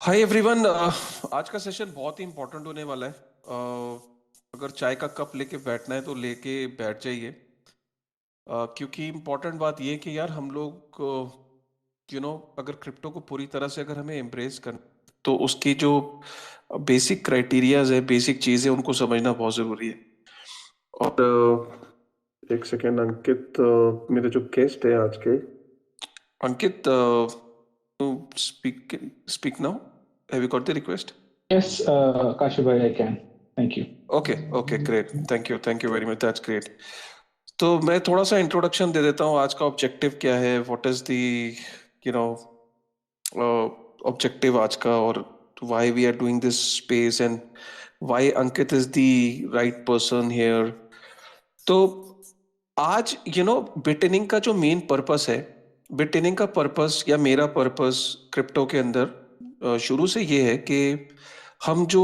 Hi everyone. आज का session बहुत ही इंपॉर्टेंट होने वाला है। अगर चाय का कप लेके बैठना है तो लेके बैठ जाइए। क्योंकि इम्पोर्टेंट बात ये है कि यार हम लोग अगर क्रिप्टो को पूरी तरह से अगर हमें एम्ब्रेस कर तो उसकी जो बेसिक क्राइटेरियाज है, बेसिक चीज़ें, उनको समझना बहुत ज़रूरी है। और एक सेकेंड अंकित, मेरे जो गेस्ट है आज के, Ankit, speak speak now. Have you got the request? Yes, Kashibhai, I can. Thank you. Okay okay, great, thank you very much, that's great. तो मैं थोड़ा सा इंट्रोडक्शन दे देता हूँ, आज का ऑब्जेक्टिव क्या है, what is the you know objective आज का, और why we are doing this space and why Ankit is the right person here. तो आज बिटनिंग का जो मेन पर्पस है, बिटनिंग का पर्पस या मेरा पर्पस क्रिप्टो के अंदर शुरू से ये है कि हम जो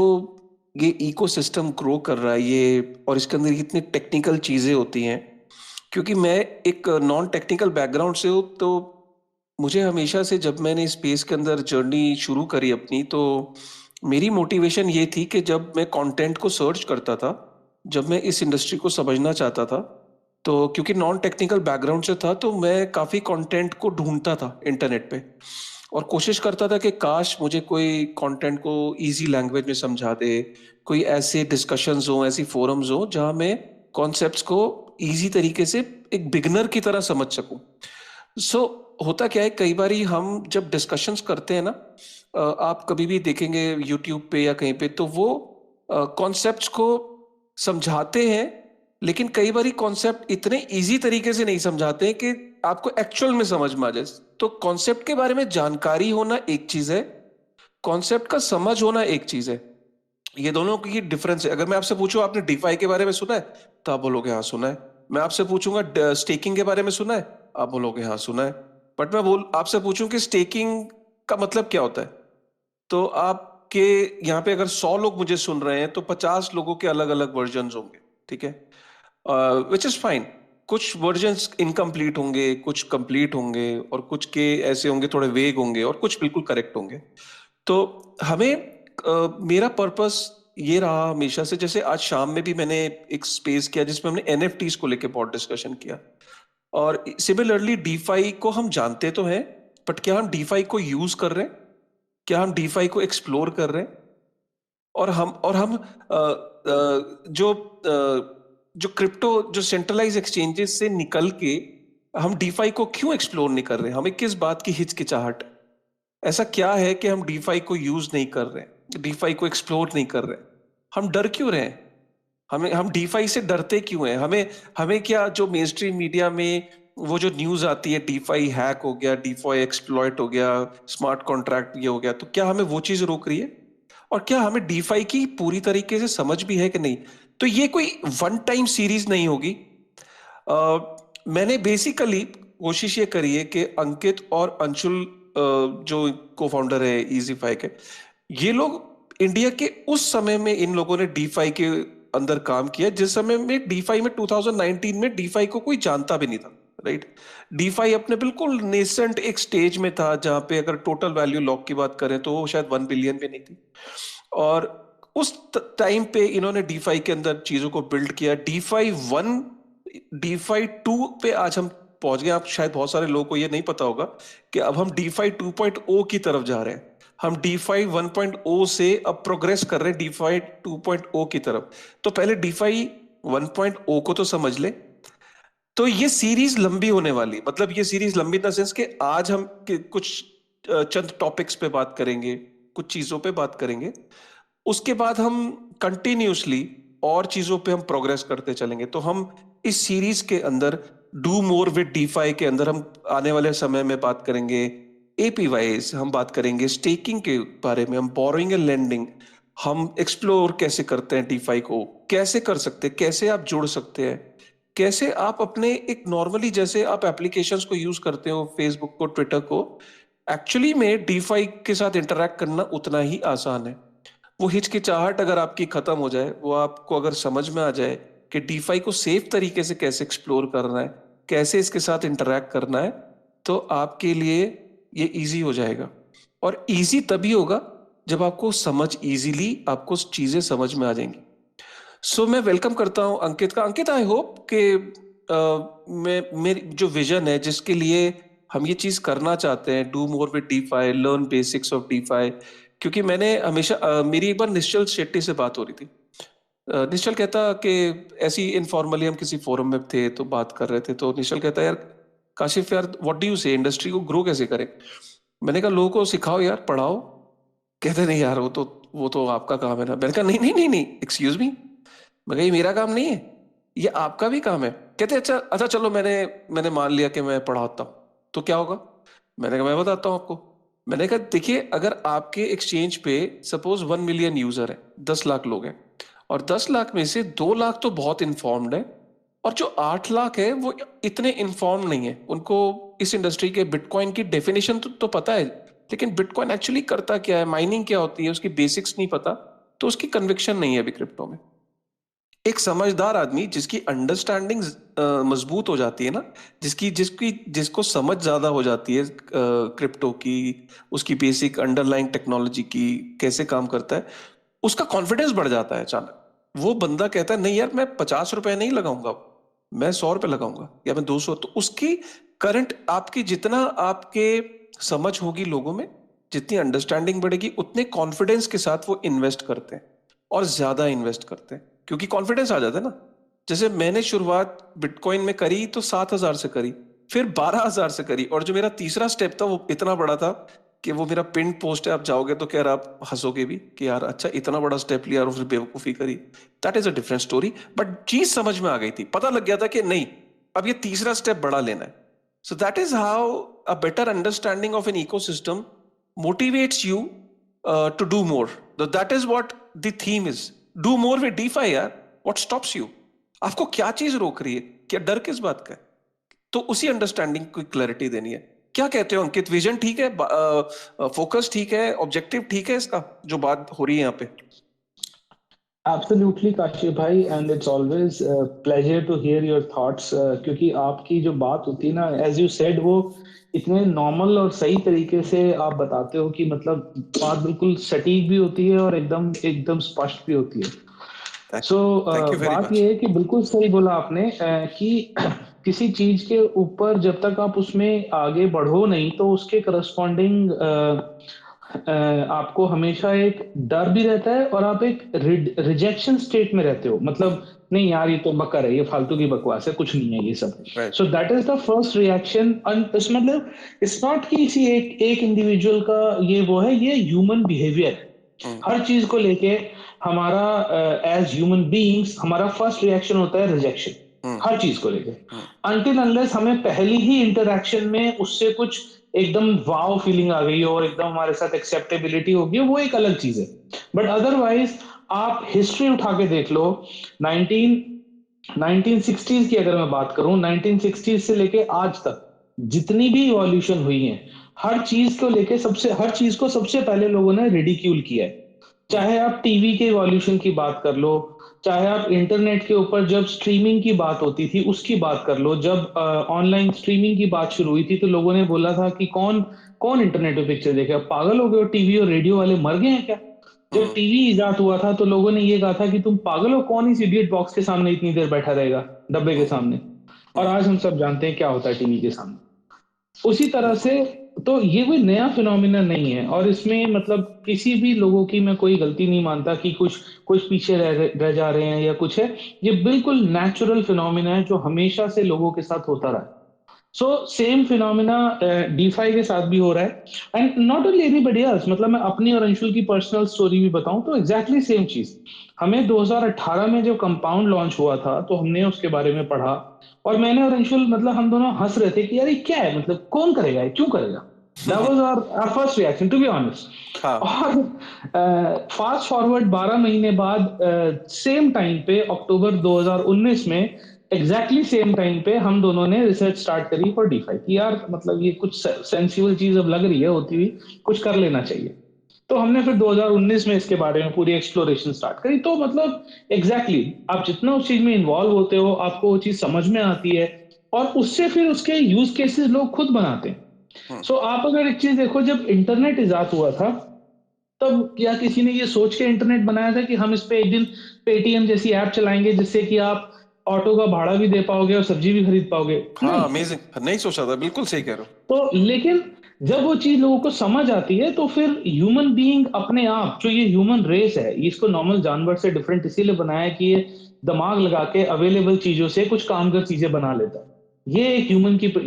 ये इकोसिस्टम ग्रो कर रहा है ये, और इसके अंदर इतनी टेक्निकल चीजें होती हैं। क्योंकि मैं एक नॉन टेक्निकल बैकग्राउंड से हूँ, तो मुझे हमेशा से जब मैंने स्पेस के अंदर जर्नी शुरू करी अपनी, तो मेरी मोटिवेशन ये थी कि जब मैं कंटेंट को सर्च करता था, जब मैं इस इंडस्ट्री को समझना चाहता था, तो क्योंकि नॉन टेक्निकल बैकग्राउंड से था, तो मैं काफ़ी कंटेंट को ढूंढता था इंटरनेट पे, और कोशिश करता था कि काश मुझे कोई कंटेंट को इजी लैंग्वेज में समझा दे, कोई ऐसे डिस्कशंस हो, ऐसी फोरम्स हो जहां मैं कॉन्सेप्ट्स को इजी तरीके से एक बिगनर की तरह समझ सकूं। सो होता क्या है, कई बारी हम जब डिस्कशंस करते हैं ना, आप कभी भी देखेंगे यूट्यूब पे या कहीं पे, तो वो कॉन्सेप्ट्स को समझाते हैं, लेकिन कई बारी कॉन्सेप्ट इतने इजी तरीके से नहीं समझाते हैं कि आपको एक्चुअल में समझ में आ जाए। तो कॉन्सेप्ट के बारे में जानकारी होना एक चीज है, कॉन्सेप्ट का समझ होना एक चीज है। ये दोनों की डिफरेंस है। अगर मैं आपसे पूछूं आपने डीफाई के बारे में सुना है, तो आप बोलोगे हाँ सुना है। मैं आपसे पूछूंगा स्टेकिंग के बारे में सुना है, आप बोलोगे हाँ सुना है। बट मैं बोल आपसे पूछूं कि स्टेकिंग का मतलब क्या होता है, तो आपके यहाँ पे अगर 100 लोग मुझे सुन रहे हैं, तो 50 लोगों के अलग अलग वर्जन होंगे। ठीक है, विच इज फाइन। कुछ वर्जन्स इनकम्प्लीट होंगे, कुछ कंप्लीट होंगे, और कुछ के ऐसे होंगे थोड़े वेग होंगे, और कुछ बिल्कुल करेक्ट होंगे। तो हमें मेरा पर्पस ये रहा हमेशा से, जैसे आज शाम में भी मैंने एक स्पेस किया जिसमें हमने एनएफटीज को लेके बहुत डिस्कशन किया। और सिमिलरली डीफाई को हम जानते तो हैं, बट क्या हम डीफाई को यूज कर रहे हैं, क्या हम डीफाई को एक्सप्लोर कर रहे हैं? और हम जो क्रिप्टो, जो सेंट्रलाइज एक्सचेंजेस से निकल के हम डीफाई को क्यों एक्सप्लोर नहीं कर रहे? हमें किस बात की हिचकिचाहट? ऐसा क्या है कि हम डीफाई को यूज नहीं कर रहे हैं, डीफाई को एक्सप्लोर नहीं कर रहे हैं? हम डर क्यों रहे हैं? हम डीफाई से डरते क्यों हैं? हमें हमें क्या, जो मेन स्ट्रीम मीडिया में वो जो न्यूज आती है, डीफाई हैक हो गया, डीफाई एक्सप्लॉइट हो गया, स्मार्ट कॉन्ट्रैक्ट ये हो गया, तो क्या हमें वो चीज रोक रही है? और क्या हमें डीफाई की पूरी तरीके से समझ भी है कि नहीं? तो ये कोई वन टाइम सीरीज नहीं होगी। मैंने बेसिकली कोशिश ये करी है कि अंकित और अंशुल, जो को फाउंडर है इजीफाई के, ये लोग इंडिया के उस समय में इन लोगों ने डीफाई के अंदर काम किया जिस समय में डीफाई में 2019 में डीफाई को कोई जानता भी नहीं था। राइट, डीफाई अपने बिल्कुल नेसेंट एक स्टेज में था, जहां पे अगर टोटल वैल्यू लॉक की बात करें तो वो शायद 1 बिलियन भी नहीं थी। और उस टाइम पे इन्होंने डीफाई के अंदर चीजों को बिल्ड किया। डीफाई 1, डीफाई 2 पे आज हम पहुंच गए। आप शायद बहुत सारे लोगों को ये नहीं पता होगा कि अब हम डीफाई 2.0 की तरफ जा रहे हैं। हम डीफाई 1.0 से अब प्रोग्रेस कर रहे हैं डीफाई 2.0 की तरफ। तो पहले डीफाई 1.0 को तो समझ ले। तो ये सीरीज लंबी होने वाली, मतलब ये सीरीज लंबी इन द सेंस कि आज हम कुछ चंद टॉपिक्स पे बात करेंगे, कुछ चीजों पे बात करेंगे। उसके बाद हम कंटिन्यूसली और चीजों पे हम प्रोग्रेस करते चलेंगे। तो हम इस सीरीज के अंदर डू मोर विद डीफाई के अंदर हम आने वाले समय में बात करेंगे एपीवाईज, हम बात करेंगे स्टेकिंग के बारे में, हम बोरोइंग एंड लेंडिंग, हम एक्सप्लोर कैसे करते हैं डीफाई को, कैसे कर सकते हैं, कैसे आप जुड़ सकते हैं, कैसे आप अपने एक नॉर्मली जैसे आप एप्लीकेशंस को यूज करते हो, फेसबुक को, ट्विटर को, एक्चुअली में डीफाई के साथ इंटरेक्ट करना उतना ही आसान है। वो हिचकिचाहट अगर आपकी खत्म हो जाए, वो आपको अगर समझ में आ जाए कि डीफाई को सेफ तरीके से कैसे एक्सप्लोर करना है, कैसे इसके साथ इंटरेक्ट करना है, तो आपके लिए ये इजी हो जाएगा। और इजी तभी होगा जब आपको समझ इजीली आपको चीजें समझ में आ जाएंगी। सो मैं वेलकम करता हूं अंकित का। अंकित, आई होप कि मेरी जो विजन है जिसके लिए हम ये चीज करना चाहते हैं, do more with DeFi, learn basics of DeFi, क्योंकि मैंने हमेशा मेरी एक बार निश्चल शेट्टी से बात हो रही थी। निश्चल कहता कि ऐसी इनफॉर्मली हम किसी फोरम में थे तो बात कर रहे थे, तो निश्चल कहता यार काशिफ यार व्हाट डू यू से, इंडस्ट्री को ग्रो कैसे करें। मैंने कहा लोगों को सिखाओ यार, पढ़ाओ। कहते नहीं यार वो तो आपका काम है ना। मैंने कहा नहीं नहीं नहीं नहीं, एक्सक्यूज मी, मैं कहा ये मेरा काम नहीं है, ये आपका भी काम है। कहते अच्छा अच्छा चलो, मैंने मैंने मान लिया कि मैं पढ़ाता हूँ, तो क्या होगा। मैंने कहा मैं बताता हूँ आपको। मैंने कहा देखिए, अगर आपके एक्सचेंज पे सपोज 1 मिलियन यूजर है, 10 लाख लोग हैं, और 10 लाख में से 2 लाख तो बहुत इन्फॉर्म्ड है, और जो 8 लाख है वो इतने इन्फॉर्म नहीं है। उनको इस इंडस्ट्री के बिटकॉइन की डेफिनेशन तो पता है, लेकिन बिटकॉइन एक्चुअली करता क्या है, माइनिंग क्या होती है, उसकी बेसिक्स नहीं पता, तो उसकी कन्विक्शन नहीं है अभी क्रिप्टो में। एक समझदार आदमी जिसकी अंडरस्टैंडिंग मजबूत हो जाती है ना, जिसकी जिसकी जिसको समझ ज्यादा हो जाती है क्रिप्टो की, उसकी बेसिक अंडरलाइंग टेक्नोलॉजी की कैसे काम करता है, उसका कॉन्फिडेंस बढ़ जाता है अचानक। वो बंदा कहता है नहीं यार, मैं 50 रुपए नहीं लगाऊंगा, मैं 100 रुपए लगाऊंगा, या मैं 200। तो उसकी करंट, आपकी जितना आपके समझ होगी लोगों में, जितनी अंडरस्टैंडिंग बढ़ेगी, उतने कॉन्फिडेंस के साथ वो इन्वेस्ट करते हैं, और ज्यादा इन्वेस्ट करते हैं, क्योंकि कॉन्फिडेंस आ जाता है ना। जैसे मैंने शुरुआत बिटकॉइन में करी तो 7,000 से करी, फिर 12,000 से करी, और जो मेरा तीसरा स्टेप था वो इतना बड़ा था कि वो मेरा पिन पोस्ट है, आप जाओगे तो क्या आप हंसोगे भी कि यार अच्छा इतना बड़ा स्टेप लिया और फिर बेवकूफी करी। That is a different story, but चीज समझ में आ गई थी, पता लग गया था कि नहीं, अब ये तीसरा स्टेप बड़ा लेना है। So that is how a better understanding of an ecosystem motivates you to do more. That is what the theme is, do more with DeFi यार। व्हाट स्टॉप्स यू, आपको क्या चीज रोक रही है, क्या डर किस बात का है, तो उसी अंडरस्टैंडिंग को क्लैरिटी देनी है। क्या कहते हो अंकित, विजन ठीक है, फोकस ठीक है, ऑब्जेक्टिव ठीक है इसका, जो बात हो रही है यहाँ पे। Absolutely, काशिफ भाई, and it's always a pleasure to hear your thoughts, क्योंकि आपकी जो बात होती है ना, as you said, वो इतने नॉर्मल और सही तरीके से आप बताते हो कि मतलब बात बिल्कुल सटीक भी होती है और एकदम एकदम स्पष्ट भी होती है। सो थैंक यू वेरी बात मच। ये है कि बिल्कुल सही बोला आपने, कि किसी चीज के ऊपर जब तक आप उसमें आगे बढ़ो नहीं, तो उसके करस्पॉन्डिंग आपको हमेशा एक डर भी रहता है, और आप एक रिजेक्शन स्टेट में रहते हो, मतलब नहीं यार ये तो बकर है, ये फालतू की बकवास है, कुछ नहीं है ये सब। Right. So that is the first reaction. मतलब इट्स नॉट कि किसी एक एक इंडिविजुअल का ये वो है, ये ह्यूमन बिहेवियर है। हर चीज को लेके हमारा एज ह्यूमन बीइंग्स हमारा फर्स्ट रिएक्शन होता है रिजेक्शन, हर चीज को लेके। अनटिल अनलेस हमें पहली ही इंटरेक्शन में उससे कुछ एकदम वाव फीलिंग आ गई हो और एकदम हमारे साथ एक्सेप्टेबिलिटी होगी, वो एक अलग चीज है। बट अदरवाइज आप हिस्ट्री उठा के देख लो, 19 1960s की अगर मैं बात करूं, 1960s से लेके आज तक जितनी भी इवोल्यूशन हुई है, हर चीज को सबसे पहले लोगों ने रिडिक्यूल किया है। चाहे आप टीवी के इवोल्यूशन की बात कर लो, चाहे आप इंटरनेट के ऊपर जब स्ट्रीमिंग की बात होती थी उसकी बात कर लो। जब ऑनलाइन स्ट्रीमिंग की बात शुरू हुई थी तो लोगों ने बोला था कि कौन कौन इंटरनेट पे पिक्चर देखेगा, पागल हो गए हो, टीवी और रेडियो वाले मर गए हैं क्या। जब टीवी इजाद हुआ था तो लोगों ने ये कहा था कि तुम पागल हो, कौन इस इडियट बॉक्स के सामने इतनी देर बैठा रहेगा, डब्बे के सामने। और आज हम सब जानते हैं क्या होता है टीवी के सामने। उसी तरह से तो ये कोई नया फिनोमिना नहीं है, और इसमें मतलब किसी भी लोगों की मैं कोई गलती नहीं मानता कि कुछ कुछ पीछे रह जा रहे हैं या कुछ है। ये बिल्कुल नेचुरल फिनोमिना है जो हमेशा से लोगों के साथ होता रहा है। सो सेम फिनोमिना डीफाई के साथ भी हो रहा है, and not only anybody else. मतलब मैं अपनी और अंशुल की पर्सनल स्टोरी भी बताऊं तो एग्जैक्टली सेम चीज। हमें 2018 में जब कंपाउंड लॉन्च हुआ था तो हमने उसके बारे में पढ़ा, और मैंने और अंशुल मतलब हम दोनों हंस रहे थे कि यार ये क्या है, मतलब कौन करेगा, ये क्यों करेगा। That was our first reaction to be honest. हाँ। और फास्ट फॉरवर्ड 12 महीने बाद, सेम टाइम पे अक्टूबर 2019 में, एग्जैक्टली सेम टाइम पे हम दोनों ने रिसर्च स्टार्ट करी फॉर डीफाई कि यार मतलब ये कुछ सेंसिबल चीज अब लग रही है होती हुई, कुछ कर लेना चाहिए। तो हमने फिर 2019 में इसके बारे में पूरी एक्सप्लोरेशन स्टार्ट करी। तो मतलब आप जितना उस चीज में इन्वॉल्व होते हो आपको वो चीज समझ में आती है, और उससे फिर उसके यूज केसेस लोग खुद बनाते हैं। सो आप अगर एक चीज देखो, जब इंटरनेट इजाद हुआ था तब क्या किसी ने ये सोच के इंटरनेट बनाया था कि हम इस पे एक दिन पेटीएम जैसी ऐप चलाएंगे जिससे कि आप ऑटो का भाड़ा भी दे पाओगे और सब्जी भी खरीद पाओगे? हाँ, नहीं। अमेजिंग, नहीं सोचा था, बिल्कुल सही कह रहे हो। तो लेकिन जब वो चीज लोगों को समझ आती है तो फिर ह्यूमन बीइंग अपने आप, जो ये ह्यूमन रेस है, इसको नॉर्मल जानवर से डिफरेंट इसीलिए बनाया है कि ये दिमाग लगा के अवेलेबल चीजों से कुछ कामगर चीजें बना लेता है। ये एक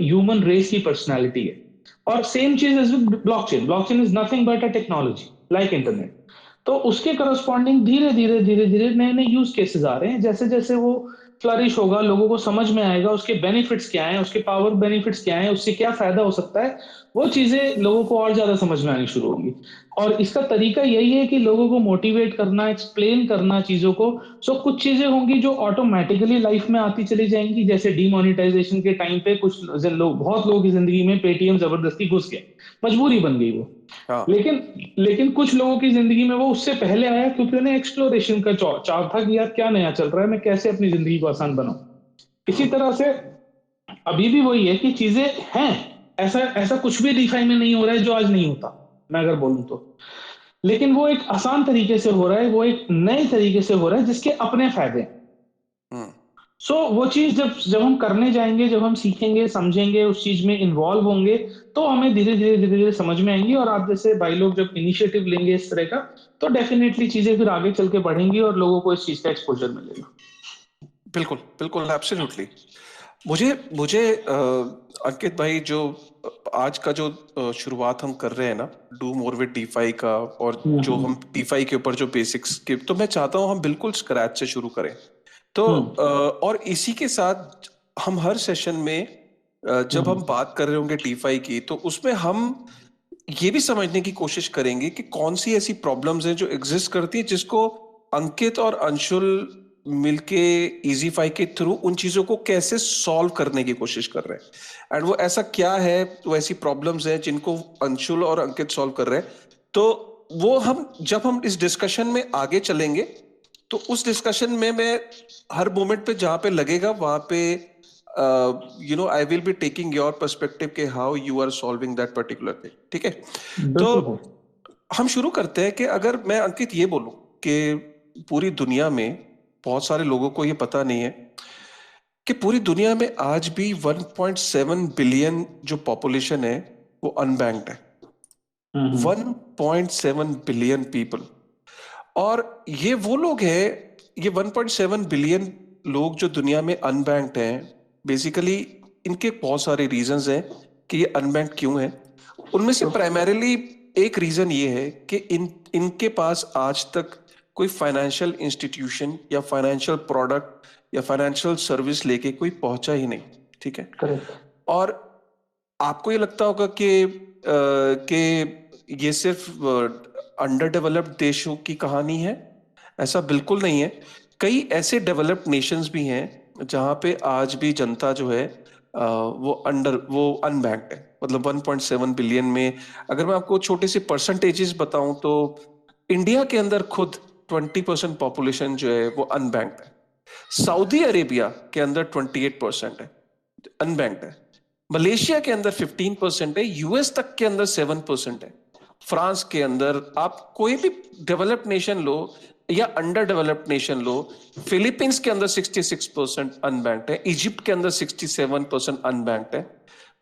ह्यूमन रेस की पर्सनालिटी है। और सेम चीज is with blockchain. Blockchain is nothing but a technology like internet. तो उसके करस्पॉन्डिंग धीरे धीरे धीरे धीरे नए नए यूज केसेस आ रहे हैं। जैसे जैसे वो फ्लरिश होगा, लोगों को समझ में आएगा उसके बेनिफिट्स क्या हैं, उसके पावर बेनिफिट्स क्या हैं, उससे क्या फायदा हो सकता है, वो चीजें लोगों को और ज्यादा समझ में आनी शुरू होंगी। और इसका तरीका यही है कि लोगों को मोटिवेट करना, एक्सप्लेन करना चीजों को। सो कुछ चीजें होंगी जो ऑटोमेटिकली लाइफ में आती चली जाएंगी, जैसे डीमोनेटाइजेशन के टाइम पे कुछ लोग, बहुत लोगों की जिंदगी में पेटीएम जबरदस्ती घुस गया, मजबूरी बन गई वो। हाँ। लेकिन लेकिन कुछ लोगों की जिंदगी में वो उससे पहले आया क्योंकि उन्हें एक्सप्लोरेशन का चाव था कि यार क्या नया चल रहा है, मैं कैसे अपनी जिंदगी को आसान बनाऊं। इसी तरह से अभी भी वही है कि चीजें हैं। ऐसा ऐसा कुछ भी डीफाई में नहीं हो रहा है जो आज नहीं होता, मैं अगर बोलूं तो। लेकिन वो एक आसान तरीके से हो रहा है, वो एक नए तरीके से हो रहा है जिसके अपने फायदे हैं। हम्म। सो वो चीज जब जब हम करने जाएंगे, जब हम सीखेंगे, समझेंगे, उस चीज में इन्वॉल्व होंगे, तो हमें धीरे धीरे धीरे धीरे समझ में आएंगी। और आप जैसे भाई लोग जब इनिशिएटिव लेंगे इस तरह का, तो डेफिनेटली चीजें फिर आगे चल के बढ़ेंगी और लोगों को इस चीज का एक्सपोजर मिलेगा। बिल्कुल बिल्कुल, एब्सोल्युटली। मुझे मुझे अंकित भाई, जो आज का जो शुरुआत हम कर रहे हैं ना, डू मोर विद डीफाई का, और जो हम्म। हम डीफाई के ऊपर जो बेसिक्स के, तो मैं चाहता हूं हम बिल्कुल स्क्रैच से शुरू करें। तो हम्म। और इसी के साथ हम हर सेशन में जब हम हम्म। बात कर रहे होंगे डीफाई की, तो उसमें हम ये भी समझने की कोशिश करेंगे कि कौन सी ऐसी प्रॉब्लम्स हैं जो एग्जिस्ट करती है, जिसको अंकित और अंशुल मिलके इजीफाई के थ्रू उन चीजों को कैसे सॉल्व करने की कोशिश कर रहे हैं। एंड वो ऐसा क्या है, वो ऐसी प्रॉब्लम्स हैं जिनको अंशुल और अंकित सॉल्व कर रहे हैं। तो वो हम जब हम इस डिस्कशन में आगे चलेंगे, तो उस डिस्कशन में मैं हर मोमेंट पे जहां पे लगेगा वहां पे I will be taking your perspective के how you are solving that particular thing. ठीक है। तो बिल्कुल भाई। हम शुरू करते हैं कि अगर मैं अंकित ये बोलूं कि पूरी दुनिया में बहुत सारे लोगों को ये पता नहीं है कि पूरी दुनिया में आज भी 1.7 बिलियन जो पॉपुलेशन है वो अनबैंक्ड है। हम्म। 1.7 बिलियन पीपल। और ये वो लोग हैं, ये 1.7 बिलियन लोग जो दुनिया में अनबैंक्ड हैं, बेसिकली इनके बहुत सारे रीजंस हैं कि ये अनबैंक्ड क्यों है। उनमें से प्राइमरीली एक रीजन ये है कि इनके पास आज तक कोई फाइनेंशियल इंस्टीट्यूशन या फाइनेंशियल प्रोडक्ट या फाइनेंशियल सर्विस लेके कोई पहुंचा ही नहीं। ठीक है। करेक्ट। और आपको ये लगता होगा कि ये सिर्फ अंडर डेवलप्ड देशों की कहानी है। ऐसा बिल्कुल नहीं है। कई ऐसे डेवलप्ड नेशंस भी हैं जहां पे आज भी जनता जो है वो अनबैंक्ड है। मतलब 1.7 बिलियन में अगर मैं आपको छोटे से परसेंटेजेस बताऊं, तो इंडिया के अंदर खुद 20% पॉपुलेशन जो है वो अनबैंक्ड है। सऊदी अरेबिया के अंदर 28% है, अनबैंक्ड है। मलेशिया के अंदर 15% है। यूएस तक के अंदर 7% है। फ्रांस के अंदर आप कोई भी डेवलप्ड नेशन लो या अंडर डेवलप्ड नेशन लो, फिलीपींस के अंदर 66% अनबैंक्ड है। इजिप्ट के अंदर 67% अनबैंक्ड है।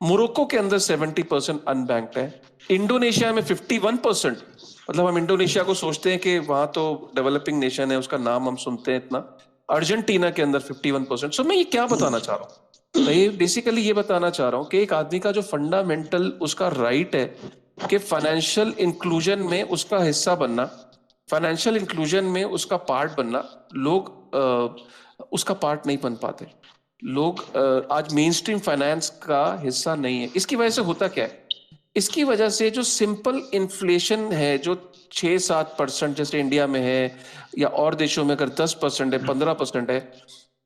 मोरक्को के अंदर 70% अनबैंक्ड है। इंडोनेशिया में 51%। मतलब हम इंडोनेशिया को सोचते हैं कि वहां तो डेवलपिंग नेशन है, उसका नाम हम सुनते हैं इतना। अर्जेंटीना के अंदर 51%। सो मैं ये क्या बताना चाह रहा हूँ, मैं ये बेसिकली ये बताना चाह रहा हूँ कि एक आदमी का जो फंडामेंटल उसका राइट है कि फाइनेंशियल इंक्लूजन में उसका हिस्सा बनना, फाइनेंशियल इंक्लूजन में उसका पार्ट बनना, लोग उसका पार्ट नहीं बन पाते। लोग आज मेन स्ट्रीम फाइनेंस का हिस्सा नहीं है। इसकी वजह से होता क्या है, इसकी वजह से जो सिंपल इन्फ्लेशन है जो 6-7% जैसे इंडिया में है, या और देशों में अगर 10% है, 15% है,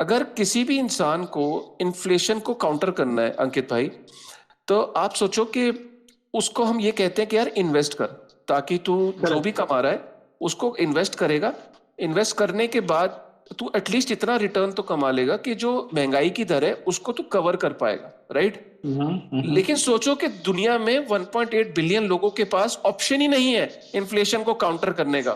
अगर किसी भी इंसान को इन्फ्लेशन को काउंटर करना है अंकित भाई, तो आप सोचो कि उसको हम ये कहते हैं कि यार इन्वेस्ट कर, ताकि तू जो भी करेक्ट। कमा रहा है उसको इन्वेस्ट करेगा। इन्वेस्ट करने के बाद तू एटलीस्ट इतना रिटर्न तो कमा लेगा कि जो महंगाई की दर है उसको तू कवर कर पाएगा। राइट। लेकिन सोचो कि दुनिया में 1.8 बिलियन लोगों के पास ऑप्शन ही नहीं है इन्फ्लेशन को काउंटर करने का।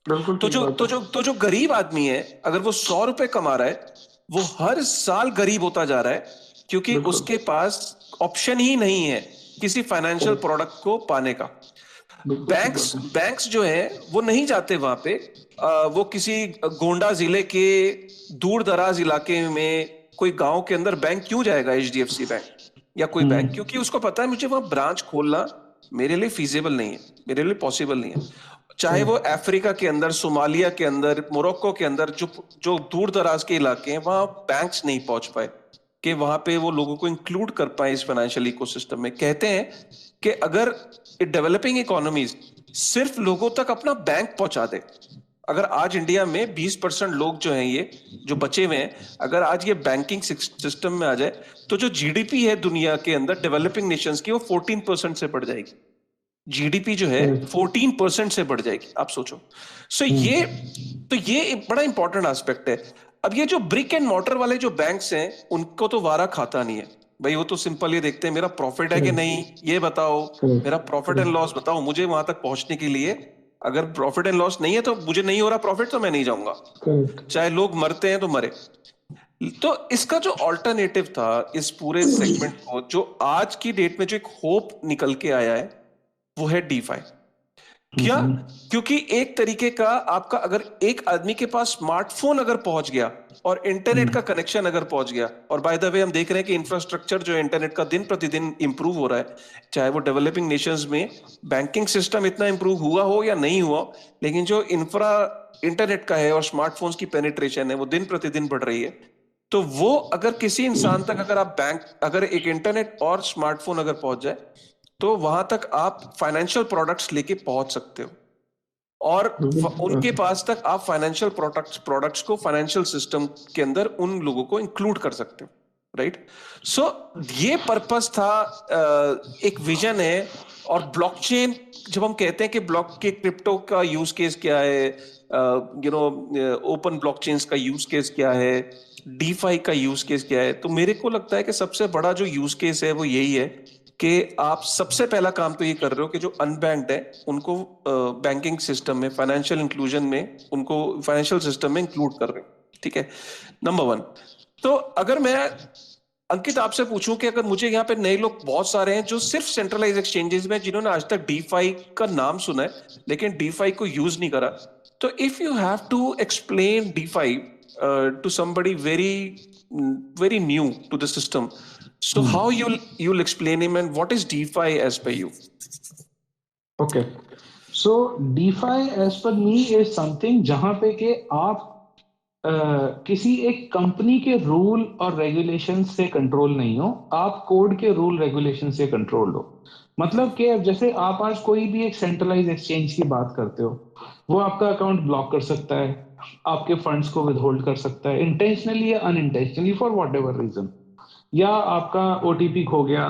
बिल्कुल तो ठीक जो बात तो है। जो तो जो गरीब आदमी है, अगर वो 100 रुपए कमा रहा है, वो हर साल गरीब होता जा रहा है, क्योंकि बिल्कुल उसके पास ऑप्शन ही नहीं है किसी फाइनेंशियल करेक्ट, प्रोडक्ट को पाने का। बिल्कुल ठीक बैंक्स बात है। बैंक्स जो है वो नहीं जाते वहां पे। वो किसी गोंडा जिले के दूर दराज इलाके में कोई गांव के अंदर बैंक क्यों जाएगा, एचडीएफसी बैंक या कोई बैंक? हम्म क्योंकि उसको पता है मुझे वहां ब्रांच खोलना मेरे लिए फीजिबल नहीं है, मेरे लिए पॉसिबल नहीं है। चाहे वो करेक्ट, अफ्रीका के अंदर, सोमालिया के अंदर, मोरक्को के अंदर, जो जो दूर दराज के इलाके हैं, वहां बैंक्स नहीं पहुंच पाए कि वहां पे वो लोगों को इंक्लूड कर पाए इस फाइनेंशियल इकोसिस्टम में। कहते हैं कि अगर डेवलपिंग इकोनॉमीज सिर्फ लोगों तक अपना बैंक पहुंचा दे, अगर आज इंडिया में 20% लोग जो हैं, ये जो बचे हुए हैं, अगर आज ये बैंकिंग सिस्टम में आ जाए, तो जो जीडीपी है दुनिया के अंदर डेवलपिंग नेशंस की, वो 14% से बढ़ जाएगी। जीडीपी जो है करेक्ट। 14% से बढ़ जाएगी, आप सोचो। सो ये हम्म तो ये एक बड़ा इंपॉर्टेंट एस्पेक्ट है। अब ये जो ब्रिक एंड मॉर्टर वाले जो बैंक्स हैं, उनको तो वारा खाता नहीं है भाई। वो तो सिंपल ये देखते हैं मेरा प्रॉफिट है कि करेक्ट, नहीं, ये बताओ, करेक्ट, मेरा प्रॉफिट एंड करेक्ट, लॉस बताओ मुझे वहां तक पहुंचने के लिए। अगर प्रॉफिट एंड लॉस नहीं है तो मुझे नहीं हो रहा प्रॉफिट, तो मैं नहीं जाऊंगा, करेक्ट। चाहे लोग मरते हैं तो मरे। तो इसका जो ऑल्टरनेटिव था इस पूरे सेगमेंट को, जो आज की डेट में जो एक होप निकल के आया है, वो है डीफाई। क्या? हम्म क्योंकि एक तरीके का आपका, अगर एक आदमी के पास स्मार्टफोन अगर पहुंच गया और इंटरनेट का हम्म कनेक्शन अगर पहुंच गया, और बाय द वे हम देख रहे हैं कि इंफ्रास्ट्रक्चर जो है इंटरनेट का दिन प्रतिदिन इंप्रूव हो रहा है, चाहे वो डेवलपिंग नेशंस में बैंकिंग सिस्टम इतना इंप्रूव हुआ हो या नहीं हुआ, लेकिन जो इंफ्रा इंटरनेट का है और स्मार्टफोन्स की पेनिट्रेशन है वो दिन प्रतिदिन बढ़ रही है। तो वो अगर किसी इंसान तक, अगर आप बैंक, अगर एक इंटरनेट और स्मार्टफोन अगर पहुंच जाए, तो वहां तक आप फाइनेंशियल प्रोडक्ट्स लेके पहुंच सकते हो। और बिल्कुल ठीक उनके बात है। पास तक आप फाइनेंशियल प्रोडक्ट्स को फाइनेंशियल सिस्टम के अंदर उन लोगों को इंक्लूड कर सकते हो, राइट? सो ये पर्पस था, एक विजन है। और ब्लॉकचेन, जब हम कहते हैं कि ब्लॉक के क्रिप्टो का यूज केस क्या है, ओपन ब्लॉकचेन्स का यूज केस क्या है, डीफाई का यूज केस क्या है, तो मेरे को लगता है कि सबसे बड़ा जो यूज केस है वो यही है कि आप सबसे पहला काम तो ये कर रहे हो कि जो अनबैंक्ड है उनको बैंकिंग सिस्टम में, फाइनेंशियल इंक्लूजन में, उनको फाइनेंशियल सिस्टम में इंक्लूड कर रहे हो, ठीक है? Number one. तो अगर मैं, अंकित, आपसे पूछूं कि अगर मुझे यहाँ पे नए लोग बहुत सारे हैं जो सिर्फ सेंट्रलाइज एक्सचेंजेस में, जिन्होंने आज तक डीफाई का नाम सुना है लेकिन डीफाई को यूज नहीं करा, तो if you have to explain DeFi to somebody very very new to the system, so how you'll explain him, and what is DeFi as per you? Okay, so DeFi as per me is something जहां पे कि आप किसी एक company के rule और regulation से control नहीं हो, आप कोड के रूल रेगुलेशन से कंट्रोल हो। मतलब कि अब जैसे आप आज कोई भी एक सेंट्रलाइज एक्सचेंज की बात करते हो, वो आपका अकाउंट ब्लॉक कर सकता है, आपके फंड्स को विदहोल्ड कर सकता है इंटेंशनली या unintentionally for whatever reason, या आपका ओटीपी खो गया,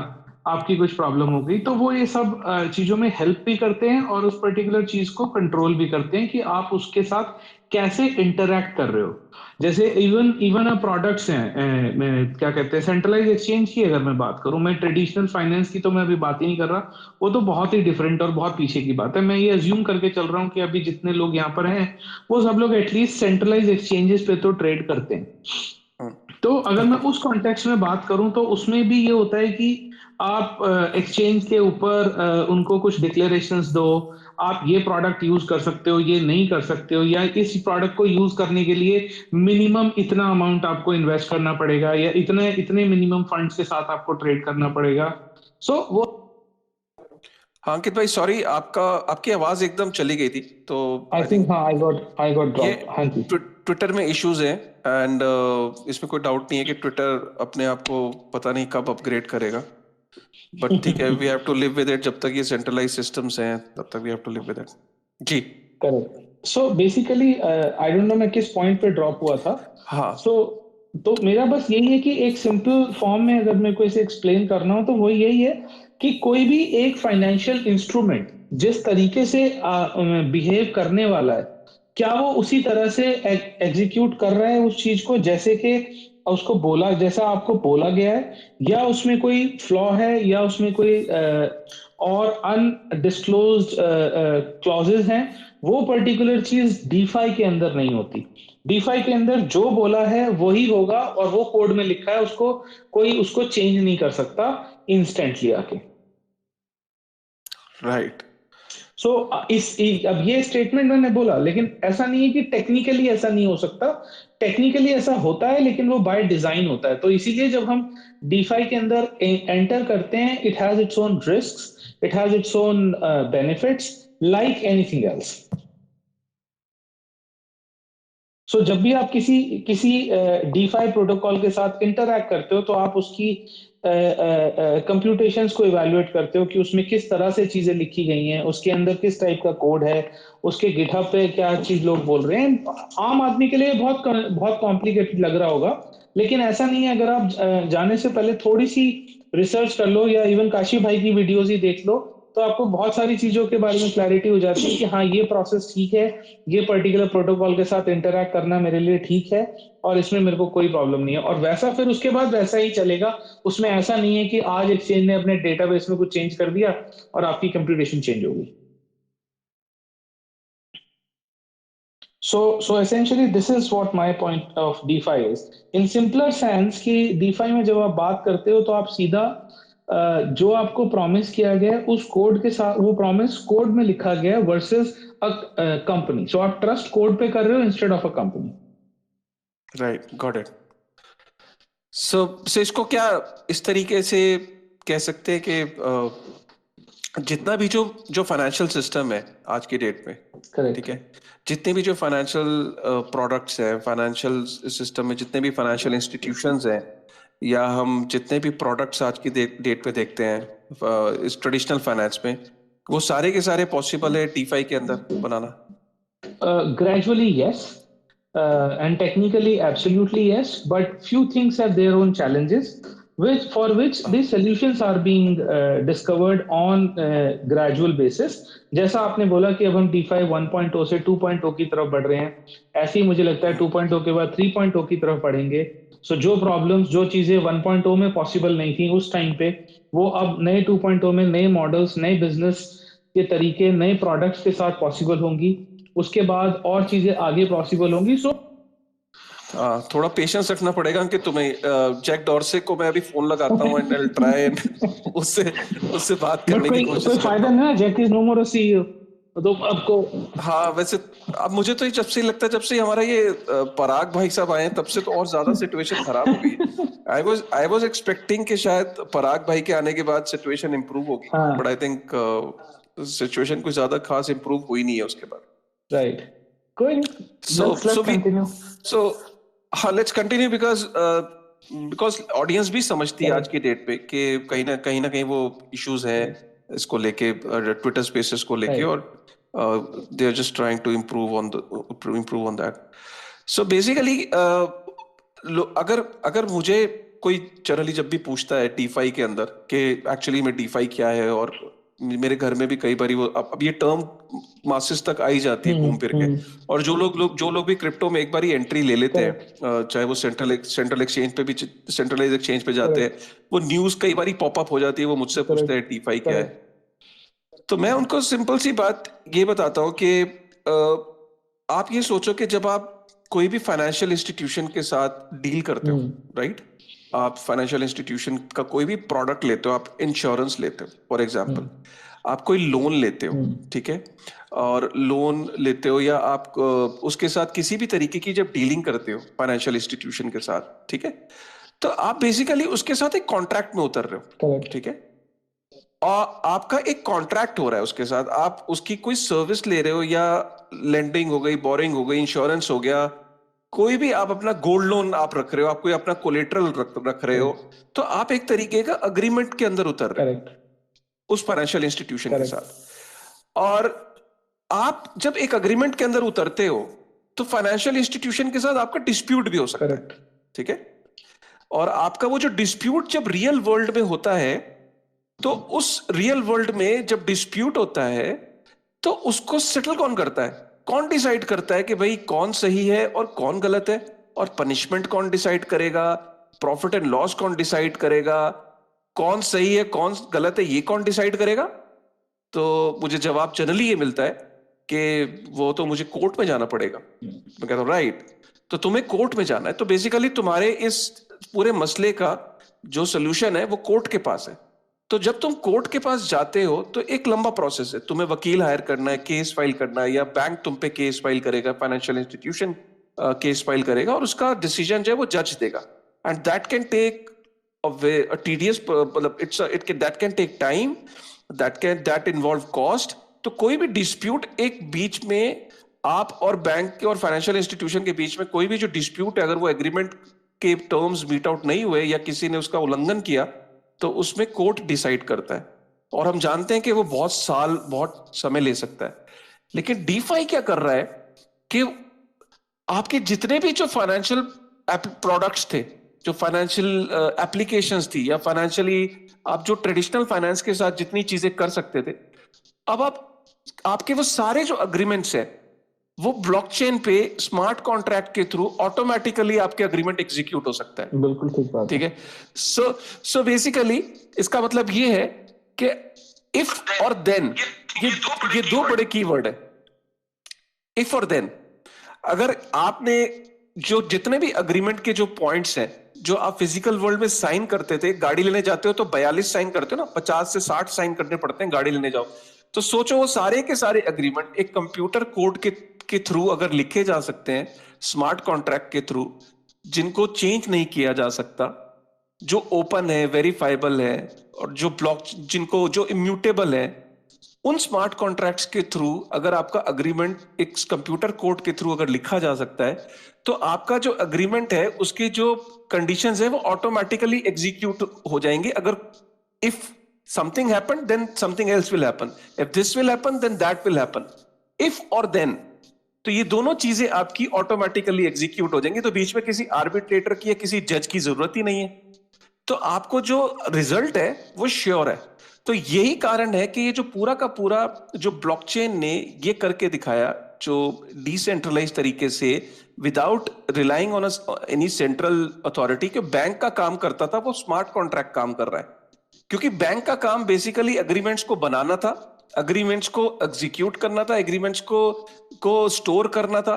आपकी कुछ प्रॉब्लम हो गई, तो वो ये सब चीजों में हेल्प भी करते हैं और उस पर्टिकुलर चीज को कंट्रोल भी करते हैं कि आप उसके साथ कैसे इंटरैक्ट कर रहे हो। जैसे इवन इवन प्रोडक्ट्स हैं, क्या कहते हैं, सेंट्रलाइज एक्सचेंज की अगर मैं बात करूं, मैं ट्रेडिशनल फाइनेंस की तो मैं अभी बात ही नहीं कर रहा, वो तो बहुत ही डिफरेंट और बहुत पीछे की बात है। मैं ये अज्यूम करके चल रहा हूं कि अभी जितने लोग यहाँ पर हैं वो सब लोग एटलीस्ट सेंट्रलाइज एक्सचेंजेस पे तो ट्रेड करते हैं। हम्म, तो अगर मैं बिल्कुल। उस कॉन्टेक्स्ट में बात करूं तो उसमें भी ये होता है कि आप एक्सचेंज के ऊपर उनको कुछ डिक्लेरेशंस दो, आप ये प्रोडक्ट यूज कर सकते हो, ये नहीं कर सकते हो, या इस प्रोडक्ट को यूज करने के लिए मिनिमम इतना अमाउंट आपको इन्वेस्ट करना पड़ेगा, या इतने इतने मिनिमम फंड्स के साथ आपको ट्रेड करना पड़ेगा। सो वो हाँ अंकित भाई, सॉरी, आपका आपकी आवाज एकदम चली गई थी, तो आई आई थिंक थिंक हाँ, आई गॉट ये ड्रॉप। हाँ जी। ट्विटर में इश्यूज हैं। एंड इसमें कोई डाउट नहीं है कि ट्विटर अपने आप को पता नहीं कब अपग्रेड करेगा, बट ठीक है, we have to live with it. जब तक ये सेंट्रलाइज सिस्टम्स हैं तब तक we have to live with it. जी। Correct, so basically I don't know मैं किस पॉइंट पे ड्रॉप हुआ था। हाँ। सो तो मेरा बस यही है कि एक सिंपल फॉर्म में अगर मेरे को इसे एक्सप्लेन करना हो तो वो यही है कि कोई भी एक फाइनेंशियल इंस्ट्रूमेंट जिस तरीके से बिहेव करने वाला है, क्या वो उसी तरह से एग्जीक्यूट कर रहा है उस चीज को, जैसे कि उसको बोला, जैसा आपको बोला गया है, या उसमें कोई फ्लॉ है, या उसमें कोई और अनडिस्क्लोज्ड क्लॉजेस हैं, वो पर्टिकुलर चीज डीफाई के अंदर नहीं होती। डीफाई के अंदर जो बोला है वही होगा, और वो कोड में लिखा है, उसको कोई उसको चेंज नहीं कर सकता इंस्टेंटली आके। राइट। सो अब ये स्टेटमेंट मैंने बोला, लेकिन ऐसा नहीं है कि टेक्निकली ऐसा नहीं हो सकता। टेक्निकली ऐसा होता है, लेकिन वो बाय डिजाइन होता है। तो इसीलिए जब हम डीफाई के अंदर एंटर करते हैं, it has its own risks, it has its own benefits, like anything else. So जब भी आप किसी किसी डीफाई प्रोटोकॉल के साथ इंटरैक्ट करते हो, तो आप उसकी कंप्यूटेशंस को इवैल्यूएट करते हो कि उसमें किस तरह से चीजें लिखी गई हैं, उसके अंदर किस टाइप का कोड है, उसके गिटहब पे क्या चीज लोग बोल रहे हैं। आम आदमी के लिए बहुत बहुत कॉम्प्लिकेटेड लग रहा होगा, लेकिन ऐसा नहीं है। अगर आप जाने से पहले थोड़ी सी रिसर्च कर लो, या इवन काशी भाई की वीडियोज ही देख लो, तो आपको बहुत सारी चीजों के बारे में क्लैरिटी हो जाती है कि हाँ, ये प्रोसेस ठीक है, ये पर्टिकुलर प्रोटोकॉल के साथ इंटरैक्ट करना मेरे लिए ठीक है, और इसमें मेरे को कोई प्रॉब्लम नहीं है। और वैसा फिर उसके बाद वैसा ही चलेगा। उसमें ऐसा नहीं है कि आज एक्सचेंज ने अपने डेटाबेस में कुछ चेंज कर दिया और आपकी कंप्यूटेशन चेंज हो गई। So essentially this is what my point of DeFi is. In simpler sense कि DeFi में जब आप बात करते हो, तो आप सीधा जो आपको प्रॉमिस किया गया है उस कोड के साथ, वो प्रॉमिस कोड में लिखा गया है वर्सेस अ कंपनी। सो आप ट्रस्ट कोड पे कर रहे हो instead of a company. Right, got it. So इसको क्या इस तरीके से कह सकते हैं कि जितना भी जो जो फाइनेंशियल सिस्टम है आज की डेट में, करेक्ट। ठीक है, जितने भी जो फाइनेंशियल प्रोडक्ट्स हैं, फाइनेंशियल सिस्टम में जितने भी फाइनेंशियल इंस्टीट्यूशंस हैं, या हम जितने भी प्रोडक्ट्स आज की डेट पे देखते हैं इस ट्रेडिशनल फाइनेंस में, वो सारे के सारे पॉसिबल है डीफाई के अंदर बनाना। Gradually, yes, and technically, absolutely yes. But few things have their own challenges, which for which these solutions are being discovered on gradual basis. जैसा आपने बोला कि अब हम DeFi 1.0 से 2.0 की तरफ बढ़ रहे हैं, ऐसे ही मुझे लगता है 2.0 के बाद 3.0 की तरफ बढ़ेंगे। सो जो प्रॉब्लम्स, जो चीजें 1.0 में पॉसिबल नहीं थी उस टाइम पे, वो अब नए 2.0 में नए मॉडल्स, नए बिजनेस के तरीके, नए प्रोडक्ट्स के साथ पॉसिबल होंगी। उसके बाद और चीजें आगे पॉसिबल होंगी। सो थोड़ा पेशेंस रखना पड़ेगा कि तुम्हें जैक डॉर्से को मैं अभी फोन लगाता हूँ and I will try and उससे उससे बात बट करने की कोई कोशिश फायदा करता नहीं हूँ। ना, Jack is no more a CEO. तो आपको हाँ वैसे अब मुझे तो ये जब से लगता है, जब से हमारा ये पराग भाई साहब आए हैं, तब से तो और ज्यादा सिचुएशन खराब हो गई है। आई वाज एक्सपेक्टिंग कि शायद पराग भाई के आने के बाद सिचुएशन इंप्रूव होगी, हाँ, बट आई थिंक सिचुएशन कोई ज्यादा खास इंप्रूव हुई नहीं है उसके बाद। राइट, कोई नहीं, so let's so we continue. So हाँ, let's continue because because audience भी समझती है आज की डेट पे कि कहीं ना कहीं वो इश्यूज है इसको लेके, ट्विटर स्पेसेस को लेके, राइट। और they are just trying to improve on that. So basically अगर अगर मुझे कोई जनरली जब भी पूछता है डीफाई के अंदर कि एक्चुअली में डीफाई क्या है, और मेरे घर में भी कई बार वो अब ये टर्म मासेस तक आई जाती है घूम फिर के, और जो लोग भी क्रिप्टो में एक बार ही एंट्री ले लेते हैं, करेक्ट। चाहे वो सेंट्रल एक्सचेंज पे भी, सेंट्रलाइज एक्सचेंज पे जाते हैं, करेक्ट। वो न्यूज कई बार ही पॉपअप हो जाती है, वो मुझसे पूछते हैं करेक्ट। डीफाई क्या करेक्ट। है। तो मैं उनको सिंपल सी बात ये बताता हूँ कि आप ये सोचो कि जब आप कोई भी फाइनेंशियल इंस्टीट्यूशन के साथ डील करते हो, राइट, आप फाइनेंशियल इंस्टीट्यूशन का कोई भी प्रोडक्ट लेते हो, आप इंश्योरेंस लेते हो फॉर एग्जांपल, आप कोई लोन लेते हो, ठीक है, और लोन लेते हो, या आप उसके साथ किसी भी तरीके की जब डीलिंग करते हो फाइनेंशियल इंस्टीट्यूशन के साथ, ठीक है, तो आप बेसिकली उसके साथ एक कॉन्ट्रैक्ट में उतर रहे हो, करेक्ट। ठीक है, और आपका एक कॉन्ट्रैक्ट हो रहा है उसके साथ, आप उसकी कोई सर्विस ले रहे हो, या लेंडिंग हो गई, बोरिंग हो गई, इंश्योरेंस हो गया, कोई भी आप अपना गोल्ड लोन आप रख रहे हो, आप कोई अपना कोलेटरल रख रहे हो, तो आप एक तरीके का अग्रीमेंट के अंदर उतर रहे हो करेक्ट। उस फाइनेंशियल इंस्टीट्यूशन के करेक्ट। साथ। और आप जब एक अग्रीमेंट के अंदर उतरते हो, तो फाइनेंशियल इंस्टीट्यूशन के साथ आपका डिस्प्यूट भी हो सकता है, करेक्ट। ठीक है, और आपका वो जो डिस्प्यूट जब रियल वर्ल्ड में होता है, तो उस रियल वर्ल्ड में जब डिस्प्यूट होता है, तो उसको सेटल कौन करता है, कौन डिसाइड करता है कि भाई कौन सही है और कौन गलत है, और पनिशमेंट कौन डिसाइड करेगा, प्रॉफिट एंड लॉस कौन डिसाइड करेगा, कौन सही है कौन गलत है ये कौन डिसाइड करेगा? तो मुझे जवाब जनरली ये मिलता है कि वो तो मुझे कोर्ट में जाना पड़ेगा। मैं कहता हूँ राइट, तो तुम्हें कोर्ट में जाना है, तो बेसिकली तुम्हारे इस पूरे मसले का जो सोल्यूशन है वो कोर्ट के पास है। तो जब तुम कोर्ट के पास जाते हो तो एक लंबा प्रोसेस है, तुम्हें वकील हायर करना है, केस फाइल करना है, या बैंक तुम पे केस फाइल करेगा, फाइनेंशियल इंस्टीट्यूशन केस फाइल करेगा, और उसका डिसीजन जो है वो जज देगा। And that can take a tedious मतलब that can take time, that involve cost। तो कोई भी डिस्प्यूट एक बीच में आप और बैंक के और फाइनेंशियल इंस्टीट्यूशन के बीच में कोई भी जो डिस्प्यूट है, अगर वो एग्रीमेंट के टर्म्स मीट आउट नहीं हुए या किसी ने उसका उल्लंघन किया, तो उसमें कोर्ट डिसाइड करता है। और हम जानते हैं कि वो बहुत समय ले सकता है। लेकिन डीफाई क्या कर रहा है कि आपके जितने भी जो फाइनेंशियल प्रोडक्ट्स थे, जो फाइनेंशियल एप्लीकेशंस थी, या फाइनेंशियली आप जो ट्रेडिशनल फाइनेंस के साथ जितनी चीजें कर सकते थे, अब आपके वो सारे जो अग्रीमेंट्स है वो ब्लॉकचेन पे स्मार्ट कॉन्ट्रैक्ट के थ्रू ऑटोमेटिकली आपके अग्रीमेंट एग्जीक्यूट हो सकता है। बिल्कुल ठीक बात ठीक है। सो बेसिकली इसका मतलब ये है कि इफ और देन, ये दो बड़े कीवर्ड है, इफ और देन। अगर आपने जो जितने भी अग्रीमेंट के जो पॉइंट्स हैं जो आप फिजिकल वर्ल्ड में साइन करते थे, गाड़ी लेने जाते हो तो 42 साइन करते हो ना, 50 से 60 साइन करने पड़ते हैं गाड़ी लेने जाओ, तो सोचो वो सारे के सारे अग्रीमेंट एक कंप्यूटर कोड के थ्रू अगर लिखे जा सकते हैं, स्मार्ट कॉन्ट्रैक्ट के थ्रू, जिनको चेंज नहीं किया जा सकता, जो ओपन है, वेरीफाइबल है, और जो ब्लॉक जिनको जो इम्यूटेबल है, उन स्मार्ट कॉन्ट्रैक्ट्स के थ्रू अगर आपका अग्रीमेंट एक कंप्यूटर कोड के थ्रू अगर लिखा जा सकता है, तो आपका जो अग्रीमेंट है उसके जो कंडीशंस है वो ऑटोमेटिकली एग्जीक्यूट हो जाएंगे। अगर if something happen then something else will happen, if this will happen then that will happen, if और देन, तो ये दोनों चीजें आपकी ऑटोमेटिकली एग्जीक्यूट हो जाएंगी। तो बीच में किसी आर्बिट्रेटर की या किसी जज की जरूरत ही नहीं है, तो आपको जो रिजल्ट है वो श्योर है। तो यही कारण है कि ये जो पूरा का पूरा जो ब्लॉकचेन ने ये करके दिखाया, जो डिसेंट्रलाइज तरीके से without relying on any central authority, के बैंक का काम करता था वो स्मार्ट कॉन्ट्रैक्ट काम कर रहा है। क्योंकि बैंक का काम बेसिकली एग्रीमेंट्स को बनाना था, एग्रीमेंट्स को एग्जीक्यूट करना था, एग्रीमेंट्स को स्टोर करना था,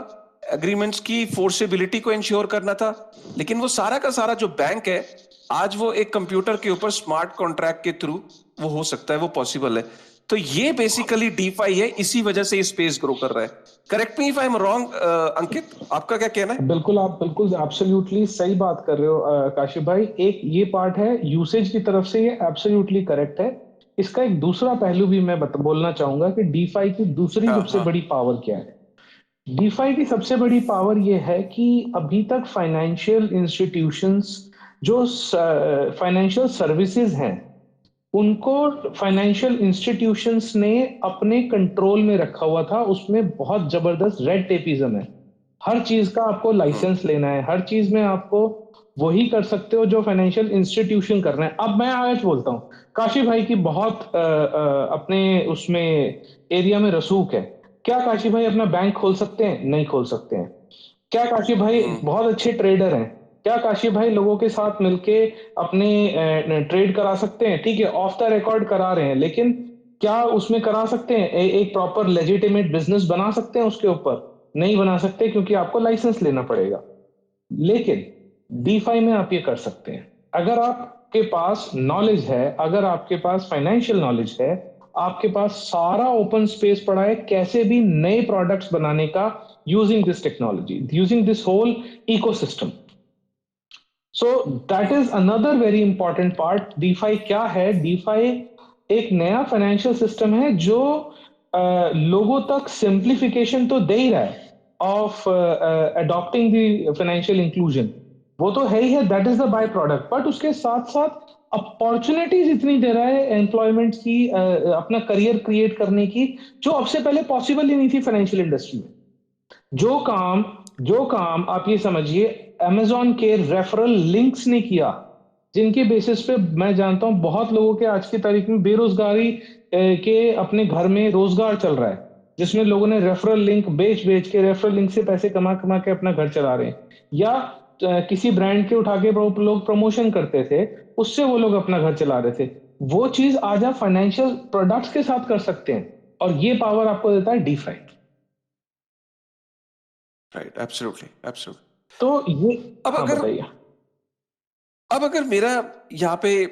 एग्रीमेंट्स की फोर्सेबिलिटी को इंश्योर करना था। लेकिन वो सारा का सारा जो बैंक है आज वो एक कंप्यूटर के ऊपर स्मार्ट कॉन्ट्रैक्ट के थ्रू वो हो सकता है, वो पॉसिबल है। तो ये बेसिकली डीफाई है, इसी वजह से ये स्पेस ग्रो कर रहा है। Correct me if I am wrong Ankit, आपका क्या कहना है? बिल्कुल, आप बिल्कुल एब्सोल्युटली सही बात कर रहे हो काशिफ भाई। एक ये पार्ट है यूसेज की तरफ से, ये एब्सोल्युटली करेक्ट है। इसका एक दूसरा पहलू भी मैं बोलना चाहूंगा कि डीफाई की दूसरी सबसे बड़ी पावर क्या है। डीफाई की सबसे बड़ी पावर ये है कि अभी तक फाइनेंशियल इंस्टीट्यूशंस, जो फाइनेंशियल सर्विसेज हैं, उनको फाइनेंशियल इंस्टीट्यूशंस ने अपने कंट्रोल में रखा हुआ था। उसमें बहुत जबरदस्त रेड टेपिज्म है। हर चीज का आपको लाइसेंस लेना है, हर चीज में आपको वही कर सकते हो जो फाइनेंशियल इंस्टीट्यूशन कर रहे हैं। अब मैं आज बोलता हूँ, काशिफ भाई की बहुत अपने उसमें एरिया में रसूख है। क्या काशिफ भाई अपना बैंक खोल सकते हैं? नहीं खोल सकते हैं। क्या काशिफ भाई बहुत अच्छे ट्रेडर हैं? क्या काशिफ भाई लोगों के साथ मिलके अपने ट्रेड करा सकते हैं? ठीक है, ऑफ द रिकॉर्ड करा रहे हैं, लेकिन क्या उसमें करा सकते हैं? एक प्रॉपर लेजिटिमेट बिजनेस बना सकते हैं उसके ऊपर? नहीं बना सकते, क्योंकि आपको लाइसेंस लेना पड़ेगा। लेकिन डीफाई में आप ये कर सकते हैं। अगर आपके पास नॉलेज है, अगर आपके पास फाइनेंशियल नॉलेज है, आपके पास सारा ओपन स्पेस पड़ा है कैसे भी नए प्रोडक्ट्स बनाने का, using this technology, using this whole ecosystem. So that is another very important part. DeFi क्या है? डीफाई एक नया फाइनेंशियल सिस्टम है जो लोगों तक सिंप्लीफिकेशन तो दे ही रहा है of adopting the financial inclusion, वो तो है ही है, that is the by product. But उसके साथ साथ अपॉर्चुनिटीज इतनी दे रहा है एम्प्लॉयमेंट की, अपना करियर क्रिएट करने की, जो अब से पहले पॉसिबल ही नहीं थी फाइनेंशियल इंडस्ट्री में। जो काम आप ये समझिए अमेजॉन के रेफरल लिंक्स ने किया, जिनके बेसिस पे मैं जानता हूं बहुत लोगों के आज की तारीख में बेरोजगारी के अपने घर में रोजगार चल रहा है। जिसमें लोगों ने रेफरल लिंक बेच के रेफरल लिंक से पैसे कमा कमा के अपना घर चला रहे हैं, या किसी ब्रांड के उठा के लोग प्रमोशन करते थे, उससे वो लोग अपना घर चला रहे थे। वो चीज आज आप फाइनेंशियल प्रोडक्ट्स के साथ कर सकते हैं, और ये पावर आपको देता है डीफाई। Right, absolutely, absolutely. तो ये अब हाँ, अगर बताइए। अब अगर मेरा यहाँ पे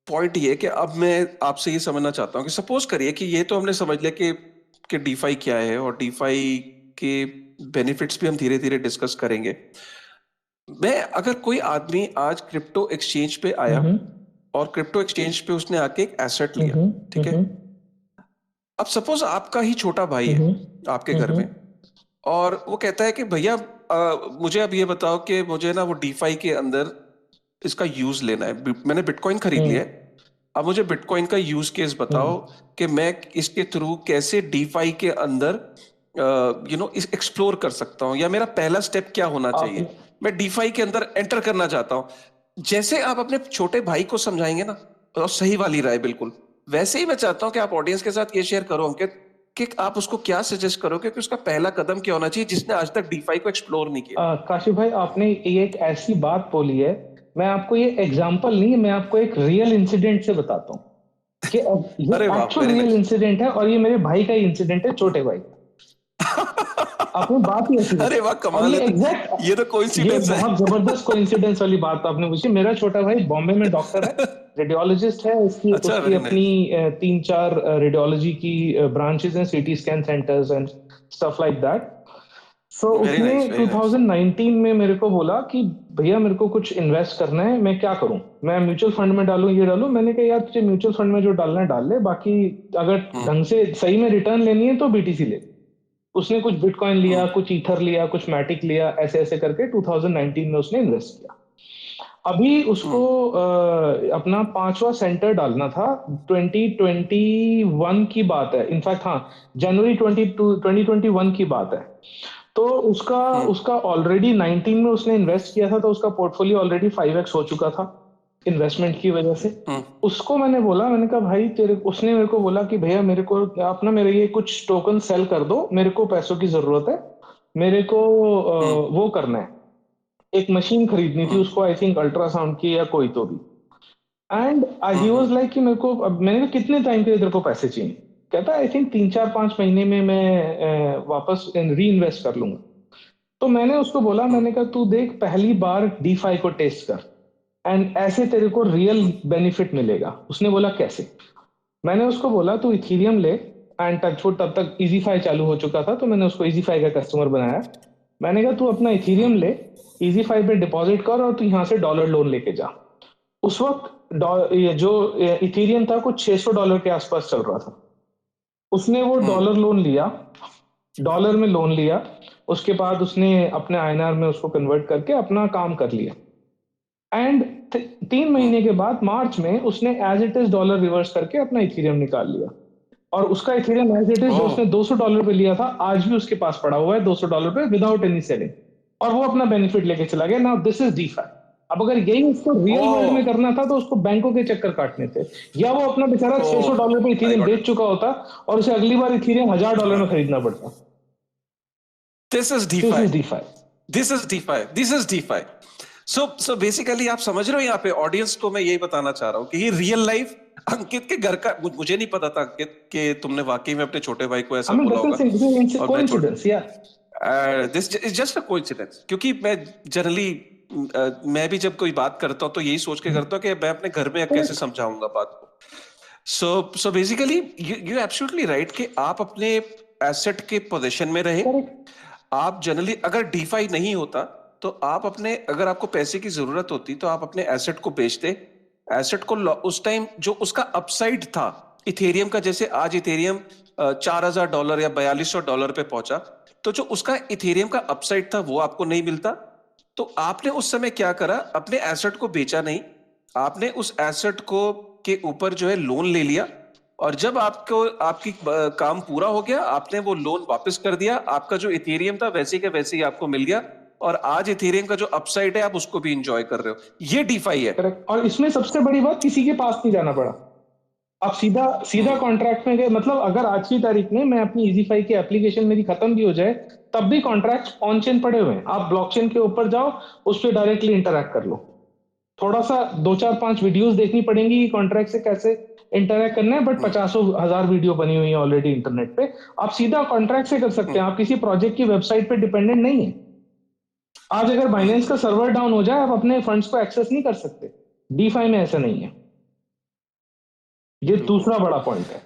पॉइंट ये है कि अब मैं आपसे ये समझना चाहता हूँ कि सपोज करिए कि ये तो हमने समझ लिया कि डीफाई क्या है, और डीफाई के बेनिफिट्स भी हम धीरे धीरे डिस्कस करेंगे। मैं अगर कोई आदमी आज क्रिप्टो एक्सचेंज पे आया और क्रिप्टो एक्सचेंज पे उसने आके एक एसेट लिया, ठीक है। अब सपोज आपका ही छोटा भाई है आपके घर में, और वो कहता है कि भैया मुझे अब ये बताओ कि मुझे ना वो डीफाई के अंदर इसका यूज लेना है। मैंने बिटकॉइन खरीद लिया है, अब मुझे बिटकॉइन का यूज केस बताओ कि मैं इसके थ्रू कैसे डीफाई के अंदर एक्सप्लोर कर सकता हूं, या मेरा पहला स्टेप क्या होना चाहिए। मैं डीफाई के अंदर एंटर करना चाहता हूं। जैसे आप अपने छोटे भाई को समझाएंगे ना, और सही वाली राय बिल्कुल, वैसे ही मैं चाहता हूं कि आप ऑडियंस के साथ ये शेयर करो अंकित, कि आप उसको क्या सजेस्ट करोगे कि उसका पहला कदम क्या होना चाहिए जिसने आज तक डीफाई को एक्सप्लोर नहीं किया। काशिफ भाई, आपने ये एक ऐसी बात बोली है, मैं आपको ये एग्जांपल नहीं, मैं आपको एक रियल इंसिडेंट से बताता हूँ कि ये अरे वाह, actual very real nice. Incident है, और ये मेरे भाई का ही इंसिडेंट है, छोटे भाई। आपने बात ही ऐसी अरे वाह, और कमाल ये है। एग्जैक्ट, ये तो ये कोइंसिडेंस है। बहुत जबरदस्त कोइंसिडेंस वाली बात आपने पूछी। मेरा छोटा भाई बॉम्बे में डॉक्टर है, रेडियोलॉजिस्ट है। उसकी अच्छा, उसकी वेरी अपनी नाइस। 3-4 रेडियोलॉजी की ब्रांचेस हैं, CT scan centres and stuff like that. So very उसने नाइस, वेरी नाइस। 2019 में मेरे को बोला कि भैया मेरे को कुछ इन्वेस्ट करना है, मैं क्या करूं, मैं म्यूचुअल फंड में डालूं, ये डालूं। मैंने कहा यार तुझे म्यूचुअल फंड में जो डालना है डाल ले, बाकी अगर ढंग से सही में रिटर्न लेनी है तो बीटीसी ले। उसने कुछ बिटकॉइन लिया, कुछ ईथर लिया, कुछ मैटिक लिया, ऐसे ऐसे करके 2019 में उसने इन्वेस्ट किया। अभी उसको अपना 5वां सेंटर डालना था। 2021 की बात है, इनफैक्ट हाँ, जनवरी 2021 की बात है। तो उसका उसका ऑलरेडी 19 में उसने इन्वेस्ट किया था, तो उसका पोर्टफोलियो ऑलरेडी 5x हो चुका था इन्वेस्टमेंट की वजह से। उसको मैंने बोला, मैंने कहा भाई तेरे, उसने मेरे को बोला कि भैया मेरे को आप ना मेरे ये कुछ टोकन सेल कर दो, मेरे को पैसों की जरूरत है, मेरे को वो करना है, एक मशीन खरीदनी थी उसको, आई थिंक अल्ट्रासाउंड की या कोई तो भी। एंड ही वाज लाइक कि मेरे को, अब मैंने कहा कितने टाइम के लिए तेरे को पैसे चाहिए। कहता आई थिंक 3-4-5 महीने में मैं वापस री इन्वेस्ट कर लूंगा। तो मैंने उसको बोला, मैंने कहा तू देख पहली बार डीफाई को टेस्ट कर, एंड ऐसे तेरे को रियल बेनिफिट मिलेगा। उसने बोला कैसे। मैंने उसको बोला तू इथीरियम ले, एंड टचवुड तब तक इजीफाई चालू हो चुका था, तो मैंने उसको इजीफाई का कस्टमर बनाया। मैंने कहा तू अपना इथीरियम ले, इजीफाई पे डिपॉजिट कर, और तू यहाँ से डॉलर लोन लेके जा। उस वक्त ये जो इथीरियम था कुछ $600 के आसपास चल रहा था। उसने वो डॉलर लोन लिया, डॉलर में लोन लिया, उसके बाद उसने अपने आईएनआर में उसको कन्वर्ट करके अपना काम कर लिया। एंड 3 महीने के बाद मार्च में उसने as it is dollar reverse करके अपना इथीरियम निकाल लिया। और उसका इथीरियम एज इट इज जो उसने $200 पे लिया था, आज भी उसके पास पड़ा हुआ है $200 पे, विदाउट एनी सेलिंग। और वो अपना बेनिफिट लेके चला गया। Now this is DeFi. अब अगर यही उसको रियल वर्ल्ड में करना था, तो उसको बैंकों के चक्कर काटने थे, या वो अपना बेचारा $600 पे इथीरियम बेच चुका होता, और उसे अगली बार इथीरियम $1000 में खरीदना पड़ता। This is this DeFi, is DeFi. This is DeFi, this is DeFi. So basically आप समझ रहे हो, यहाँ पे ऑडियंस को मैं यही बताना चाह रहा हूँ कि ये रियल लाइफ अंकित के घर का, मुझे नहीं पता था अंकित कि तुमने वाकई में अपने छोटे भाई को ऐसा आई मीन बोला होगा। दिस इज और मैं कोइंसिडेंस, या this is just a coincidence, क्योंकि मैं जनरली मैं भी जब कोई बात करता हूँ तो यही सोच के करता हूँ कि मैं अपने घर में कैसे समझाऊंगा बात को। So basically you absolutely right कि आप अपने एसेट के पोजीशन में रहे। आप जनरली अगर डीफाई नहीं होता तो आप अपने, अगर आपको पैसे की जरूरत होती तो आप अपने एसेट को बेचते। एसेट को उस टाइम जो उसका अपसाइड था इथेरियम का, जैसे आज इथेरियम $4000 या $4200 पे पहुंचा, तो जो उसका इथेरियम का अपसाइड था वो आपको नहीं मिलता। तो आपने उस समय क्या करा, अपने एसेट को बेचा नहीं, आपने उस एसेट को के ऊपर जो है लोन ले लिया, और जब आपको आपकी काम पूरा हो गया, आपने वो लोन वापस कर दिया, आपका जो इथेरियम था वैसे के वैसे ही आपको मिल गया, और आज इथेरियम का जो अपसाइड है आप उसको भी इंजॉय कर रहे हो। ये डीफाई है। करेक्ट। और इसमें सबसे बड़ी बात, किसी के पास नहीं जाना पड़ा। आप सीधा सीधा कॉन्ट्रैक्ट में गए, मतलब अगर आज की तारीख में मैं अपनी इजीफाई की एप्लीकेशन मेरी खत्म भी हो जाए तब भी कॉन्ट्रैक्ट ऑन चेन पड़े हुए हैं, आप ब्लॉकचेन के ऊपर जाओ, उस पर डायरेक्टली इंटरैक्ट कर लो। थोड़ा सा 2 4 5 वीडियोस देखनी पड़ेंगी कि कॉन्ट्रैक्ट से कैसे इंटरैक्ट करना है, बट 50,000 वीडियो बनी हुई है ऑलरेडी इंटरनेट पे, आप सीधा कॉन्ट्रैक्ट से कर सकते हैं, आप किसी प्रोजेक्ट की वेबसाइट पे डिपेंडेंट नहीं है। आज अगर बाइनेंस का सर्वर डाउन हो जाए आप अपने फंड्स को एक्सेस नहीं कर सकते, डीफाई में ऐसा नहीं है। ये दूसरा बड़ा पॉइंट है।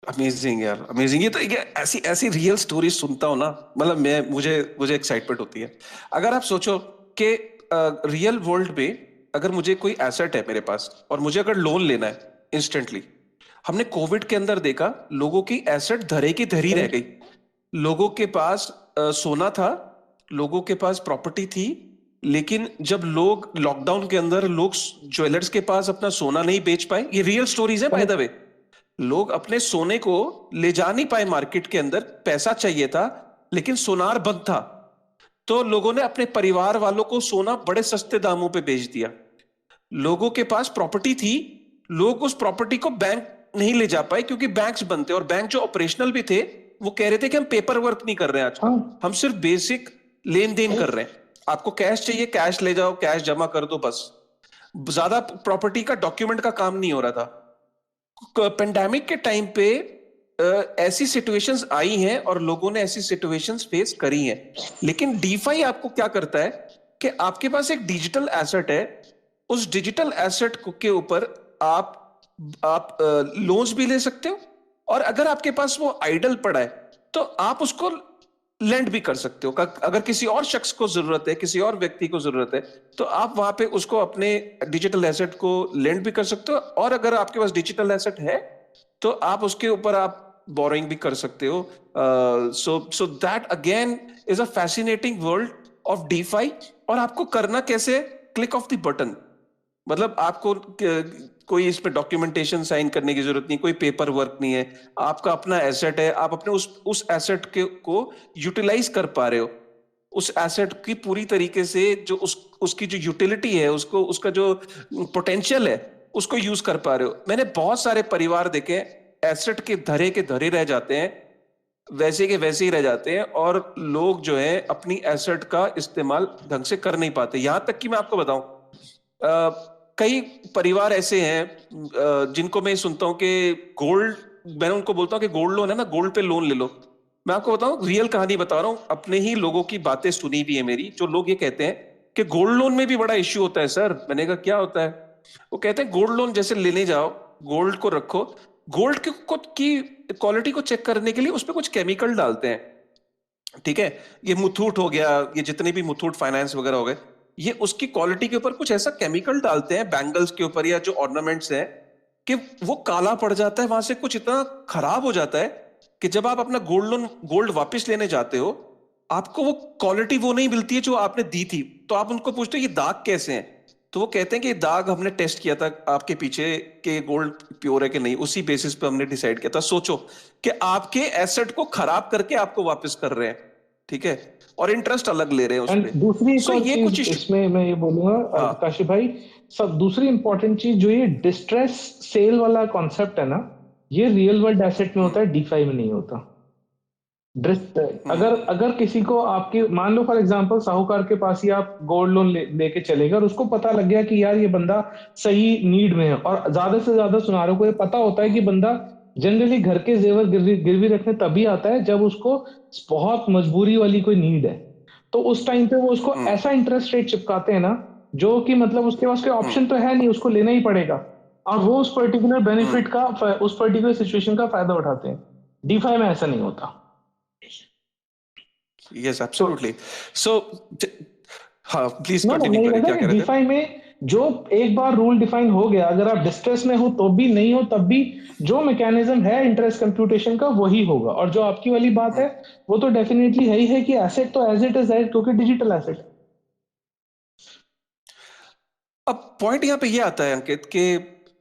अमेजिंग यार, अमेजिंग। ये ऐसी ऐसी रियल स्टोरी सुनता हूं ना, मतलब मैं मुझे मुझे एक्साइटमेंट होती है। अगर आप सोचो कि रियल वर्ल्ड में अगर मुझे कोई एसेट है मेरे पास और मुझे अगर लोन लेना है इंस्टेंटली, हमने कोविड के अंदर देखा लोगों की एसेट धरे की धरी रह गई। लोगों के पास सोना था, लोगों के पास प्रॉपर्टी थी, लेकिन जब लोग लॉकडाउन के अंदर लोग ज्वेलर्स के पास अपना सोना नहीं बेच पाए, ये रियल स्टोरीज है बाय द वे, लोग अपने सोने को ले जा नहीं पाए मार्केट के अंदर, पैसा चाहिए था लेकिन सोनार बंद था, तो लोगों ने अपने परिवार वालों को सोना बड़े सस्ते दामों पे बेच दिया। लोगों के पास प्रॉपर्टी थी, लोग उस प्रॉपर्टी को बैंक नहीं ले जा पाए क्योंकि बैंक्स बंद थे, और बैंक जो ऑपरेशनल भी थे वो कह रहे थे कि हम पेपर वर्क नहीं कर रहे हैं आजकल, हम सिर्फ बेसिक लेन देन कर रहे हैं, आपको कैश चाहिए कैश ले जाओ, कैश जमा कर दो बस। ज्यादा प्रॉपर्टी का डॉक्यूमेंट का काम नहीं हो रहा था। पेंडेमिक के टाइम पे ऐसी सिचुएशंस आई हैं और लोगों ने ऐसी सिचुएशंस फेस करी हैं, लेकिन डीफाई आपको क्या करता है कि आपके पास एक डिजिटल एसेट है, उस डिजिटल एसेट के ऊपर आप लोन्स भी ले सकते हो, और अगर आपके पास वो आइडल पड़ा है तो आप उसको लेंड भी कर सकते हो। अगर किसी और शख्स को जरूरत है, किसी और व्यक्ति को जरूरत है, तो आप वहां पे उसको अपने डिजिटल एसेट को लेंड भी कर सकते हो, और अगर आपके पास डिजिटल एसेट है तो आप उसके ऊपर आप बोरोइंग भी कर सकते हो। So that again is a fascinating world of DeFi. और आपको करना कैसे, क्लिक ऑफ द बटन, मतलब आपको कोई इसमें डॉक्यूमेंटेशन साइन करने की जरूरत नहीं, कोई पेपर वर्क नहीं है, आपका अपना एसेट है, आप अपने उस एसेट को यूटिलाइज कर पा रहे हो, उस एसेट की पूरी तरीके से जो उसकी जो यूटिलिटी है, उसको उसका जो पोटेंशियल है उसको यूज कर पा रहे हो। मैंने बहुत सारे परिवार देखे एसेट के धरे रह जाते हैं, वैसे के वैसे ही रह जाते हैं, और लोग जो है अपनी एसेट का इस्तेमाल ढंग से कर नहीं पाते। यहां तक कि मैं आपको बताऊं, कई परिवार ऐसे हैं जिनको मैं सुनता हूं कि गोल्ड, मैं उनको बोलता हूं कि गोल्ड लोन है ना, गोल्ड पे लोन ले लो। मैं आपको बताऊं, रियल कहानी बता रहा हूं, अपने ही लोगों की बातें सुनी भी है मेरी, जो लोग ये कहते हैं कि गोल्ड लोन में भी बड़ा इश्यू होता है सर। मैंने कहा क्या होता है? वो कहते हैं गोल्ड लोन जैसे लेने जाओ, गोल्ड को रखो, गोल्ड की क्वालिटी को चेक करने के लिए उसमें कुछ केमिकल डालते हैं, ठीक है, ये मुथूट हो गया, ये जितने भी मुथूट फाइनेंस वगैरह हो गए, ये उसकी क्वालिटी के ऊपर कुछ ऐसा केमिकल डालते हैं बैंगल्स के ऊपर या जो ऑर्नामेंट्स हैं, कि वो काला पड़ जाता है, वहां से कुछ इतना खराब हो जाता है कि जब आप अपना गोल्ड वापस लेने जाते हो, आपको वो क्वालिटी वो नहीं मिलती है जो आपने दी थी। तो आप उनको पूछते हो ये दाग कैसे हैं, तो वो कहते हैं कि ये दाग हमने टेस्ट किया था आपके पीछे कि गोल्ड प्योर है कि नहीं, उसी बेसिस पे हमने डिसाइड किया था। सोचो कि आपके एसेट को खराब करके आपको वापस कर रहे हैं, ठीक है, और इंटरेस्ट अलग ले रहे हैं उस एंड पे। दूसरी एक सो और ये कुछ चीज इसमें मैं ये बोलूंगा हाँ, काशिफ भाई, सब दूसरी इंपॉर्टेंट चीज जो ये डिस्ट्रेस सेल वाला कॉन्सेप्ट है ना, ये रियल वर्ल्ड एसेट में होता है, डीफाई में नहीं होता। अगर अगर किसी को आपकी, मान लो फॉर एग्जांपल साहूकार के पास ही आप गोल्ड लोन लेके चले गए और उसको पता लग गया कि यार ये बंदा सही नीड में है, और ज्यादा से ज्यादा सुनारों को ये पता होता है कि बंदा जनरली घर के जेवर गिरवी रखने तभी आता है जब उसको बहुत मजबूरी वाली कोई नीड है, तो उस टाइम पे वो उसको ऐसा इंटरेस्ट रेट चिपकाते हैं ना, जो कि मतलब उसके पास कोई ऑप्शन तो है नहीं, उसको लेना ही पड़ेगा, और वो उस पर्टिकुलर बेनिफिट का, उस पर्टिकुलर सिचुएशन का फायदा उठाते हैं। डीफाई में ऐसा नहीं होता। यस तो एब्सोल्युटली। सो हाँ, प्लीज नो नो, कंटिन्यू मेरी करें, कहता क्या है कह कि रहे थे? डीफाई में जो एक बार रूल डिफाइन हो गया, अगर आप डिस्ट्रेस में हो तो भी, नहीं हो तब भी, जो मैकेनिज्म है इंटरेस्ट कंप्यूटेशन का वही होगा। और जो आपकी वाली बात है वो तो डेफिनेटली है ही है कि एसेट तो एज इट इज है, क्योंकि डिजिटल एसेट। अब पॉइंट यहाँ पे ये आता है अंकित कि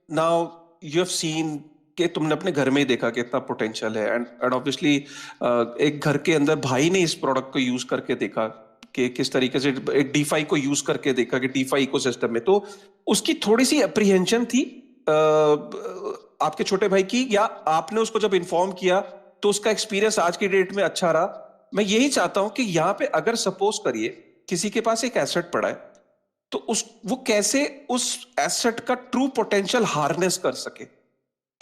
नाउ यू हैव सीन कि तुमने अपने घर में ही देखा कि इतना पोटेंशियल है, एंड ऑब्वियसली एक घर के अंदर भाई ने इस प्रोडक्ट को यूज करके देखा कि किस तरीके से, एक डीफाई को यूज करके देखा कि डीफाई इकोसिस्टम में, तो उसकी थोड़ी सी अप्रीहेंशन थी, आपके छोटे भाई की, या आपने उसको जब इन्फॉर्म किया तो उसका एक्सपीरियंस आज की डेट में अच्छा रहा? मैं यही चाहता हूं कि यहाँ पे अगर सपोज करिए किसी के पास एक एसेट पड़ा है, तो वो कैसे उस एसेट का ट्रू पोटेंशियल हार्नेस कर सके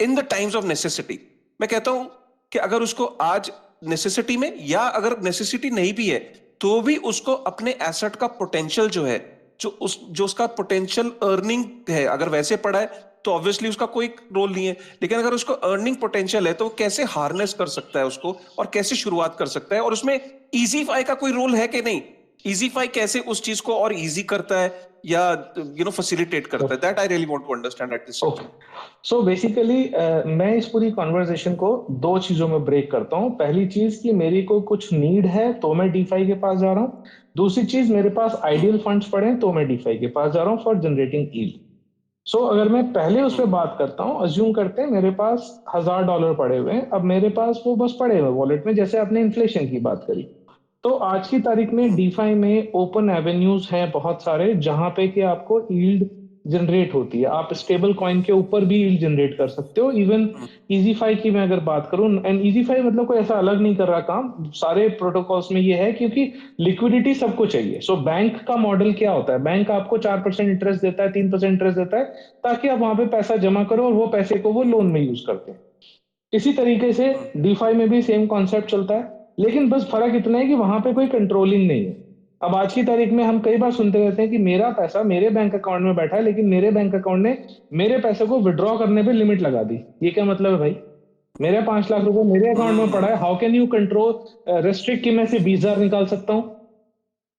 in the times of necessity. मैं कहता हूं कि अगर उसको आज नेसेसिटी में, या अगर नेसेसिटी नहीं भी है, तो भी उसको अपने एसेट का पोटेंशियल जो है, जो उसका पोटेंशियल अर्निंग है, अगर वैसे पड़ा है तो ऑब्वियसली उसका कोई रोल नहीं है, लेकिन अगर उसको अर्निंग पोटेंशियल है तो वो कैसे हार्नेस कर सकता है उसको, और कैसे शुरुआत कर सकता है, और उसमें इजीफाई का कोई रोल है कि नहीं? इजीफाई कैसे उस चीज को और इजी करता है या फैसिलिटेट करता है? That I really want to understand at this. Okay, so basically मैं इस पूरी कॉन्वर्सेशन को दो चीजों में ब्रेक करता हूँ। पहली चीज कि मेरी को कुछ नीड है तो मैं डीफाई के पास जा रहा हूँ। दूसरी चीज, मेरे पास आइडियल फंड्स पड़े हैं तो मैं डीफाई के पास जा रहा हूँ फॉर जनरेटिंग यील्ड। सो अगर मैं पहले उस पर बात करता हूँ, अज्यूम करते हैं मेरे पास $1000 पड़े हुए हैं। अब मेरे पास वो बस पड़े हुए वॉलेट में, जैसे आपने इन्फ्लेशन की बात करी। तो आज की तारीख में डीफाई में ओपन एवेन्यूज हैं बहुत सारे, जहां पे कि आपको यील्ड जनरेट होती है। आप स्टेबल कॉइन के ऊपर भी यील्ड जनरेट कर सकते हो। इवन इजीफाई की मैं अगर बात करूं, एंड इजीफाई मतलब कोई ऐसा अलग नहीं कर रहा काम, सारे प्रोटोकॉल्स में ये है, क्योंकि लिक्विडिटी सबको चाहिए। सो बैंक का मॉडल क्या होता है? बैंक आपको 4% इंटरेस्ट देता है, 3% इंटरेस्ट देता है, ताकि आप वहां पे पैसा जमा करो और वो पैसे को वो लोन में यूज करते हैं। इसी तरीके से डीफाई में भी सेम कॉन्सेप्ट चलता है, लेकिन बस फर्क इतना है कि वहां पे कोई कंट्रोलिंग नहीं है। अब आज की तारीख में हम कई बार सुनते रहते हैं कि मेरा पैसा मेरे बैंक अकाउंट में बैठा है, लेकिन मेरे बैंक अकाउंट ने मेरे पैसे को विड्रॉ करने पे लिमिट लगा दी। ये क्या मतलब है भाई? मेरे 5 लाख रुपए मेरे अकाउंट में पड़ा है, how can you control restrict कि मैं से 20,000 निकाल सकता हूँ?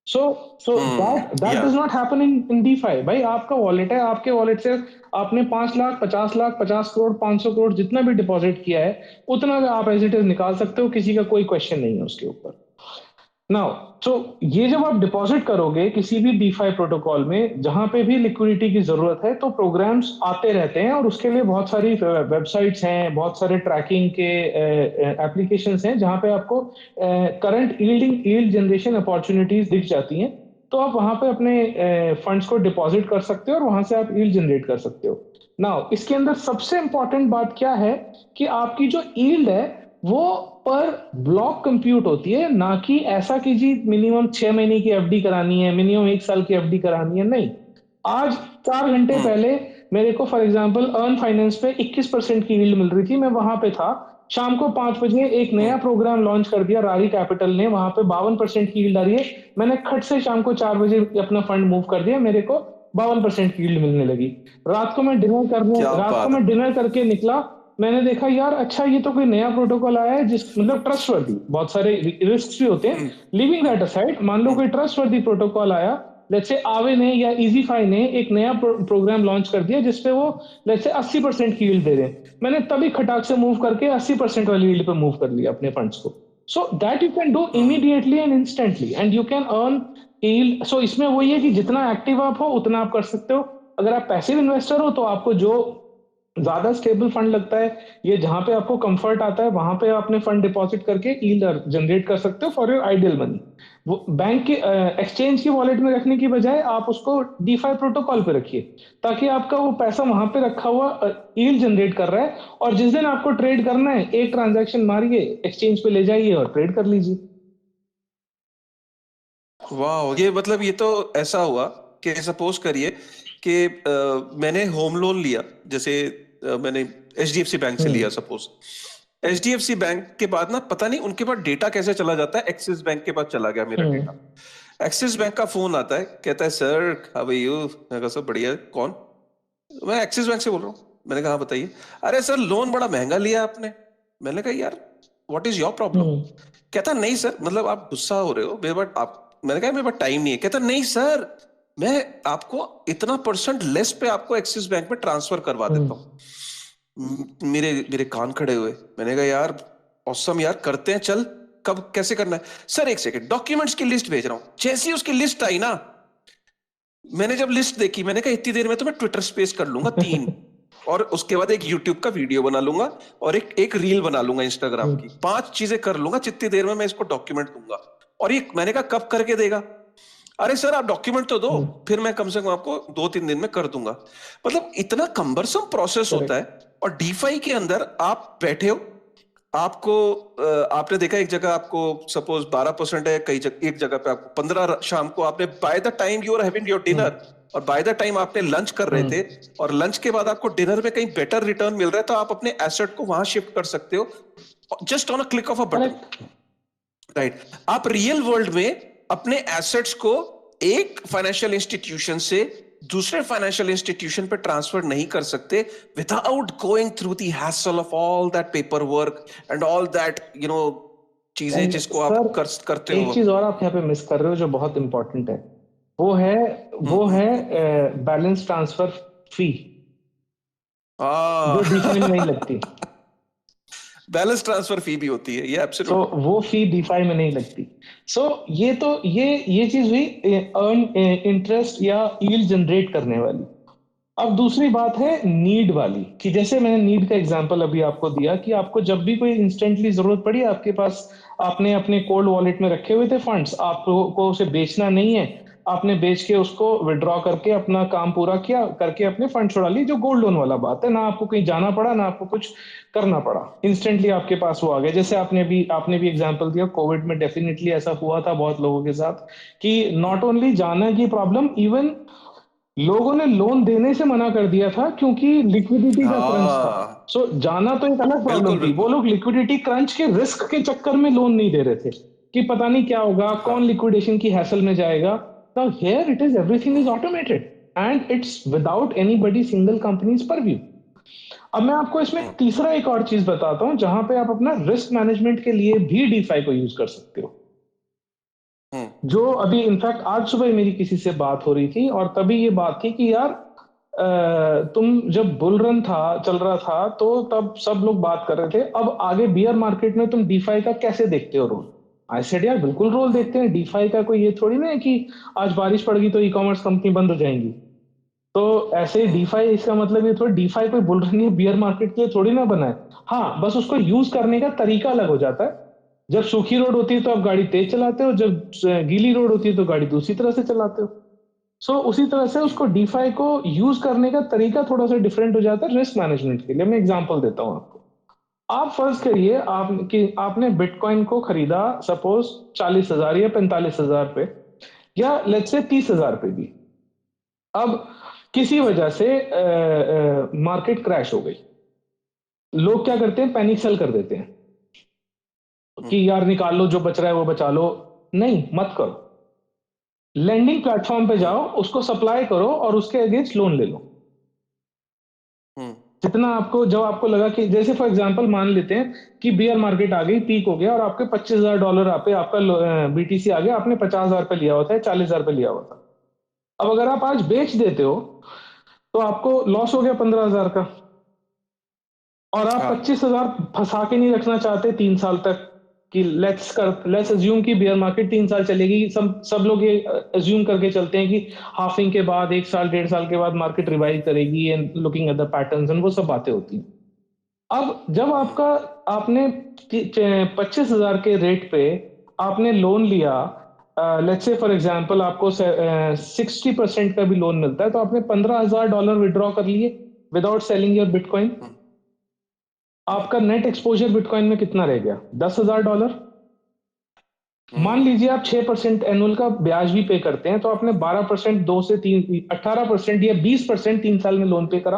सो दैट या does not happen in DeFi. भाई आपका वॉलेट है, आपके वॉलेट से आपने 5 लाख, 50 लाख, 50 करोड़, 500 करोड़ जितना भी डिपॉजिट किया है, उतना आप एज इट इज निकाल सकते हो, किसी का कोई क्वेश्चन नहीं है उसके ऊपर। नाउ, सो ये जब आप डिपॉजिट करोगे किसी भी डीफाई प्रोटोकॉल में, जहां पे भी लिक्विडिटी की जरूरत है, तो प्रोग्राम्स आते रहते हैं, और उसके लिए बहुत सारी वेबसाइट्स हैं, बहुत सारे ट्रैकिंग के एप्लीकेशंस हैं, जहां पे आपको करंट यील्ड जनरेशन अपॉर्चुनिटीज दिख जाती हैं। तो आप वहां पे अपने फंड्स को डिपॉजिट कर सकते हो और वहां से आप यील्ड जनरेट कर सकते हो। नाउ, इसके अंदर सबसे इंपॉर्टेंट बात क्या है कि आपकी जो यील्ड है वो पर ब्लॉक कंप्यूट होती है, ना कि ऐसा कि जी मिनिमम 6 महीने की एफडी करानी है, मिनिमम 1 साल की एफडी करानी है। नहीं, आज 4 घंटे पहले मेरे को फॉर एग्जांपल अर्न फाइनेंस पे 21% की यील्ड मिल रही थी, मैं वहां पे था। शाम को 5 बजे एक नया प्रोग्राम लॉन्च कर दिया रारी कैपिटल ने, वहां पे 52% की यील्ड आ रही है। मैंने खट से शाम को 4 बजे अपना फंड मूव कर दिया, मेरे को 52% की यील्ड मिलने लगी। क्या रात को बात है! मैं डिनर करके निकला, मैंने देखा यार अच्छा ये तो कोई नया प्रोटोकॉल आया है, जिस मतलब ट्रस्टवर्दी, बहुत सारे रिस्क भी होते हैं, लिविंग दैट असाइड, मान लो कोई ट्रस्टवर्दी प्रोटोकॉल आया, लेट्स से आवे ने या इजीफाई ने एक नया प्रोग्राम लॉन्च कर दिया जिसपे वो लेट्स से 80% की यील्ड दे रहे हैं, मैंने तभी खटाक से मूव करके 80% वाली यील्ड पे मूव कर लिया अपने फंड्स को। So that you can do immediately and instantly, and you can earn yield. So इसमें वही है कि जितना एक्टिव आप हो उतना आप कर सकते हो। अगर आप पैसिव इन्वेस्टर हो तो आपको जो ज्यादा स्टेबल फंड लगता है, ये जहां पे आपको कंफर्ट आता है, वहां पे आपने फंड डिपॉजिट करके यील्ड जनरेट कर सकते हो फॉर योर आइडियल मनी। वो बैंक के एक्सचेंज की वॉलेट में रखने की बजाय आप उसको डीफाई प्रोटोकॉल पे रखिए, ताकि आपका वो पैसा वहां पे रखा हुआ यील्ड जनरेट कर रहा है, और जिस दिन आपको ट्रेड करना है एक ट्रांजैक्शन मारिए, एक्सचेंज पे ले जाइए और ट्रेड कर लीजिए। वाह, ये मतलब ये तो ऐसा हुआ कि सपोज करिए कि मैंने होम लोन लिया, जैसे मैंने एचडीएफसी बैंक से लिया हम्म। सपोज। एचडीएफसी बैंक के बाद ना पता नहीं उनके पास डेटा कैसे चला जाता है, एक्सिस बैंक के पास चला गया मेरा हम्म। डेटा। एक्सिस बैंक का फोन आता है, कहता है सर हाउ आर यू। मैं कहा सर बढ़िया। कौन? मैं एक्सिस बैंक से बोल रहा हूँ। मैंने कहा हाँ बताइए। अरे सर लोन बड़ा महंगा लिया आपने। मैंने कहा यार व्हाट इज योर प्रॉब्लम? हम्म। कहता नहीं सर, मतलब आप गुस्सा हो रहे हो मेरे पास आप। मैंने कहा मेरे पास टाइम नहीं है। कहता नहीं सर, मैं आपको इतना परसेंट लेस पे आपको एक्सिस बैंक में ट्रांसफर करवा देता हम्म। हूँ। मेरे मेरे कान खड़े हुए। मैंने कहा यार औसम यार, करते हैं चल। कब कैसे करना है? सर एक सेकंड, डॉक्यूमेंट्स की लिस्ट भेज रहा हूं। जैसी उसकी लिस्ट आई ना, मैंने जब लिस्ट देखी मैंने कहा इतनी देर में तो मैं ट्विटर स्पेस कर लूंगा 3, और उसके बाद एक यूट्यूब का वीडियो बना लूंगा, और एक एक रील बना लूंगा इंस्टाग्राम की। 5 चीजें कर लूंगा जितनी देर में मैं इसको डॉक्यूमेंट दूंगा। और ये मैंने कहा कब करके देगा? अरे सर आप डॉक्यूमेंट तो दो, फिर मैं कम से कम आपको 2-3 दिन में कर दूंगा। मतलब इतना कम्बरसम प्रोसेस होता है। और डीफाई के अंदर आप बैठे हो, आपको आपने देखा एक जगह आपको सपोज 12% है, एक जगह पे आपको 15 शाम को, आपने by the time you are having your dinner और बाय द टाइम आपने लंच कर रहे थे और लंच के बाद आपको डिनर में कहीं बेटर रिटर्न मिल रहा है, तो आप अपने एसेट को वहां शिफ्ट कर सकते हो just on a click of a button, right. आप रियल वर्ल्ड में अपने एसेट्स को एक फाइनेंशियल इंस्टीट्यूशन से दूसरे फाइनेंशियल इंस्टीट्यूशन पे ट्रांसफर नहीं कर सकते without going through the hassle of all that paper work and all that चीजें जिसको आप करते एक हो। चीज और आप यहाँ पे मिस कर रहे हो जो बहुत इंपॉर्टेंट है, वो है बैलेंस ट्रांसफर फी, जो डीफाई में नहीं लगती। बैलेंस ट्रांसफर फी भी होती है, ये एब्सोल्यूट। वो फी डीफाई में नहीं लगती। ये चीज हुई अर्न इंटरेस्ट या यील्ड जनरेट करने वाली। अब दूसरी बात है नीड वाली, कि जैसे मैंने नीड का एग्जांपल अभी आपको दिया कि आपको जब भी कोई इंस्टेंटली जरूरत पड़ी, आपके पास आपने अपने कोल्ड वॉलेट में रखे हुए थे फंड्स, आपको उसे बेचना नहीं है, आपने बेच के उसको विड्रॉ करके अपना काम पूरा किया, करके अपने फंड छुड़ा लिए, जो गोल्ड लोन वाला बात है, ना आपको कहीं जाना पड़ा, ना आपको कुछ करना पड़ा, इंस्टेंटली आपके पास वो आ गया। जैसे आपने भी एग्जांपल दिया, कोविड में डेफिनेटली ऐसा हुआ था बहुत लोगों के साथ कि नॉट ओनली जाना की प्रॉब्लम, इवन लोगों ने लोन देने से मना कर दिया था क्योंकि लिक्विडिटी का क्रंच था। सो जाना तो एक अलग प्रॉब्लम थी, वो लोग लिक्विडिटी क्रंच के रिस्क के चक्कर में लोन नहीं दे रहे थे कि पता नहीं क्या होगा, कौन लिक्विडेशन की हैसल में जाएगा। Now here it is everything is automated and it's without anybody single companies purview. अब मैं आपको इसमें तीसरा एक और चीज बताता हूं जहां पे आप अपना रिस्क मैनेजमेंट के लिए भी डीफाई को यूज कर सकते हो। जो अभी इनफैक्ट आज सुबह मेरी किसी से बात हो रही थी और तभी ये बात थी कि यार तुम जब बुल रन चल रहा था तो तब सब लोग बात कर रहे थे, अब आगे बियर मार्केट में तुम डीफाई का कैसे देखते हो रोल? आई सेड यार बिल्कुल रोल देखते हैं। डीफाई का कोई ये थोड़ी ना है कि आज बारिश पड़ गई तो ई कॉमर्स कंपनी बंद हो जाएंगी। तो ऐसे ही डीफाई, इसका मतलब ये थोड़ी डीफाई कोई बुल रन बियर मार्केट के लिए थोड़ी ना बना है। हाँ, बस उसको यूज करने का तरीका अलग हो जाता है। जब सूखी रोड होती है तो आप गाड़ी तेज चलाते हो, जब गीली रोड होती है तो गाड़ी दूसरी तरह से चलाते हो। उसी तरह से उसको डीफाई को यूज करने का तरीका थोड़ा सा डिफरेंट हो जाता है रिस्क मैनेजमेंट के लिए। मैं एग्जांपल देता हूं आपको। आप फर्ज करिए आपने बिटकॉइन को खरीदा सपोज 40,000 या 45,000 पे, या लेट्स से 30,000 पे भी। अब किसी वजह से मार्केट क्रैश हो गई, लोग क्या करते हैं, पैनिक सेल कर देते हैं कि यार निकाल लो, जो बच रहा है वो बचा लो। नहीं, मत करो। लैंडिंग प्लेटफॉर्म पे जाओ, उसको सप्लाई करो और उसके अगेंस्ट लोन ले लो। जितना आपको, जब आपको लगा कि जैसे फॉर एग्जांपल मान लेते हैं कि बियर मार्केट आ गई, पीक हो गया और आपके $25,000 पे आपका बीटीसी आ गया, आपने 50,000 पे लिया हुआ था, 40,000 पे लिया हुआ था। अब अगर आप आज बेच देते हो तो आपको लॉस हो गया 15,000 का, और आप 25,000 फंसा के नहीं रखना चाहते 3 साल तक कि लेट्स अज्यूम कि बियर मार्केट 3 साल चलेगी। सब लोग ये अज्यूम करके चलते हैं कि हाफिंग के बाद 1 साल 1.5 साल के बाद मार्केट रिवाइव करेगी and looking at the patterns and वो सब बातें होती हैं। अब जब आपने 25,000 के रेट पे आपने लोन लिया, लेट्स से फॉर एग्जांपल आपको 60% का भी लोन मिलता है, तो आपने $15,000 विड्रॉ कर लिए विदाउट सेलिंग योर बिटकॉइन। आपका नेट एक्सपोजर बिटकॉइन में कितना रह गया? $10,000। मान लीजिए आप 6% एनुअल का ब्याज भी पे करते हैं, तो आपने 12%, 2 से 3, 18% या 20% 3 साल में लोन पे करा,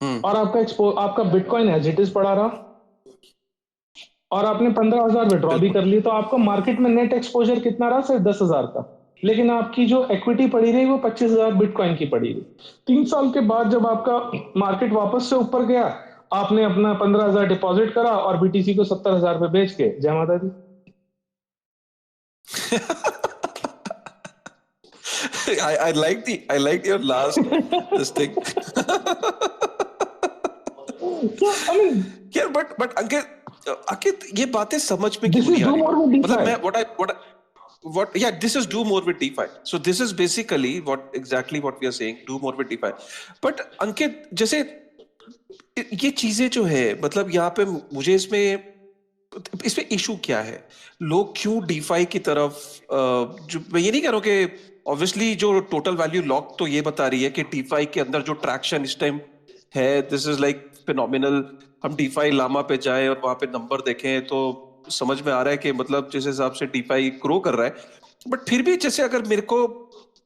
और आपका बिटकॉइन एज इट इज पड़ा रहा, और आपने 15,000 विड्रॉ भी कर लिए, तो आपका मार्केट में नेट एक्सपोजर कितना रहा? सिर्फ 10,000 का। लेकिन आपकी जो इक्विटी पड़ी रही वो 25,000 बिटकॉइन की पड़ी रही। 3 साल के बाद जब आपका मार्केट वापस से ऊपर गया, आपने अपना 15,000 डिपॉजिट करा और बीटीसी को 70,000 पे बेच के जय माता दी। I like your last this thing. I mean, Yeah, but Ankit, ये बातें समझ में क्यों नहीं आ रही? मतलब मैं what yeah, this is do more with DeFi. So this is basically exactly what we are saying, do more with DeFi. But Ankit, जैसे ये चीजें जो है, मतलब यहाँ पे मुझे इसमें इसमें इशू क्या है? लोग क्यों डीफाई की तरफ जो मैं ये नहीं कह रहा हूँ कि ऑब्वियसली जो टोटल वैल्यू लॉक तो ये बता रही है कि डीफाई के अंदर जो ट्रैक्शन इस टाइम है, दिस इज लाइक फिनोमिनल। हम डीफाई लामा पे जाए और वहां पे नंबर देखें तो समझ में आ रहा है कि मतलब जिस हिसाब से डीफाई ग्रो कर रहा है। बट फिर भी जैसे अगर मेरे को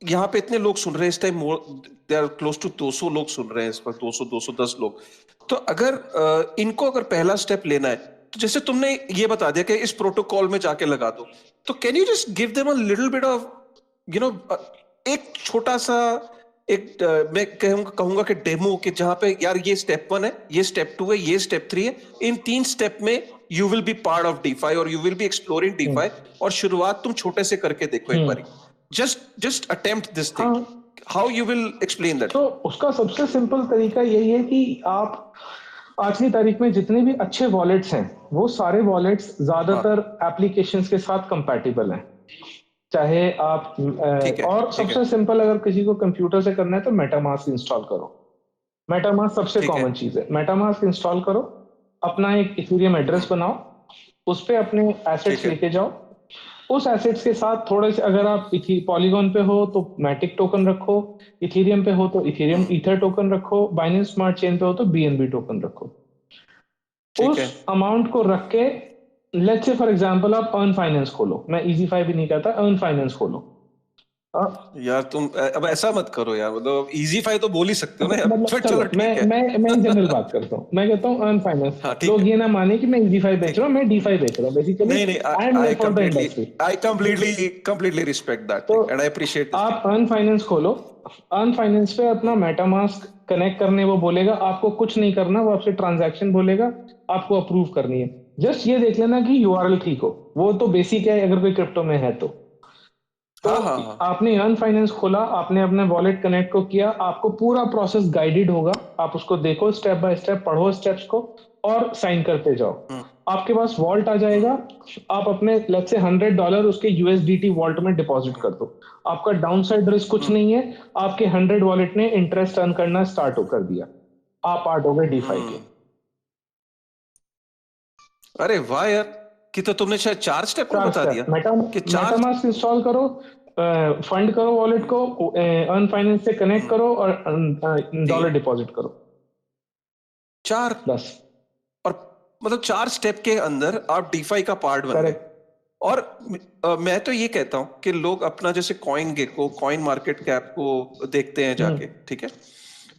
यहाँ पे इतने लोग सुन रहे हैं इस time, they are close to 200 लोग सुन रहे हैं इस वक्त, 200 210 लोग। तो अगर इनको अगर पहला स्टेप लेना है, तो जैसे तुमने ये बता दिया कि इस प्रोटोकॉल में जाके लगा दो, तो can you just give them a little bit of you know एक छोटा सा एक मैं कहूंगा कहूंगा कि डेमो, कि जहां पे यार ये स्टेप 1 है, ये स्टेप 2 है, ये स्टेप 3 है, इन 3 स्टेप में you will be part of DeFi और you will be exploring DeFi. और शुरुआत तुम छोटे से करके देखो एक बारी, जस्ट अटेम्प्ट दिस थिंग। हाँ, how you will explain that? तो उसका सबसे सिंपल तरीका यही है कि आप आज की तारीख में जितने भी अच्छे वॉलेट्स हैं, वो सारे वॉलेट्स हाँ ज्यादातर एप्लीकेशंस के साथ कंपैटिबल हैं। चाहे आप ठीक है, और ठीक है, सबसे सिंपल, अगर किसी को कंप्यूटर से करना है तो मेटामास्क इंस्टॉल करो। मेटामास्क सबसे ठीक है, कॉमन चीज है। मेटामास्क इंस्टॉल करो, अपना एक इथेरियम एड्रेस बनाओ, उस पे अपने एसेट्स ठीक है। लेके जाओ। उस एसेट्स के साथ थोड़े से, अगर आप पॉलीगॉन पे हो तो मैटिक टोकन रखो, इथेरियम पे हो तो इथेरियम हम्म, ईथर टोकन रखो, बाइनेंस स्मार्ट चेन पे हो तो बीएनबी टोकन रखो। ठीक उस है। अमाउंट को रख के, लेट्स से फॉर एग्जांपल आप अर्न फाइनेंस खोलो, मैं इजी फाई भी नहीं कहता, अर्न फाइनेंस खोलो। यार तुम अब ऐसा मत करो यार, मतलब इजी फाई तो बोल ही सकते हो ना यार, मतलब फिर चलो, चलो मैं ठीक है। मैं इन जनरल बात करता हूँ, मैं कहता हूँ अर्न फाइनेंस। हाँ ठीक लोग है, ये ना माने कि मैं इजी फाई बेच ठीक रहा है। हूँ, मैं डीफाई बेच रहा हूँ। बेसिकली नहीं नहीं, I am here I for the completely industry. I completely completely respect that तो thing and I appreciate this thing. आप अर्न फाइनेंस खोलो, अर्न फाइनेंस पे अपना मेटामास्क कनेक्ट करने वो बोलेगा, आपको कुछ नहीं करना, वो आपसे ट्रांजैक्शन बोलेगा, आपको अप्रूव करनी है। जस्ट ये देख लेना कि यूआरएल ठीक हो, वो तो बेसिक है अगर कोई क्रिप्टो में है तो। तो हाँ हाँ हाँ। आपने अर्न फाइनेंस खोला, आपने अपने वॉलेट कनेक्ट को किया, आपको पूरा प्रोसेस गाइडेड होगा। आप उसको देखो, स्टेप बाय स्टेप पढ़ो स्टेप्स को, और साइन करते जाओ। हम्म, आपके पास वॉल्ट आ हम्म, जाएगा। आप अपने लेट्स से $100 उसके यूएसडीटी वॉल्ट में डिपॉजिट हम्म, कर दो। आपका डाउन साइड रिस्क कुछ हम्म, नहीं है। आपके 100 वॉलेट ने इंटरेस्ट अर्न करना स्टार्ट कर दिया। आप पार्ट हो गए डीफाई के। हम्म। अरे वाह यार, कि तो तुमने शायद 4 स्टेप में चार बता दिया स्टेप, कि 4। मेटामास्क इंस्टॉल करो, फंड करो वॉलेट को, अर्न फाइनेंस से कनेक्ट हम्म, करो, और ठीक डॉलर है। डिपॉजिट करो। 4, बस। और मतलब 4 स्टेप के अंदर आप डीफाई का पार्ट बन गए। करेक्ट। और मैं तो ये कहता हूं कि लोग अपना जैसे CoinGecko, CoinMarketCap को देखते हैं हम्म जाके, ठीक है।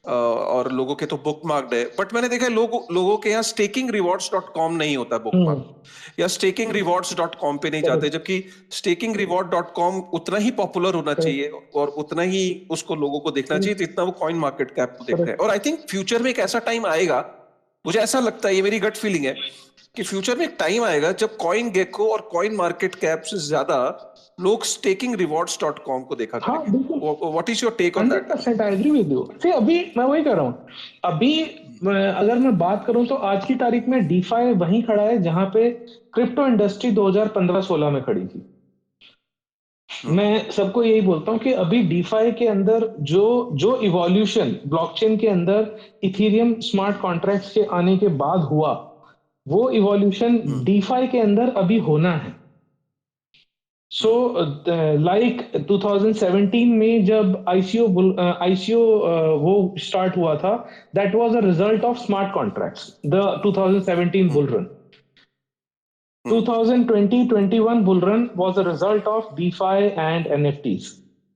और लोगों के तो बुक मार्क्ड है, बट मैंने देखा है लोगों के यहाँ स्टेकिंग रिवॉर्ड्स डॉट कॉम नहीं होता बुक हम्म। मार्क, या स्टेकिंग रिवॉर्ड्स डॉट कॉम पे नहीं जाते, करेक्ट। जबकि स्टेकिंग रिवॉर्ड डॉट कॉम उतना ही पॉपुलर होना चाहिए करेक्ट। और उतना ही उसको लोगों को देखना चाहिए जितना वो कॉइन मार्केट कैप को देख रहे हैं। करेक्ट। और आई थिंक फ्यूचर में एक ऐसा टाइम आएगा, मुझे ऐसा लगता है, ये मेरी गट फीलिंग है, कि फ्यूचर में एक टाइम आएगा जब कॉइन गेको और कॉइन मार्केट कैप से ज्यादा लोग स्टेकिंग रिवॉर्ड्स डॉट कॉम को देखा हाँ करेंगे। बिल्कुल, what is your take on that? 100% I agree with you. see, अभी मैं वही कर रहा हूँ। अभी अगर मैं बात करूं तो आज की तारीख में डीफाई वहीं खड़ा है जहां पे क्रिप्टो इंडस्ट्री 2015-16 में खड़ी थी। हम्म, मैं सबको यही बोलता हूँ कि अभी डीफाई के अंदर जो जो इवोल्यूशन ब्लॉकचेन के अंदर इथेरियम स्मार्ट कॉन्ट्रैक्ट्स के आने के बाद हुआ, वो इवोल्यूशन हम्म, डीफाई के अंदर अभी होना है। सो हम्म, लाइक 2017 में जब आईसीओ वो स्टार्ट हुआ था, that was a result of smart contracts, the 2017 hmm, bull run. Hmm, 2020-21 bull run was a result of DeFi and NFTs.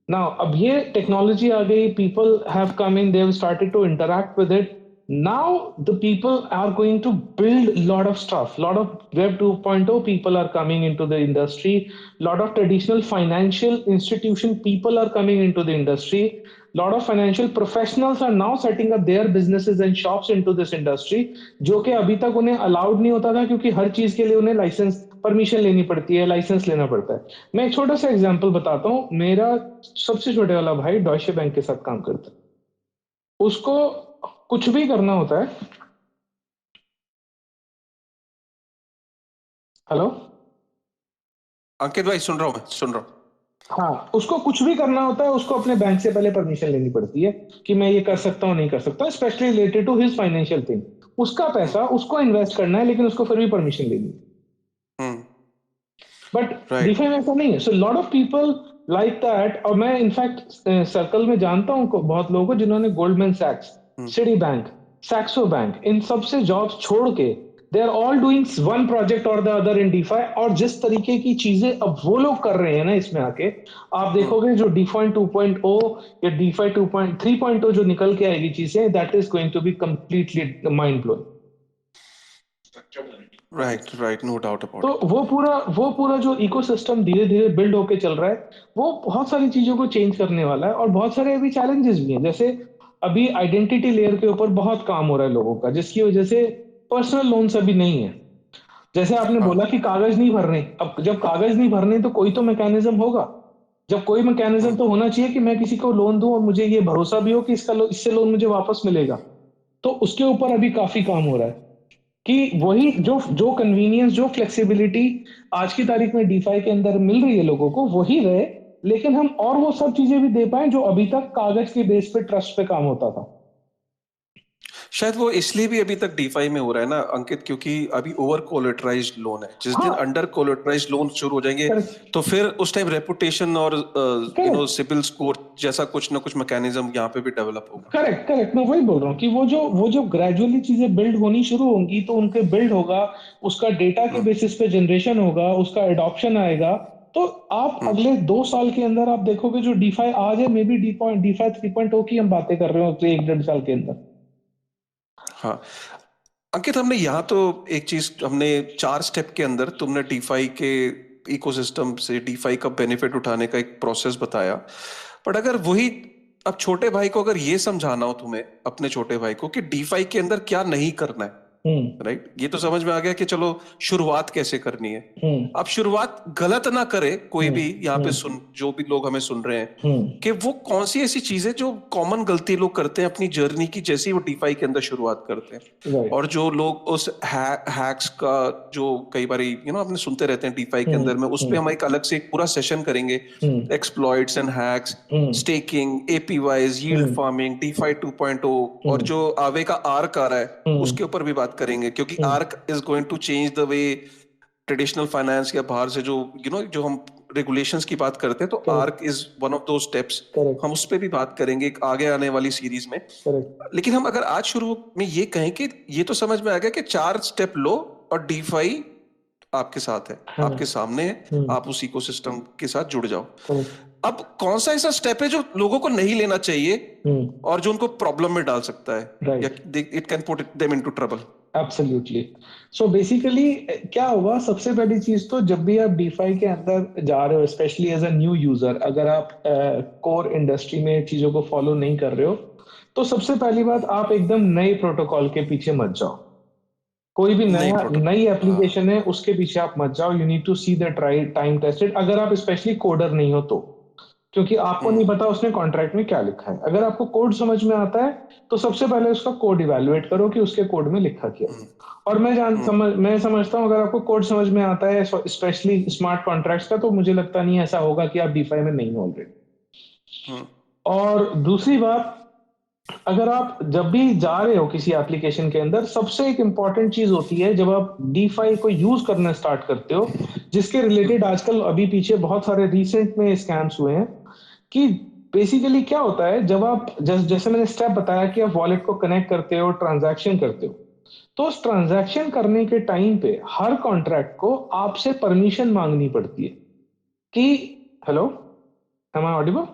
Now, अब ये टेक्नोलॉजी आ गई, people have come in, they have started to interact with it. Now, the people are going to build a lot of stuff. Lot of Web 2.0 people are coming into the industry. Lot of traditional financial institution people are coming into the industry. Lot of financial professionals are now setting up their businesses and shops into this industry, जो कि अभी तक उन्हें allowed नहीं होता था, क्योंकि हर चीज के लिए उन्हें लाइसेंस परमिशन लेनी पड़ती है, लाइसेंस लेना पड़ता है। मैं एक छोटा सा एग्जांपल बताता हूँ। मेरा सबसे छोटे वाला भाई डॉयशे बैंक के साथ काम करता है। उसको कुछ भी करना होता है। हेलो। अंकित भाई सुन रहा हूँ, मैं सुन रहा हूँ। हाँ, उसको कुछ भी करना होता है, उसको अपने बैंक से पहले परमिशन लेनी पड़ती है कि मैं ये कर हम्म, सकता हूँ नहीं कर सकता, specially related to his financial thing. उसका हम्म, पैसा उसको इन्वेस्ट करना है, लेकिन उसको फिर भी परमिशन लेनी है। But right. DeFi में ऐसा नहीं है. So lot of people like that. और मैं इनफैक्ट सर्कल में जानता हूँ बहुत लोगों को जिन्होंने गोल्डमैन सैक्स, सिटी बैंक, सैक्सो बैंक, इन सब से जॉब्स छोड़ के they are all doing one project और द अदर इन DeFi. और जिस तरीके की चीजें अब वो लोग कर रहे हैं ना इसमें आके, आप देखोगे जो DeFi 2.0 या DeFi 3.0 जो निकल के आएगी चीजें, that is going to be completely mind blowing. Right, right, no doubt तो अबाउट इट। वो पूरा जो इकोसिस्टम धीरे धीरे बिल्ड होके चल रहा है, वो बहुत सारी चीजों को चेंज करने वाला है. और बहुत सारे अभी चैलेंजेस भी हैं. जैसे अभी आइडेंटिटी लेयर के ऊपर बहुत काम हो रहा है लोगों का, जिसकी वजह से पर्सनल लोन्स अभी नहीं है. जैसे आपने हाँ। बोला कि कागज नहीं भरने, अब जब कागज नहीं भरने तो कोई तो मैकेनिज्म होगा. जब कोई मैकेनिज्म तो होना चाहिए कि मैं किसी को लोन दूं और मुझे ये भरोसा भी हो कि इससे लोन मुझे वापस मिलेगा. तो उसके ऊपर अभी काफी काम हो रहा है कि वही जो जो कन्वीनियंस, जो फ्लेक्सिबिलिटी आज की तारीख में DeFi के अंदर मिल रही है लोगों को, वही रहे. लेकिन हम और वो सब चीजें भी दे पाए जो अभी तक कागज के बेस पे ट्रस्ट पे काम होता था. शायद वो इसलिए भी अभी तक डीफाई में हो रहा है ना अंकित, क्योंकि अभी ओवर कोलेटराइज्ड लोन है। जिस दिन हाँ. अंडर कोलेटराइज्ड लोन शुरू हो जाएंगे करेक्ट, तो फिर उस टाइम रेपुटेशन और करेक्ट, सिबिल स्कोर जैसा कुछ ना कुछ मैकेनिज्म यहाँ पे भी डेवलप होगा। Correct, correct. मैं वही बोल रहा हूँ कि वो जो ग्रेजुअली चीजें बिल्ड होनी शुरू होंगी तो उनके बिल्ड होगा, उसका डेटा के हम्म, बेसिस पे जनरेशन होगा, उसका एडॉप्शन आएगा. तो आप हम्म, अगले 2 साल के अंदर आप देखोगे जो DeFi आज है, मे बी DeFi 3.0 की हम बातें कर रहे हो 1-1.5 साल के अंदर. हाँ। अंकित, हमने यहाँ तो एक चीज, हमने 4 स्टेप के अंदर तुमने डीफाई के इकोसिस्टम से डीफाई का बेनिफिट उठाने का एक प्रोसेस बताया। बट अगर वही अब छोटे भाई को अगर ये समझाना हो तुम्हें, अपने छोटे भाई को, कि डीफाई के अंदर क्या नहीं करना है, हम्म. राइट, ये तो समझ में आ गया कि चलो शुरुआत कैसे करनी है। हम्म. अब शुरुआत गलत ना करे कोई हम्म. भी यहाँ पे हम्म. सुन, जो भी लोग हमें सुन रहे हैं, हम्म. कि वो कौन सी ऐसी चीजें जो कॉमन गलती लोग करते हैं अपनी जर्नी की जैसे ही वो डीफाई के अंदर शुरुआत करते हैं। राइट. और जो लोग उस हैक्स का जो कई बार अपने सुनते रहते हैं डीफाई के हम्म. अंदर में, उस पे हम्म. हम एक अलग से एक पूरा सेशन करेंगे। Hmm. Exploits and hacks, hmm. Staking, APYs, yield hmm. Farming, DeFi 2.0, और हम्म. जो आवे का आर्क आ रहा है हम्म. उसके ऊपर भी बात करेंगे, क्योंकि hmm. Arc is going to change the way traditional finance या बाहर से जो जो हम रेगुलेशंस की बात करते हैं, तो correct, arc is one of दो स्टेप्स। करेक्ट, हम उस पर भी बात करेंगे एक आगे आने वाली सीरीज में। करेक्ट. लेकिन हम अगर आज शुरू में ये कहें कि ये तो समझ में आ गया कि 4 स्टेप लो और डीफाई आपके साथ है, हाँ. आपके सामने है, हम्म. आप उस इकोसिस्टम के साथ जुड़ जाओ। करेक्ट. अब कौन सा ऐसा स्टेप है जो लोगों को नहीं लेना चाहिए हम्म. और जो उनको प्रॉब्लम में डाल सकता है, या right. It can put them into trouble? Absolutely. So basically क्या होगा, सबसे पहली चीज तो जब भी आप DeFi के अंदर जा रहे हो, specially as a new user, अगर आप कोर इंडस्ट्री में चीजों को फॉलो नहीं कर रहे हो, तो सबसे पहली बात, आप एकदम नए प्रोटोकॉल के पीछे मत जाओ. कोई भी नहीं, नई प्रोटोकॉल, हाँ। एप्लीकेशन है उसके पीछे आप मत जाओ. You need to see the try time tested, अगर आप स्पेशली कोडर नहीं हो तो. क्योंकि आपको नहीं हम्म, पता उसने कॉन्ट्रैक्ट में क्या लिखा है. अगर आपको कोड समझ में आता है तो सबसे पहले उसका कोड इवैल्यूएट करो कि उसके कोड में लिखा क्या है. हम्म, और हम्म, मैं समझता हूँ अगर आपको कोड समझ में आता है स्पेशली स्मार्ट कॉन्ट्रैक्ट्स का, तो मुझे लगता नहीं ऐसा होगा कि आप DeFi में नहीं हो ऑलरेडी. हम्म, और दूसरी बात, अगर आप जब भी जा रहे हो किसी एप्लीकेशन के अंदर, सबसे एक इंपॉर्टेंट चीज होती है जब आप DeFi को यूज करना स्टार्ट करते हो, जिसके रिलेटेड आजकल अभी पीछे बहुत सारे रिसेंट में स्कैम्स हुए हैं, कि बेसिकली क्या होता है, जब आप जैसे मैंने स्टेप बताया कि आप वॉलेट को कनेक्ट करते हो, ट्रांजैक्शन करते हो, तो उस ट्रांजैक्शन करने के टाइम पे हर कॉन्ट्रैक्ट को आपसे परमिशन मांगनी पड़ती है कि हेलो, एम आई ऑडिबल?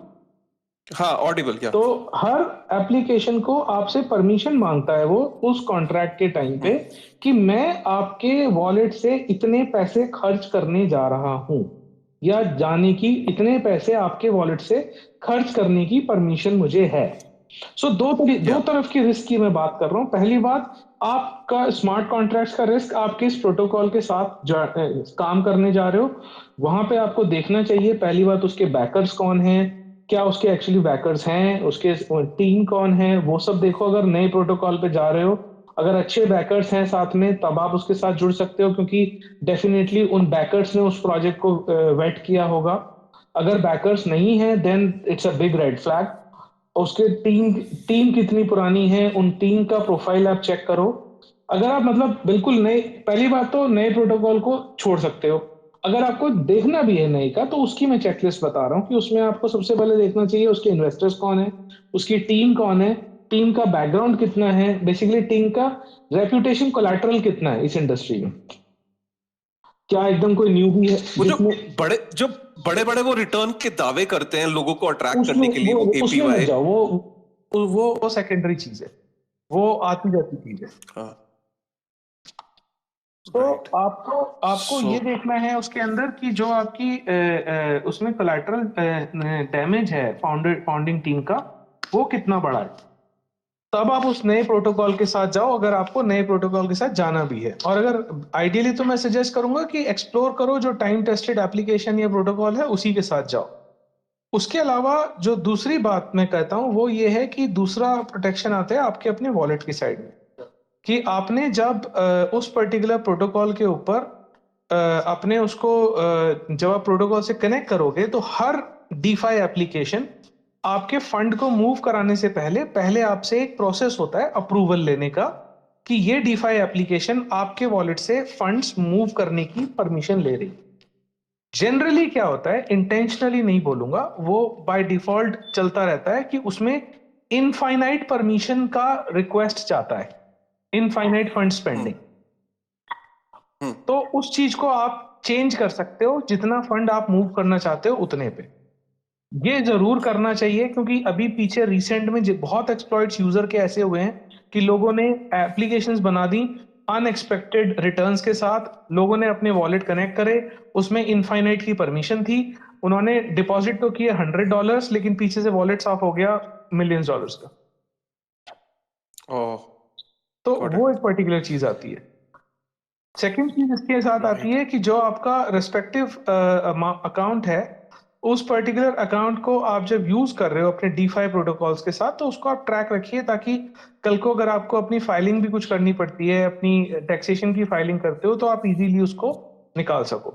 हाँ, ऑडिबल क्या? तो हर एप्लीकेशन को आपसे परमिशन मांगता है वो उस कॉन्ट्रैक्ट के टाइम पे, हम्म, कि मैं आपके वॉलेट से इतने पैसे खर्च करने जा रहा हूं, या जाने की इतने पैसे आपके वॉलेट से खर्च करने की परमिशन मुझे है. सो दो या तरफ की रिस्क की मैं बात कर रहा हूं. पहली बात, आपका स्मार्ट कॉन्ट्रैक्ट्स का रिस्क, आप किस प्रोटोकॉल के साथ काम करने जा रहे हो, वहां पे आपको देखना चाहिए. पहली बात, उसके बैकर्स कौन हैं, क्या उसके एक्चुअली बैकर्स हैं, उसके टीम कौन है, वो सब देखो. अगर नए प्रोटोकॉल पे जा रहे हो, अगर अच्छे बैकर्स हैं साथ में, तब आप उसके साथ जुड़ सकते हो, क्योंकि डेफिनेटली उन बैकर्स ने उस प्रोजेक्ट को वेट किया होगा. अगर बैकर्स नहीं है, then it's a big red flag. उसके टीम टीम कितनी पुरानी है, उन टीम का प्रोफाइल आप चेक करो. अगर आप मतलब बिल्कुल नए, पहली बात तो नए प्रोटोकॉल को छोड़ सकते हो. अगर आपको देखना भी है नए का तो उसकी मैं चेकलिस्ट बता रहा हूँ कि उसमें आपको सबसे पहले देखना चाहिए उसके इन्वेस्टर्स कौन है, उसकी टीम कौन है, टीम का बैकग्राउंड कितना है, बेसिकली टीम का रेपुटेशन कोलैटरल कितना है इस इंडस्ट्री में। क्या एकदम कोई न्यूबी है वो जिसमें जो बड़े बड़े वो रिटर्न के दावे करते हैं लोगों को अट्रैक्ट उसमें करने के लिए, वो उसमें मत एपीवाई। जाओ, वो सेकेंडरी चीज है, वो आती जाती चीज है। हाँ, तो राइट। आपको आपको सो ये देखना है उसके अंदर कि जो आपकी उसमें कोलैटरल डैमेज है फाउंडिंग टीम का, वो कितना बड़ा है। तब आप उस नए प्रोटोकॉल के साथ जाओ, अगर आपको नए प्रोटोकॉल के साथ जाना भी है। और अगर आइडियली तो मैं सजेस्ट करूंगा कि एक्सप्लोर करो जो टाइम टेस्टेड एप्लीकेशन या प्रोटोकॉल है उसी के साथ जाओ। उसके अलावा जो दूसरी बात मैं कहता हूं वो ये है कि दूसरा प्रोटेक्शन आता है आपके अपने वॉलेट की साइड में, कि आपने जब उस पर्टिकुलर प्रोटोकॉल के ऊपर अपने उसको जब आप प्रोटोकॉल से कनेक्ट करोगे तो हर डीफाई एप्लीकेशन आपके फंड को मूव कराने से पहले पहले आपसे एक प्रोसेस होता है अप्रूवल लेने का, कि ये डीफाई एप्लीकेशन आपके वॉलेट से फंड्स मूव करने की परमिशन ले रही। जनरली क्या होता है, इंटेंशनली नहीं बोलूंगा, वो बाय डिफॉल्ट चलता रहता है कि उसमें इनफाइनाइट परमिशन का रिक्वेस्ट जाता है, इनफाइनाइट फंड स्पेंडिंग। तो उस चीज को आप चेंज कर सकते हो, जितना फंड आप मूव करना चाहते हो उतने पे। ये जरूर करना चाहिए क्योंकि अभी पीछे रिसेंट में बहुत एक्सप्लॉइट्स यूजर के ऐसे हुए हैं कि लोगों ने एप्लीकेशंस बना दी अनएक्सपेक्टेड रिटर्न्स के साथ। लोगों ने अपने वॉलेट कनेक्ट करे, उसमें इनफाइनाइट की परमिशन थी, उन्होंने डिपॉजिट तो किए $100 लेकिन पीछे से वॉलेट साफ हो गया मिलियंस डॉलर्स का। ओह, तो गॉट वो इट। एक पर्टिकुलर चीज आती है। सेकंड चीज इसके साथ आती राइट। है कि जो आपका रेस्पेक्टिव अकाउंट है, उस पर्टिकुलर अकाउंट को आप जब यूज कर रहे हो अपने डीफाई प्रोटोकॉल्स के साथ, तो उसको आप ट्रैक रखिए ताकि कल को अगर आपको अपनी फाइलिंग भी कुछ करनी पड़ती है, अपनी टैक्सेशन की फाइलिंग करते हो, तो आप इजीली उसको निकाल सको।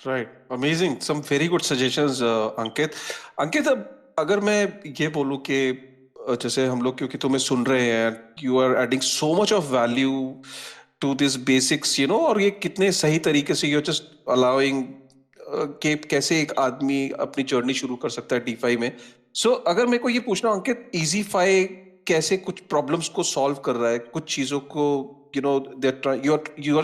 Right, amazing, some very good suggestions Ankit. Ankit, अब अगर मैं ये बोलूं कि जैसे हम लोग क्योंकि तुम्हें सुन रहे हैं, you are adding so much of value to this basics, और ये कितने सही तरीके से यू जस्ट अलाउइंग कि कैसे एक आदमी अपनी जर्नी शुरू कर सकता है डीफाई में। सो अगर मेरे को ये पूछना अंकित, इजीफाई कैसे कुछ प्रॉब्लम्स को सॉल्व कर रहा है, कुछ चीजों को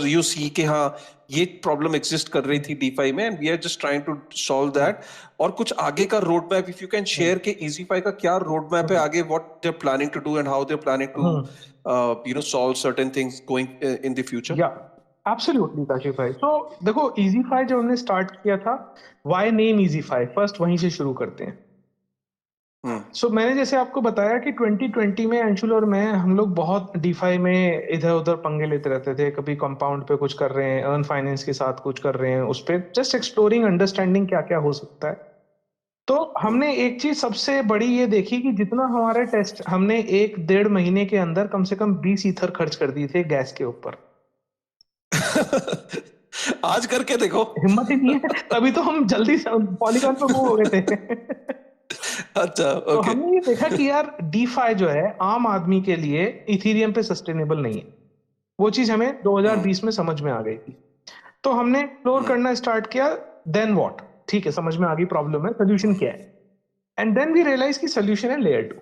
यू सी कि हाँ ये प्रॉब्लम एग्जिस्ट कर रही थी डीफाई में and we are just trying to solve that, और कुछ आगे का road map if you can share के इजीफाई का क्या रोड मैप है आगे, what they are planning to do and how they are planning to solve certain things going in the future. या एब्सोल्युटली काशिफ भाई। तो देखो, इजीफाई जब हमने स्टार्ट किया था, व्हाई नेम इजीफाई, फर्स्ट वहीं से शुरू करते हैं। सो मैंने जैसे आपको बताया कि 2020 में अंशुल और मैं, हम लोग बहुत डीफाई में इधर उधर पंगे लेते रहते थे। कभी कंपाउंड पे कुछ कर रहे हैं, अर्न फाइनेंस के साथ कुछ कर रहे हैं, उस पे जस्ट एक्सप्लोरिंग, अंडरस्टैंडिंग क्या क्या हो सकता है। तो हमने एक चीज सबसे बड़ी ये देखी कि जितना हमारे टेस्ट, हमने 1-1.5 महीने के अंदर कम से कम 20 ईथर खर्च कर दिए थे गैस के ऊपर। आज करके देखो। हिम्मत ही नहीं है, तभी तो हम जल्दी से पॉलीगॉन पे मूव हो गए थे। अच्छा, तो ओके। हमने ये देखा कि यार डीफाई जो है आम आदमी के लिए इथीरियम पे सस्टेनेबल नहीं है। वो चीज हमें 2020 में समझ में आ गई थी। तो हमने एक्सप्लोर करना स्टार्ट किया। देन व्हाट, ठीक है, समझ में आ गई प्रॉब्लम है, सोल्यूशन क्या है। एंड देन वी रियलाइज की सोल्यूशन है लेयर 2।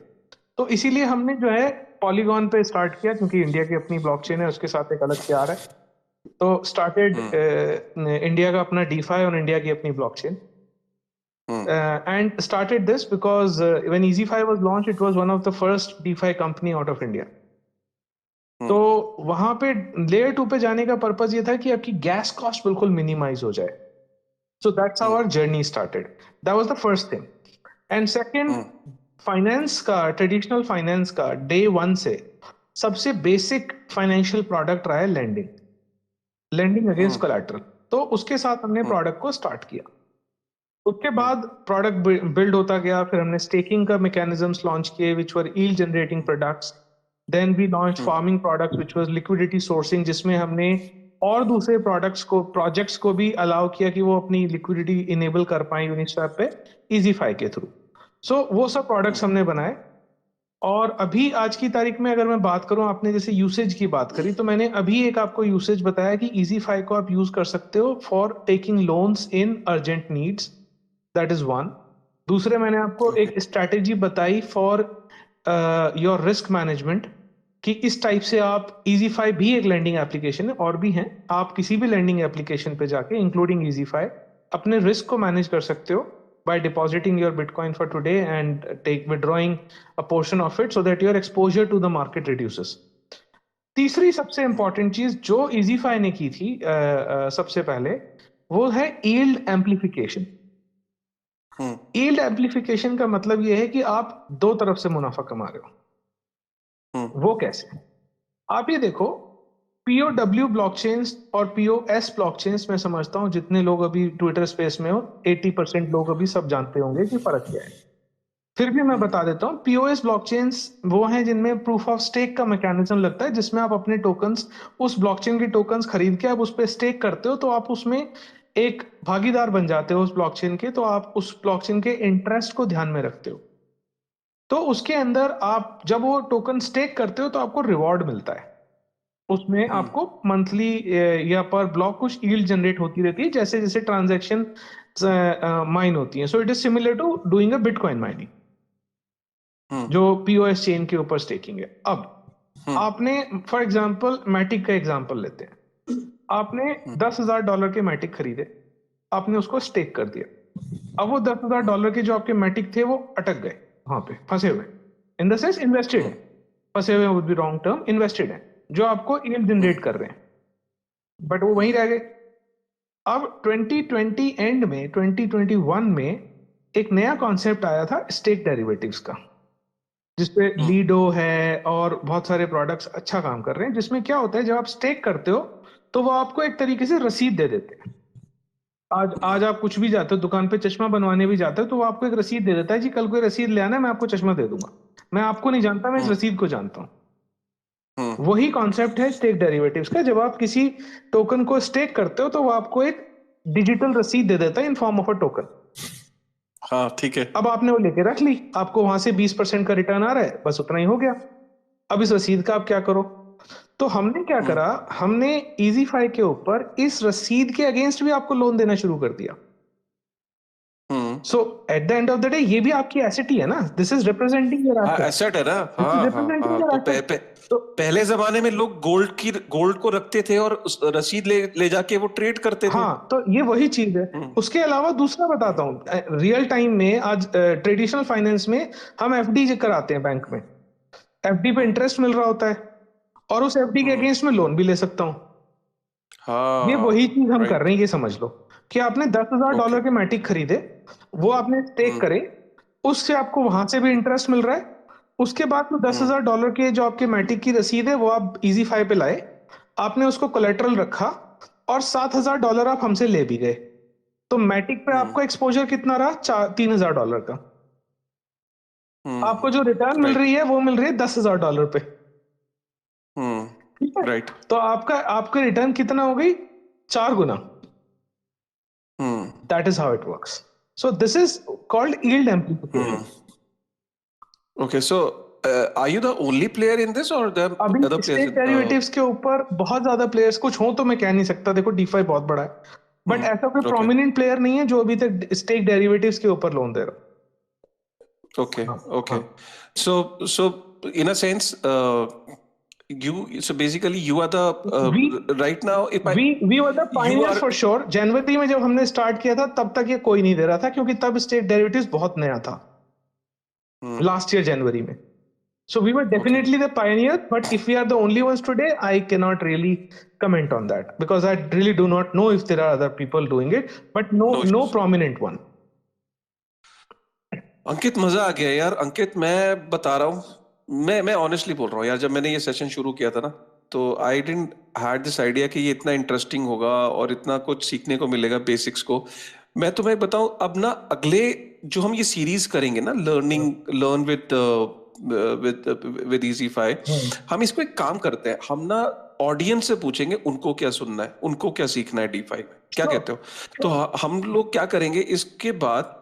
तो इसीलिए हमने जो है पॉलीगॉन पे स्टार्ट किया, क्योंकि इंडिया की अपनी ब्लॉकचेन है, उसके साथ एक अलग प्यार है। तो स्टार्टेड इंडिया का अपना डीफाई और इंडिया की अपनी blockchain, and started this because when EasyFi was launched, it was one of the first DeFi company out of India. तो वहां पे लेयर 2 पे जाने का पर्पस ये था कि आपकी गैस कॉस्ट बिल्कुल मिनिमाइज हो जाए। So that's how our journey started. That was the first thing. And second, finance का, ट्रेडिशनल फाइनेंस का डे 1 से सबसे बेसिक फाइनेंशियल प्रोडक्ट रहा है लेंडिंग, लेंडिंग अगेंस्ट कोलैटरल। तो उसके साथ हमने प्रोडक्ट को स्टार्ट किया। उसके बाद प्रोडक्ट बिल्ड होता गया, फिर हमने स्टेकिंग का मैकेनिज्म्स लॉन्च किए which were yield generating products. Then we launch farming products which was liquidity sourcing, जिसमें हमने और दूसरे प्रोडक्ट्स को, प्रोजेक्ट्स को भी अलाउ किया कि वो अपनी लिक्विडिटी इनेबल कर पाए यूनिस्वैप पे इजीफाई के थ्रू। सो वो सब प्रोडक्ट्स हमने बनाए। और अभी आज की तारीख में अगर मैं बात करूं, आपने जैसे यूसेज की बात करी, तो मैंने अभी एक आपको यूसेज बताया कि EasyFi को आप यूज कर सकते हो for taking loans in urgent needs, that is one. दूसरे मैंने आपको ओके एक स्ट्रैटेजी बताई फॉर योर रिस्क मैनेजमेंट, कि इस टाइप से आप, EasyFi भी एक लैंडिंग एप्लीकेशन है और भी हैं, आप किसी भी लैंडिंग एप्लीकेशन पे जाके इंक्लूडिंग EasyFi अपने रिस्क को मैनेज कर सकते हो by depositing your Bitcoin for today and withdrawing a portion of it so that your exposure to the market reduces. तीसरी सबसे इंपॉर्टेंट चीज जो EasyFi ने की थी सबसे पहले, वो है yield amplification। yield amplification का मतलब ये है कि आप दो तरफ से मुनाफा कमा रहे हो। वो कैसे? आप ये देखो, POW ब्लॉकचेन्स और POS ब्लॉकचेन्स, मैं समझता हूं जितने लोग अभी ट्विटर स्पेस में हो, 80% लोग अभी सब जानते होंगे कि फर्क क्या है। फिर भी मैं बता देता हूं, POS ब्लॉकचेन्स वो हैं जिनमें प्रूफ ऑफ स्टेक का मैकेनिज्म लगता है, जिसमें आप अपने टोकन्स, उस ब्लॉकचेन के टोकन्स खरीद के आप उस पर स्टेक करते हो, तो आप उसमें एक भागीदार बन जाते हो उस ब्लॉकचेन के, तो आप उस ब्लॉकचेन के इंटरेस्ट को ध्यान में रखते हो। तो उसके अंदर आप जब वो टोकन स्टेक करते हो तो आपको रिवॉर्ड मिलता है, उसमें आपको मंथली या पर ब्लॉक कुछ यील्ड जनरेट होती रहती है, जैसे जैसे ट्रांजैक्शन माइन होती है। So it is similar to doing a bitcoin mining, जो POS चेन के ऊपर स्टेकिंग है। अब आपने फॉर एग्जांपल मैटिक का एग्जांपल लेते हैं, आपने $10,000 के मैटिक खरीदे, आपने उसको स्टेक कर दिया। अब वो $10,000 के जो आपके मैटिक थे वो अटक गए, वहां पे फंसे हुए, इन द सेंस इन्वेस्टेड है, फंसे हुए would be wrong term, invested है, जो आपको यील्ड जनरेट कर रहे हैं, बट वो वहीं रह गए। अब 2020 एंड में 2021 में एक नया कॉन्सेप्ट आया था स्टेक डेरिवेटिव्स का, जिसपे लीडो है और बहुत सारे प्रोडक्ट्स अच्छा काम कर रहे हैं, जिसमें क्या होता है, जब आप स्टेक करते हो तो वो आपको एक तरीके से रसीद दे देते हैं। आज आप कुछ भी जाते हो दुकान पे, चश्मा बनवाने भी जाते हो, तो वो आपको एक रसीद दे देता है जी, कल कोई रसीद ले आना, मैं आपको चश्मा दे दूंगा। मैं आपको नहीं जानता, मैं इस रसीद को जानता हूँ। वही कॉन्सेप्ट है स्टेक डेरिवेटिव्स का। जब आप किसी टोकन को स्टेक करते हो तो वो आपको एक डिजिटल रसीद दे देता है in form of a token. हाँ ठीक है। अब आपने वो लेके रख ली, आपको वहां से 20% का रिटर्न आ रहा है, बस उतना ही हो गया। अब इस रसीद का आप क्या करो? तो हमने क्या करा, हमने EasyFi के ऊपर इस रसीद के अगेंस्ट भी आपको लोन देना शुरू कर दिया। So at the end of the day ये भी आपकी एसेट ही है ना, this is representing your asset. Asset है ना। हाँ तो पहले जमाने में लोग गोल्ड को रखते थे और रसीद ले जाके वो ट्रेड करते थे। हाँ, तो ये वही चीज है। उसके अलावा दूसरा बताता हूँ, रियल टाइम में आज ट्रेडिशनल फाइनेंस में हम FD कराते हैं बैंक में, FD पे इंटरेस्ट मिल रहा होता है, और उस FD के अगेंस्ट में लोन भी ले सकता हूँ। ये वही चीज हम कर रहे हैं, ये समझ लो कि आपने $10,000 के मैटिक खरीदे, वो आपने स्टेक करे, उससे आपको वहां से भी इंटरेस्ट मिल रहा है। उसके बाद तो $10,000 के जो आपके मैटिक की रसीद है वो आप EasyFi पे लाए, आपने उसको कोलेटरल रखा, और $7,000 आप हमसे ले भी गए, तो मैटिक पे आपको एक्सपोजर कितना रहा? $3,000 का। आपको जो रिटर्न मिल रही है वो मिल रही है $10,000 पे। ठीक है, राइट। तो आपका रिटर्न कितना हो गई? 4 गुना। That is how it works. So this is called yield amplification. Okay, so are you the only player in this or there are अभी other स्टेक players? डेरिवेटिव्स के ऊपर बहुत ज्यादा प्लेयर्स कुछ हो तो मैं कह नहीं सकता, देखो DeFi बहुत बड़ा है, बट ऐसा कोई प्रोमिनेंट प्लेयर नहीं है जो अभी तक स्टेक डेरिवेटिव्स के ऊपर लोन दे रहा। Okay, okay. So in a sense, so basically you are the right now. If we were the pioneers for sure. जनवरी में जब हमने स्टार्ट किया था तब तक ये कोई नहीं दे रहा था, क्योंकि तब स्टेक डेरिवेटिव्स बहुत नया था, लास्ट ईयर जनवरी में। So we were definitely the pioneer, but if we are the only ones today, I cannot really comment on that because I really do not know if there are other people doing it, but no prominent one. अंकित मजा आ गया यार। अंकित मैं बता रहा हूँ, मैं honestly बोल रहा हूँ यार, जब मैंने ये सेशन शुरू किया था ना, तो I didn't had this idea कि ये इतना इंटरेस्टिंग होगा और इतना कुछ सीखने को मिलेगा बेसिक्स को। मैं तुम्हें बताऊं, अब ना अगले जो हम ये सीरीज करेंगे ना, लर्न विद EasyFi, हम इस पे काम करते हैं। हम ना ऑडियंस से पूछेंगे उनको क्या सुनना है, उनको क्या सीखना है DeFi में, क्या कहते हो? तो हम लोग क्या करेंगे इसके बाद,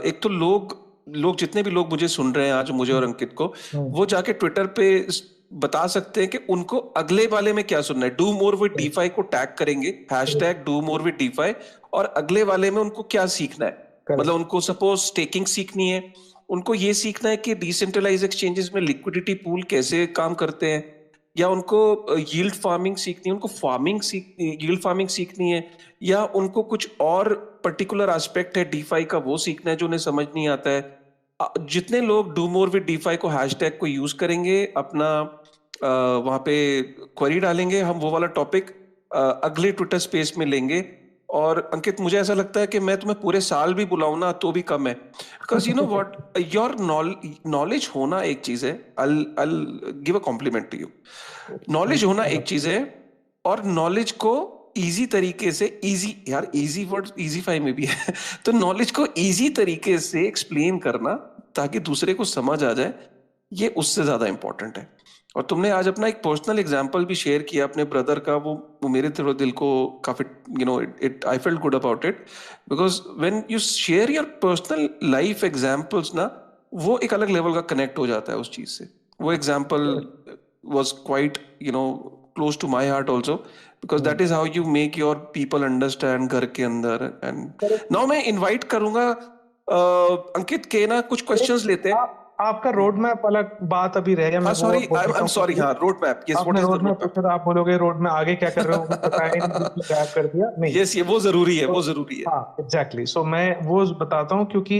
एक तो लोग लोग, जितने भी लोग मुझे सुन रहे हैं आज, मुझे और अंकित को, वो जाके ट्विटर पे बता सकते हैं कि उनको अगले वाले में क्या सुनना है। डू मोर विद डीफाई को टैग करेंगे, hashtag do more with DeFi, और अगले वाले में उनको क्या सीखना है। मतलब उनको सपोज स्टेकिंग सीखनी है, उनको ये सीखना है कि डिसेंट्रलाइज एक्सचेंजेस में लिक्विडिटी पूल कैसे काम करते हैं, या उनको यील्ड फार्मिंग सीखनी है, उनको यील्ड फार्मिंग सीखनी है, या उनको कुछ और पर्टिकुलर एस्पेक्ट है डीफाई का वो सीखना है जो उन्हें समझ नहीं आता है। जितने लोग डू मोर विद डीफाई को हैशटैग को यूज करेंगे, अपना वहां पे क्वेरी डालेंगे, हम वो वाला टॉपिक अगले ट्विटर स्पेस में लेंगे। और अंकित, मुझे ऐसा लगता है कि मैं तुम्हें पूरे साल भी बुलाऊं ना तो भी कम है, because you know what, your knowledge होना एक चीज है। I'll give a compliment to you. Knowledge होना एक चीज है, और नॉलेज को इजी तरीके से, इजी यार, इजी वर्ड इजीफाई में भी है तो नॉलेज को इजी तरीके से एक्सप्लेन करना ताकि दूसरे को समझ आ जाए, ये उससे ज्यादा इंपॉर्टेंट है। और तुमने आज अपना एक पर्सनल एग्जांपल भी शेयर किया अपने ब्रदर का, वो मेरे थोड़ा दिल को काफी, you know, it I felt good about it, because when you share your personal life examples ना, वो एक अलग लेवल का कनेक्ट हो जाता है उस चीज से। वो example was quite, you know, close to my heart also, because that is how you make your people understand घर के अंदर। एंड नाउ मैं इनवाइट करूंगा अंकित के ना, कुछ क्वेश्चंस लेते हैं। आपका रोड मैप वाला बात अभी रह गया। मैं सॉरी, आई एम सॉरी। हाँ, road map, yes, what is the road map? आप बोलोगे रोड में आगे क्या कर रहे हो, पता है नहीं, गायब कर दिया नहीं। यस, ये वो जरूरी है, वो जरूरी है। हाँ, एग्जैक्टली। सो मैं वो बताता हूँ, क्योंकि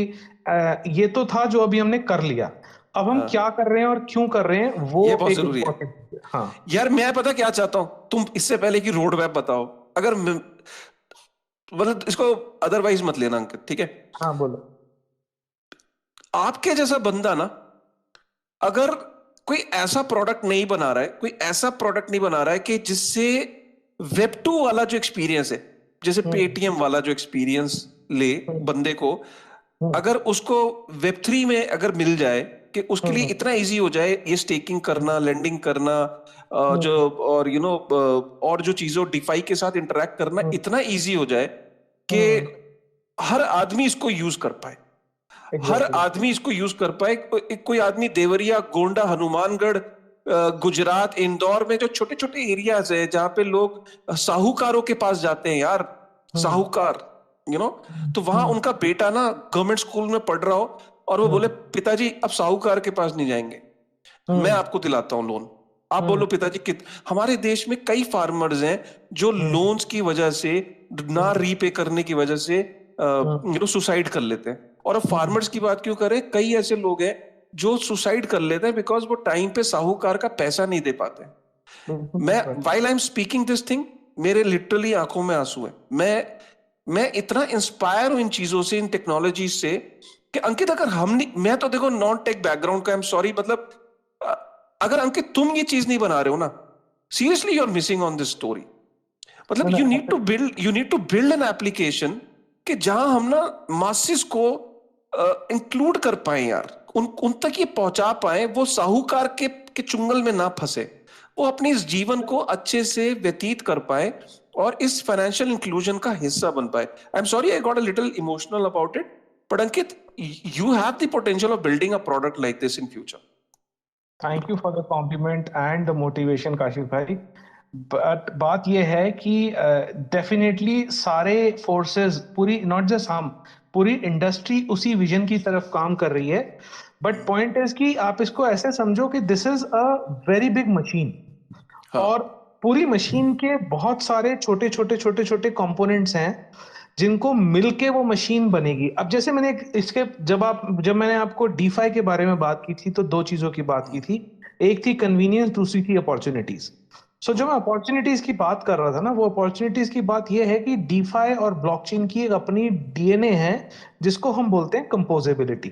ये तो था जो अभी हमने कर लिया, अब हम क्या कर रहे हैं और क्यों कर रहे हैं वो ये बहुत एक जरूरी है। हाँ यार, मैं पता क्या चाहता हूँ, तुम इससे पहले कि रोड मैप बताओ, अगर मतलब इसको अदरवाइज मत लेना अंकित, ठीक है? हाँ, बोलो। आपके जैसा बंदा ना, अगर कोई ऐसा प्रोडक्ट नहीं बना रहा है, कोई ऐसा प्रोडक्ट नहीं बना रहा है कि जिससे वेब 2 वाला जो एक्सपीरियंस है, जैसे पेटीएम वाला जो एक्सपीरियंस ले बंदे को, अगर उसको वेब 3 में अगर मिल जाए कि उसके लिए इतना इजी हो जाए ये स्टेकिंग करना, लेंडिंग करना, जो और यू नो और जो चीजों डिफाई के साथ इंटरेक्ट करना इतना इजी हो जाए कि हर आदमी इसको यूज कर पाए, हर आदमी इसको यूज कर पाए। कोई आदमी देवरिया, गोंडा, हनुमानगढ़, गुजरात, इंदौर में जो छोटे छोटे एरियाज है जहां पे लोग साहूकारों के पास जाते हैं यार, साहूकार, यू नो, तो वहां उनका बेटा ना गवर्नमेंट स्कूल में पढ़ रहा हो और वो बोले पिताजी अब साहूकार के पास नहीं जाएंगे, मैं आपको दिलाता हूं लोन। आप बोलो पिताजी हमारे देश में कई फार्मर्स हैं जो लोन्स की वजह से, ना रीपे करने की वजह से सुसाइड कर लेते हैं। और अब फार्मर्स की बात क्यों करें, कई ऐसे लोग हैं जो सुसाइड कर लेते हैं बिकॉज वो टाइम पे साहूकार का पैसा नहीं दे पाते। मैं while I am speaking this thing, मेरे लिटरली आंखों में आंसू है। मैं इतना इंस्पायर हूं इन चीजों से, इन टेक्नोलॉजी से, कि अंकित अगर हम नहीं, मैं तो देखो नॉन टेक बैकग्राउंड का, आई एम सॉरी, मतलब अगर अंकित तुम ये चीज नहीं बना रहे हो ना, seriously you are missing on this story. मतलब you need to build an application कि जहां हम ना मासिस को इंक्लूड कर पाए यार, उन तक ये पहुंचा पाए, वो साहूकार के चुंगल में ना फंसे, वो अपने इस जीवन को अच्छे से व्यतीत कर पाए और इस फाइनेंशियल इंक्लूजन का हिस्सा बन पाए। I am sorry I got a little emotional about it, but Ankit, you have the potential of building a product like this in future. Thank you for the compliment and the motivation Kashif भाई। But बात यह है कि definitely सारे forces, पूरी, not just हम, पूरी industry उसी विजन की तरफ काम कर रही है। बट पॉइंट इज कि आप इसको ऐसे समझो कि this is a very big machine, और पूरी मशीन के बहुत सारे छोटे छोटे छोटे छोटे कंपोनेंट्स हैं जिनको मिलके वो मशीन बनेगी। अब जैसे मैंने इसके जब मैंने आपको डीफाई के बारे में बात की थी तो दो चीजों की बात की थी, एक थी कन्वीनियंस, दूसरी थी अपॉर्चुनिटीज। सो जब मैं अपॉर्चुनिटीज की बात कर रहा था ना, वो अपॉर्चुनिटीज की बात ये है कि डीफाई और ब्लॉकचेन की एक अपनी डीएनए है जिसको हम बोलते हैं कंपोजेबिलिटी,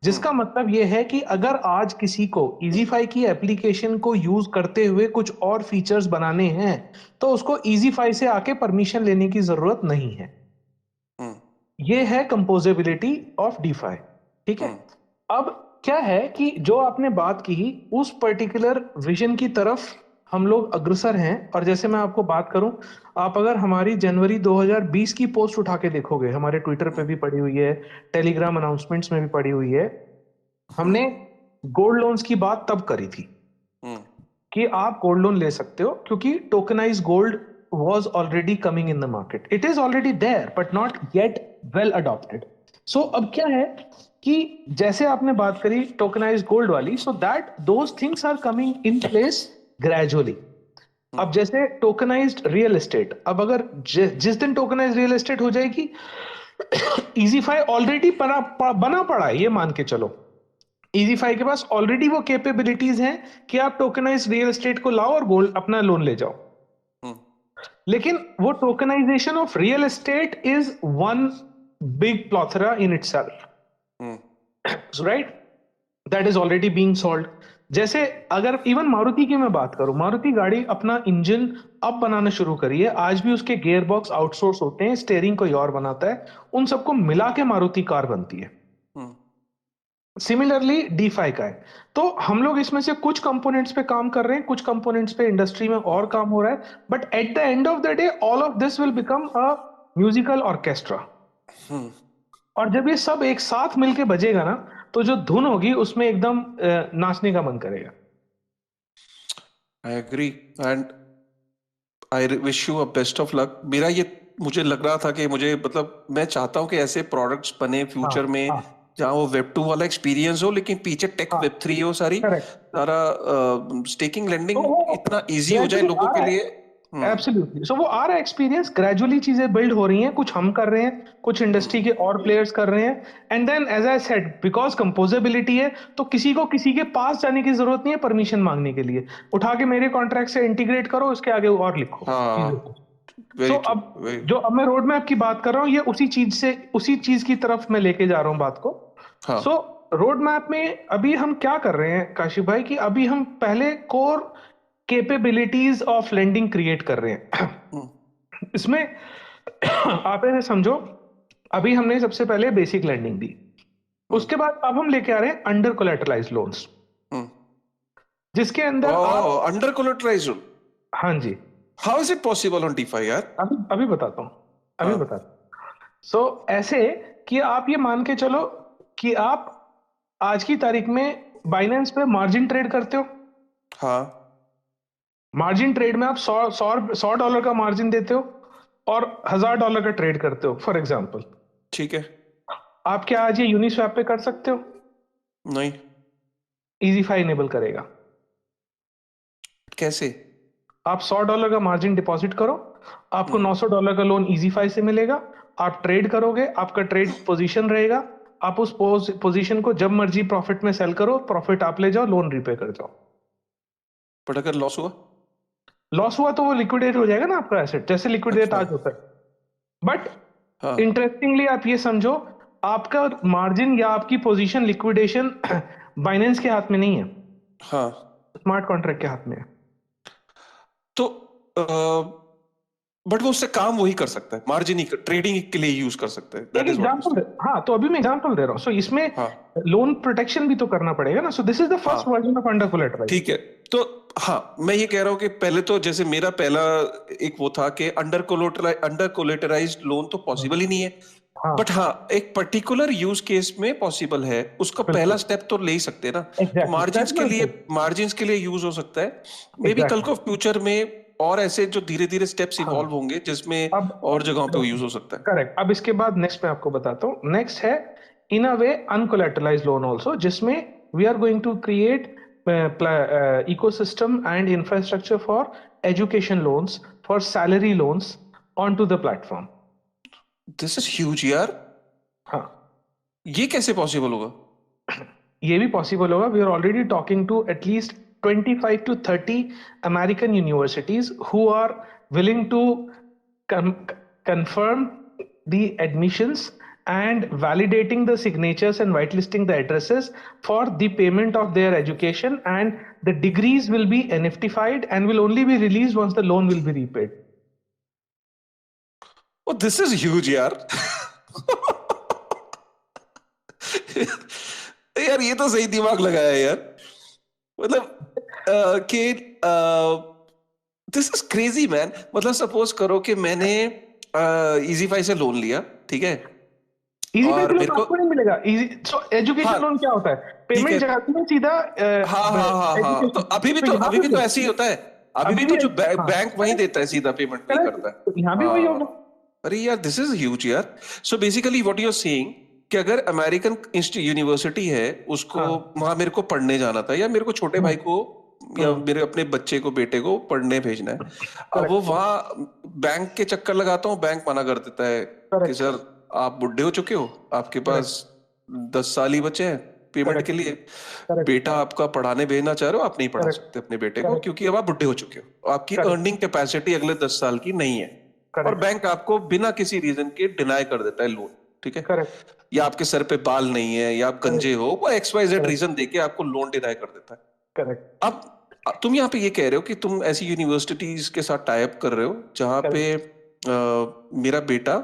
जिसका मतलब ये है कि अगर आज किसी को इजीफाई की एप्लीकेशन को यूज करते हुए कुछ और फीचर्स बनाने हैं तो उसको इजीफाई से आके परमिशन लेने की जरूरत नहीं है। ये है कंपोजेबिलिटी ऑफ डीफाई, ठीक है? अब क्या है कि जो आपने बात की उस पर्टिकुलर विजन की तरफ हम लोग अग्रसर हैं। और जैसे मैं आपको बात करूं, आप अगर हमारी जनवरी 2020 की पोस्ट उठा के देखोगे, हमारे ट्विटर पे भी पड़ी हुई है, टेलीग्राम अनाउंसमेंट्स में भी पड़ी हुई है, हमने गोल्ड लोन्स की बात तब करी थी कि आप गोल्ड लोन ले सकते हो, क्योंकि tokenise gold was already coming in the market. It is already there, but not yet well adopted. So अब क्या है कि जैसे आपने बात करी टोकनाइज गोल्ड वाली, so that those things are coming in place gradually. अब जैसे टोकनाइज्ड रियल एस्टेट, अब अगर जिस दिन टोकनाइज रियल एस्टेट हो जाएगी, इजीफाई ऑलरेडी बना पड़ा है, ये मान के चलो। इजीफाई के पास ऑलरेडी वो कैपेबिलिटीज हैं कि आप टोकनाइज रियल एस्टेट को लाओ और गोल्ड अपना लोन ले जाओ। लेकिन वो tokenization of real estate is one big plethora in itself, right? That is already being sold. जैसे अगर इवन मारुति की मैं बात करूं, मारुति गाड़ी अपना इंजन अब बनाना शुरू करी है, आज भी उसके गियर बॉक्स आउटसोर्स होते हैं, स्टीयरिंग कोई और बनाता है, उन सबको मिला के मारुति कार बनती है। सिमिलरली डीफाई का है। तो हम लोग इसमें से कुछ कंपोनेंट्स पे काम कर रहे हैं, कुछ कंपोनेंट्स पे इंडस्ट्री में और काम हो रहा है, but at the end of the day all of this will become a musical orchestra. और जब ये सब एक साथ मिलके बजेगा ना, तो जो धुन होगी उसमें एकदम नाचने का मन करेगा। I agree and I wish you a best of luck. मेरा ये मुझे लग रहा था कि मुझे मतलब मैं चाहता हूं कि ऐसे प्रोडक्ट्स बने फ्यूचर में जहां वो वेब 2 वाला एक्सपीरियंस हो, लेकिन पीछे टेक वेब 3 हो, सारा स्टेकिंग लेंडिंग इतना इजी हो जाए लोगों के लिए। एब्सोल्युटली। सो वो आ रहा है एक्सपीरियंस, ग्रेजुअली चीजें बिल्ड हो रही हैं, कुछ हम कर रहे हैं, कुछ इंडस्ट्री के और प्लेयर्स कर रहे हैं। And then as I said, because composability है, तो किसी को किसी के पास जाने की जरूरत नहीं है परमिशन मांगने के लिए। उठा के मेरे कॉन्ट्रैक्ट से इंटीग्रेट करो, उसके आगे और लिखो। सो अब जो अब मैं रोड मैप की बात कर रहा हूँ, ये उसी चीज की तरफ मैं लेके जा रहा हूँ बात को। सो रोड मैप में अभी हम क्या कर रहे हैं काशिफ भाई, कि अभी हम पहले core capabilities of lending create कर रहे हैं। इसमें आप ऐसे समझो, अभी हमने सबसे पहले बेसिक लेंडिंग दी, उसके बाद अब हम लेके आ रहे हैं अंडर कोलैटरलाइज्ड लोन्स, जिसके अंदर अंडर कोलैटरलाइज्ड। हाँ जी। How is it possible on DeFi यार? अभी बताता हूँ, सो ऐसे कि आप ये मान के चलो कि आप आज की तारीख में बाइनेंस पे मार्जिन ट्रेड करते हो। हाँ। मार्जिन ट्रेड में आप $100 का मार्जिन देते हो और $1000 का ट्रेड करते हो, फॉर एग्जाम्पल। ठीक है। आप क्या आज ये यूनिस्वैप पे कर सकते हो? नहीं। इजीफाई इनेबल करेगा। कैसे? आप $100 का मार्जिन डिपॉजिट करो, आपको $900 का लोन इजीफाई से मिलेगा, आप ट्रेड करोगे, आपका ट्रेड पोजीशन रहेगा, आप उस पोजीशन को जब मर्जी प्रॉफिट में सेल करो, प्रॉफिट आप ले जाओ, लोन रीपे कर जाओ। बट अगर लॉस हुआ? लॉस हुआ तो वो लिक्विडेट हो जाएगा ना आपका एसेट, जैसे लिक्विडेट आज होता है। बट इंटरेस्टिंगली आप ये समझो, आपका मार्जिन या आपकी पोजीशन लिक्विडेशन बाइनेंस के हाथ में नहीं है, हाँ, स्मार्ट कॉन्ट्रैक्ट के हाथ में है। तो बट वो उससे काम वही कर सकता है, मार्जिन ही ट्रेडिंग के लिए यूज कर सकता है। That is example. हाँ, तो अभी मैं एग्जांपल दे रहा हूँ। सो इसमें लोन प्रोटेक्शन भी तो करना पड़ेगा ना। So this is the first version of under collateralized. ठीक है। तो हाँ, मैं ये कह रहा हूँ कि पहले तो जैसे मेरा पहला एक वो था कि अंडर कोलैटराइज्ड लोन तो पॉसिबल ही नहीं है। बट हाँ, एक पर्टिकुलर यूज केस में पॉसिबल है, उसका पहला स्टेप तो ले ही सकते हैं ना। तो मार्जिन्स के लिए यूज हो सकता है। मे बी कल को फ्यूचर में और ऐसे जो धीरे धीरे स्टेप्स इवॉल्व होंगे जिसमें और जगहों पे यूज हो सकता है। करेक्ट। अब इसके बाद नेक्स्ट मैं आपको बताता हूँ। नेक्स्ट है in a way uncollateralized loan also, जिसमें we are going to create ecosystem and infrastructure for education loans, for salary loans onto the platform. This is huge यार। हाँ, ये कैसे पॉसिबल होगा? ये भी पॉसिबल होगा। We are already talking to at least 25 to 30 American universities who are willing to confirm the admissions and validating the signatures and whitelisting the addresses for the payment of their education, and the degrees will be NFTified and will only be released once the loan will be repaid. Oh, this is huge यार। यार ये तो सही दिमाग लगाया यार। मतलब कि दिस इज क्रेजी मैन। मतलब सपोज करो कि मैंने इजीफाई से लोन लिया, ठीक है, इजी पे और लोन मेरे को, आपको नहीं मिलेगा। इजी सो एजुकेशन हाँ लोन क्या होता है? ठीक है, पेमेंट जाती है सीधा हाँ हाँ हाँ हाँ, तो एजुकेशन, तो यहाँ अभी पे भी तो भी ऐसे ही होता है। अभी भी अभी तो भी जो हाँ बैंक वही देता है, सीधा पेमेंट वही करेक्ट, करता है। तो यहाँ भी वही होगा। हाँ, अरे यार दिस इज ह्यूज यार। So basically what you are saying कि अगर अमेरिकन यूनिवर्सिटी है, उसको हाँ वहां मेरे को पढ़ने जाना था, या मेरे को छोटे भाई को या मेरे अपने बच्चे को, बेटे को पढ़ने भेजना है, अब वो करेक्ट वहां बैंक के चक्कर लगाता हूँ, बैंक मना कर देता है कि करेक्ट सर आप बुढ़े हो चुके हो, आपके पास करेक्ट 10 साल ही बचे हैं पेमेंट के करेक्ट लिए, करेक्ट बेटा आपका पढ़ाने भेजना चाह रहे हो, आप नहीं पढ़ा करेक्ट सकते अपने बेटे को, करेक्ट क्योंकि अब आप बुढ़े हो चुके हो, आपकी करेक्ट अर्निंग कैपेसिटी अगले 10 साल की नहीं है। और करेक्ट बैंक आपको बिना किसी रीजन के डिनाई कर देता है लोन, ठीक है, करेक्ट या आपके सर पे बाल नहीं है, या आप करेक्ट गंजे हो, वो XYZ करेक्ट रीजन देके आपको लोन डिनाई कर देता है। करेक्ट अब तुम यहाँ पे ये कह रहे हो कि तुम ऐसी यूनिवर्सिटीज के साथ टाई अप कर रहे हो जहां पे करेक्ट मेरा बेटा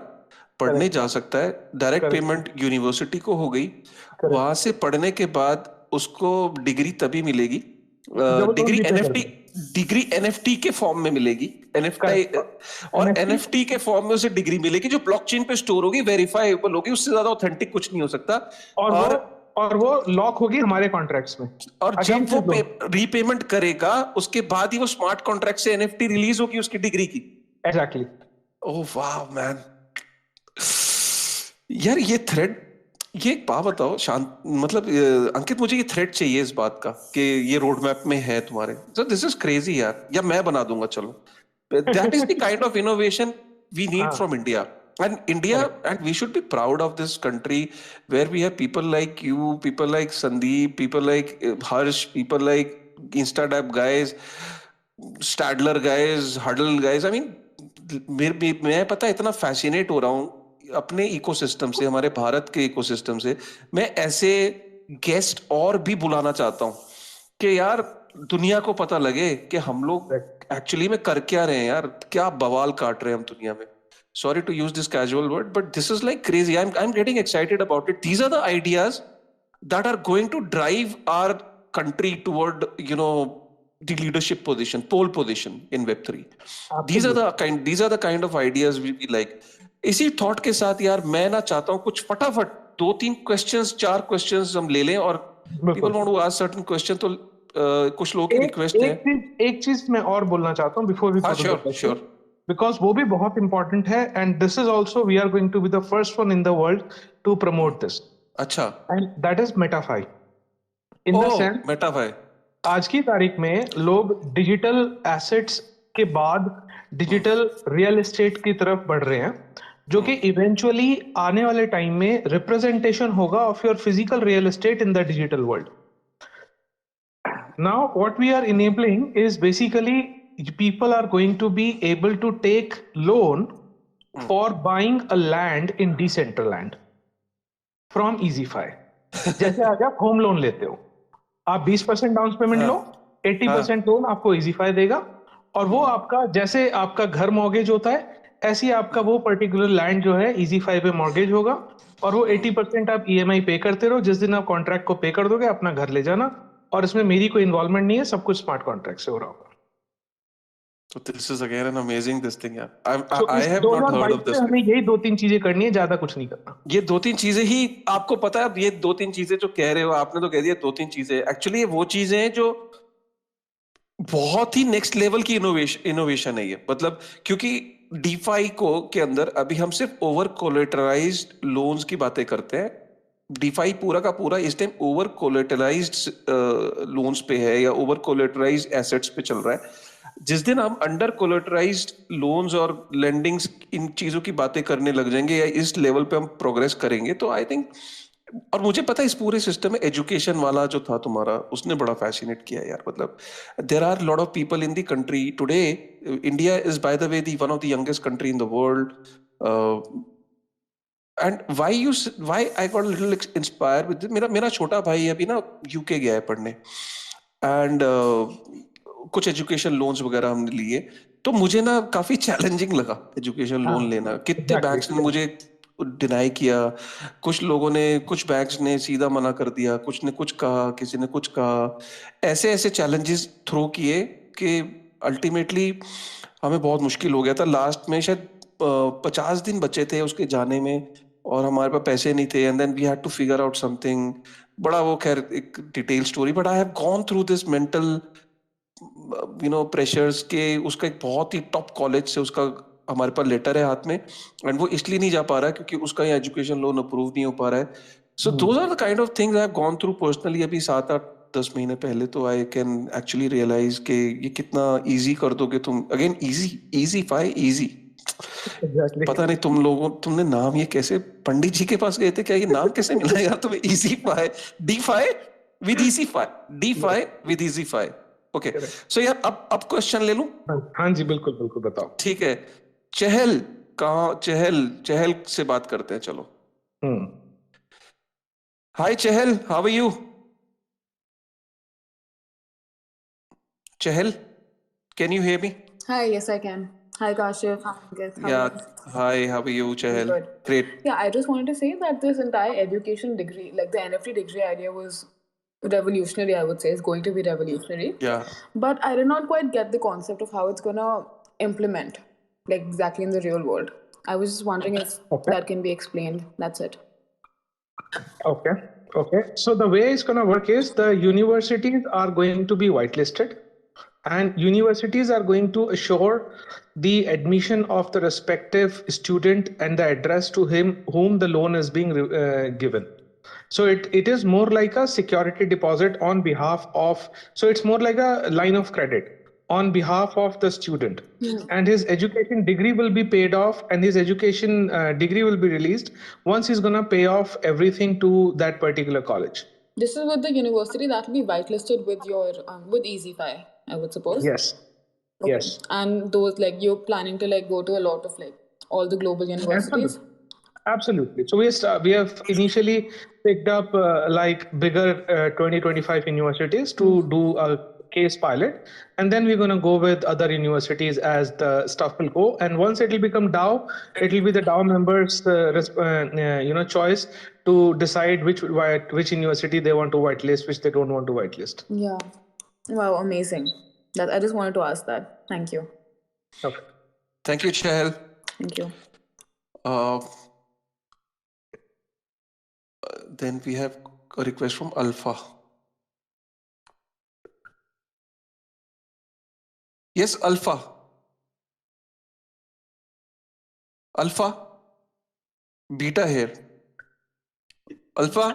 पढ़ने करेक्ट जा सकता है, डायरेक्ट करेक्ट पेमेंट यूनिवर्सिटी को हो गई, करेक्ट वहां से पढ़ने के बाद उसको डिग्री तभी मिलेगी, जब वो लोन डिग्री रिपे कर एनएफटी, दे। डिग्री एनएफटी के फॉर्म में मिलेगी, एनएफटी, करेक्ट और एनएफटी, एनएफटी के फॉर्म में उसे डिग्री मिलेगी जो ब्लॉकचेन पे स्टोर होगी, वेरीफाइबल होगी, उससे ज्यादा ऑथेंटिक कुछ नहीं हो सकता। और वो और और वो लॉक होगी हमारे कॉन्ट्रैक्ट्स में जब अगेंस्ट वो हिज लोन। रीपेमेंट करेगा, उसके बाद ही वो स्मार्ट कॉन्ट्रैक्ट से एनएफटी रिलीज होगी उसकी डिग्री की। एग्जैक्टली। ओह वाह मैन, यार ये थ्रेड, ये एक बात बताओ शांत, मतलब अंकित, मुझे ये थ्रेड चाहिए इस बात का कि ये रोड मैप में है तुम्हारे, सो दिस इज क्रेजी यार, या मैं बना दूंगा चलो। That is the kind of innovation we need हाँ from India, correct and we should be proud of this country where we have people like you, people like Sandeep, people like Harsh, people like Instadap guys, Stadler guys, Huddle guys, I mean, मैं पता है इतना fascinate हो रहा हूँ अपने ecosystem से, हमारे भारत के इकोसिस्टम से। मैं ऐसे गेस्ट और भी बुलाना चाहता हूँ कि यार दुनिया को पता लगे कि हम लोग करेक्ट एक्चुअली में कर क्या रहे हैं यार, क्या बवाल काट रहे हैं हम दुनिया में। Sorry to use this casual word, but this is like crazy. I'm getting excited about it. These are the ideas that are going to drive our country toward, the leadership position, pole position in Web3. Absolutely. These are the kind of ideas we like. इसी thought के साथ यार मैं ना चाहता हूँ कुछ फटाफट 2-3 क्वेश्चंस, 4 क्वेश्चंस हम ले लें, और people बिल्कुल। want to ask certain question, तो कुछ लोगों की एक रिक्वेस्ट है। एक चीज मैं और बोलना चाहता हूँ बिफोर वी हाँ go to the sure question, sure. Because वो भी बहुत इंपॉर्टेंट है and this is also we are going to be the first one in the world to promote this, अच्छा, and that is MetaFi. In the oh sense meta भाई, आज की तारीख में लोग डिजिटल एसेट्स के बाद डिजिटल रियल एस्टेट की तरफ बढ़ रहे हैं, जो कि इवेंचुअली आने वाले टाइम में रिप्रेजेंटेशन होगा of your physical real estate in the digital world. Now, what we are enabling is basically people are going to be able to take loan for buying a land in Decentraland from EasyFi. जैसे आज आप home loan लेते हो, आप 20% down payment लो, 80% loan आपको EasyFi देगा, और वो आपका जैसे आपका घर मॉर्गेज होता है, ऐसे ही आपका वो पर्टिकुलर लैंड जो है EasyFi पे मॉर्गेज होगा, और वो 80% आप EMI पे करते रहो, जिस दिन आप कॉन्ट्रैक्ट को पे कर दोगे अपना घर ले जाना, और इसमें मेरी कोई इन्वॉल्वमेंट नहीं है, सब कुछ स्मार्ट कॉन्ट्रैक्ट से हो रहा होगा। So this is again an amazing this thing, yeah. So I इस have not heard 2022 of this में thing. हमें यही 2-3 चीजें करनी है, ज्यादा कुछ नहीं करना। ये 2-3 चीजें ही आपको पता है, अब ये 2-3 चीजें जो कह रहे हो आपने, तो कह दिया 2-3 चीजें, एक्चुअली ये वो चीजें हैं जो बहुत ही नेक्स्ट लेवल की इनोवेशन है ये, मतलब क्योंकि डीफाई को के अंदर अभी हम सिर्फ ओवर कोलेटराइज्ड लोन्स की बातें करते हैं। डीफाई पूरा का पूरा इस टाइम ओवर कोलेटराइज्ड लोन्स पे है, या ओवर कोलेटराइज्ड एसेट्स पे चल रहा है। जिस दिन हम अंडर कोलेटराइज्ड लोन्स और लेंडिंग्स, इन चीजों की बातें करने लग जाएंगे, या इस लेवल पे हम प्रोग्रेस करेंगे, तो आई थिंक, और मुझे पता है इस पूरे सिस्टम में एजुकेशन वाला जो था तुम्हारा, उसने बड़ा फैसिनेट किया यार। मतलब there are lot of people in the country today, India is by the way the one of the youngest country in the world, and why I got little inspire with, मेरा छोटा भाई अभी ना UK गया है पढ़ने, and कुछ education loans वगैरह हमने लिए, तो मुझे ना काफी चैलेंजिंग लगा एजुकेशन लोन लेना। कितने बैंक्स ने मुझे डिनाई किया, कुछ लोगों ने, कुछ बैंक्स ने सीधा मना कर दिया, कुछ ने कुछ कहा, किसी ने कुछ कहा, ऐसे ऐसे चैलेंजेस थ्रो किए कि अल्टीमेटली हमें बहुत मुश्किल हो गया था। लास्ट में शायद 50 दिन बचे थे उसके जाने में और हमारे पास पैसे नहीं थे, and then we had to figure out something. बड़ा वो खैर एक detail story, but I have gone through this mental pressures के। उसका एक बहुत ही टॉप कॉलेज से उसका हमारे पास लेटर है हाथ में, एंड वो इसलिए नहीं जा पा रहा है क्योंकि उसका ये एजुकेशन लोन अप्रूव नहीं हो पा रहा है। So those are the kind of things I have gone through personally. अभी 7-8-10 महीने पहले तो आई कैन एक्चुअली रियलाइज कि ये कितना इजी कर दोगे तुम। Again easy Exactly. पता नहीं तुमने नाम ये कैसे पंडित जी के पास गए थे क्या? ये नाम कैसे मिला यार तुम्हें? EasyFi, DeFi with EasyFi. Okay, so यार अब क्वेश्चन ले लूं? हाँ जी, बिल्कुल बिल्कुल, बताओ। ठीक है, चहल चहल से बात करते हैं, चलो। Hi Chahal, how are you? Chahel, can you hear me? Hi, yes, I can. Hi, Kashif. Hi, Ankit. How are Yeah. you? Hi, how are you, Chahel? Good. Great. Yeah, I just wanted to say that this entire education degree, like the NFT degree idea, was revolutionary, I would say. It's going to be revolutionary. Yeah. But I did not quite get the concept of how it's going to implement, like exactly in the real world. I was just wondering if that can be explained. That's it. Okay. So the way it's going to work is the universities are going to be whitelisted, and universities are going to assure the admission of the respective student and the address to whom the loan is being given. So it is more like a security deposit on behalf of, so it's more like a line of credit on behalf of the student, and his education degree will be paid off, and his education degree will be released once he's going to pay off everything to that particular college. This is with the university that will be whitelisted with your with EasyFi, I would suppose. Yes. Okay. Yes. And those, like, you're planning to like go to a lot of like all the global universities. Absolutely. So we have initially picked up like bigger 20-25 universities to do a case pilot, and then we're going to go with other universities as the stuff will go. And once it will become DAO, it will be the DAO members' choice to decide which university they want to whitelist, which they don't want to whitelist. Yeah. Wow, amazing. That I just wanted to ask that. Thank you. Okay. Thank you, Chahel. Thank you. Then we have a request from Alpha. Yes, Alpha. Beta here. Alpha,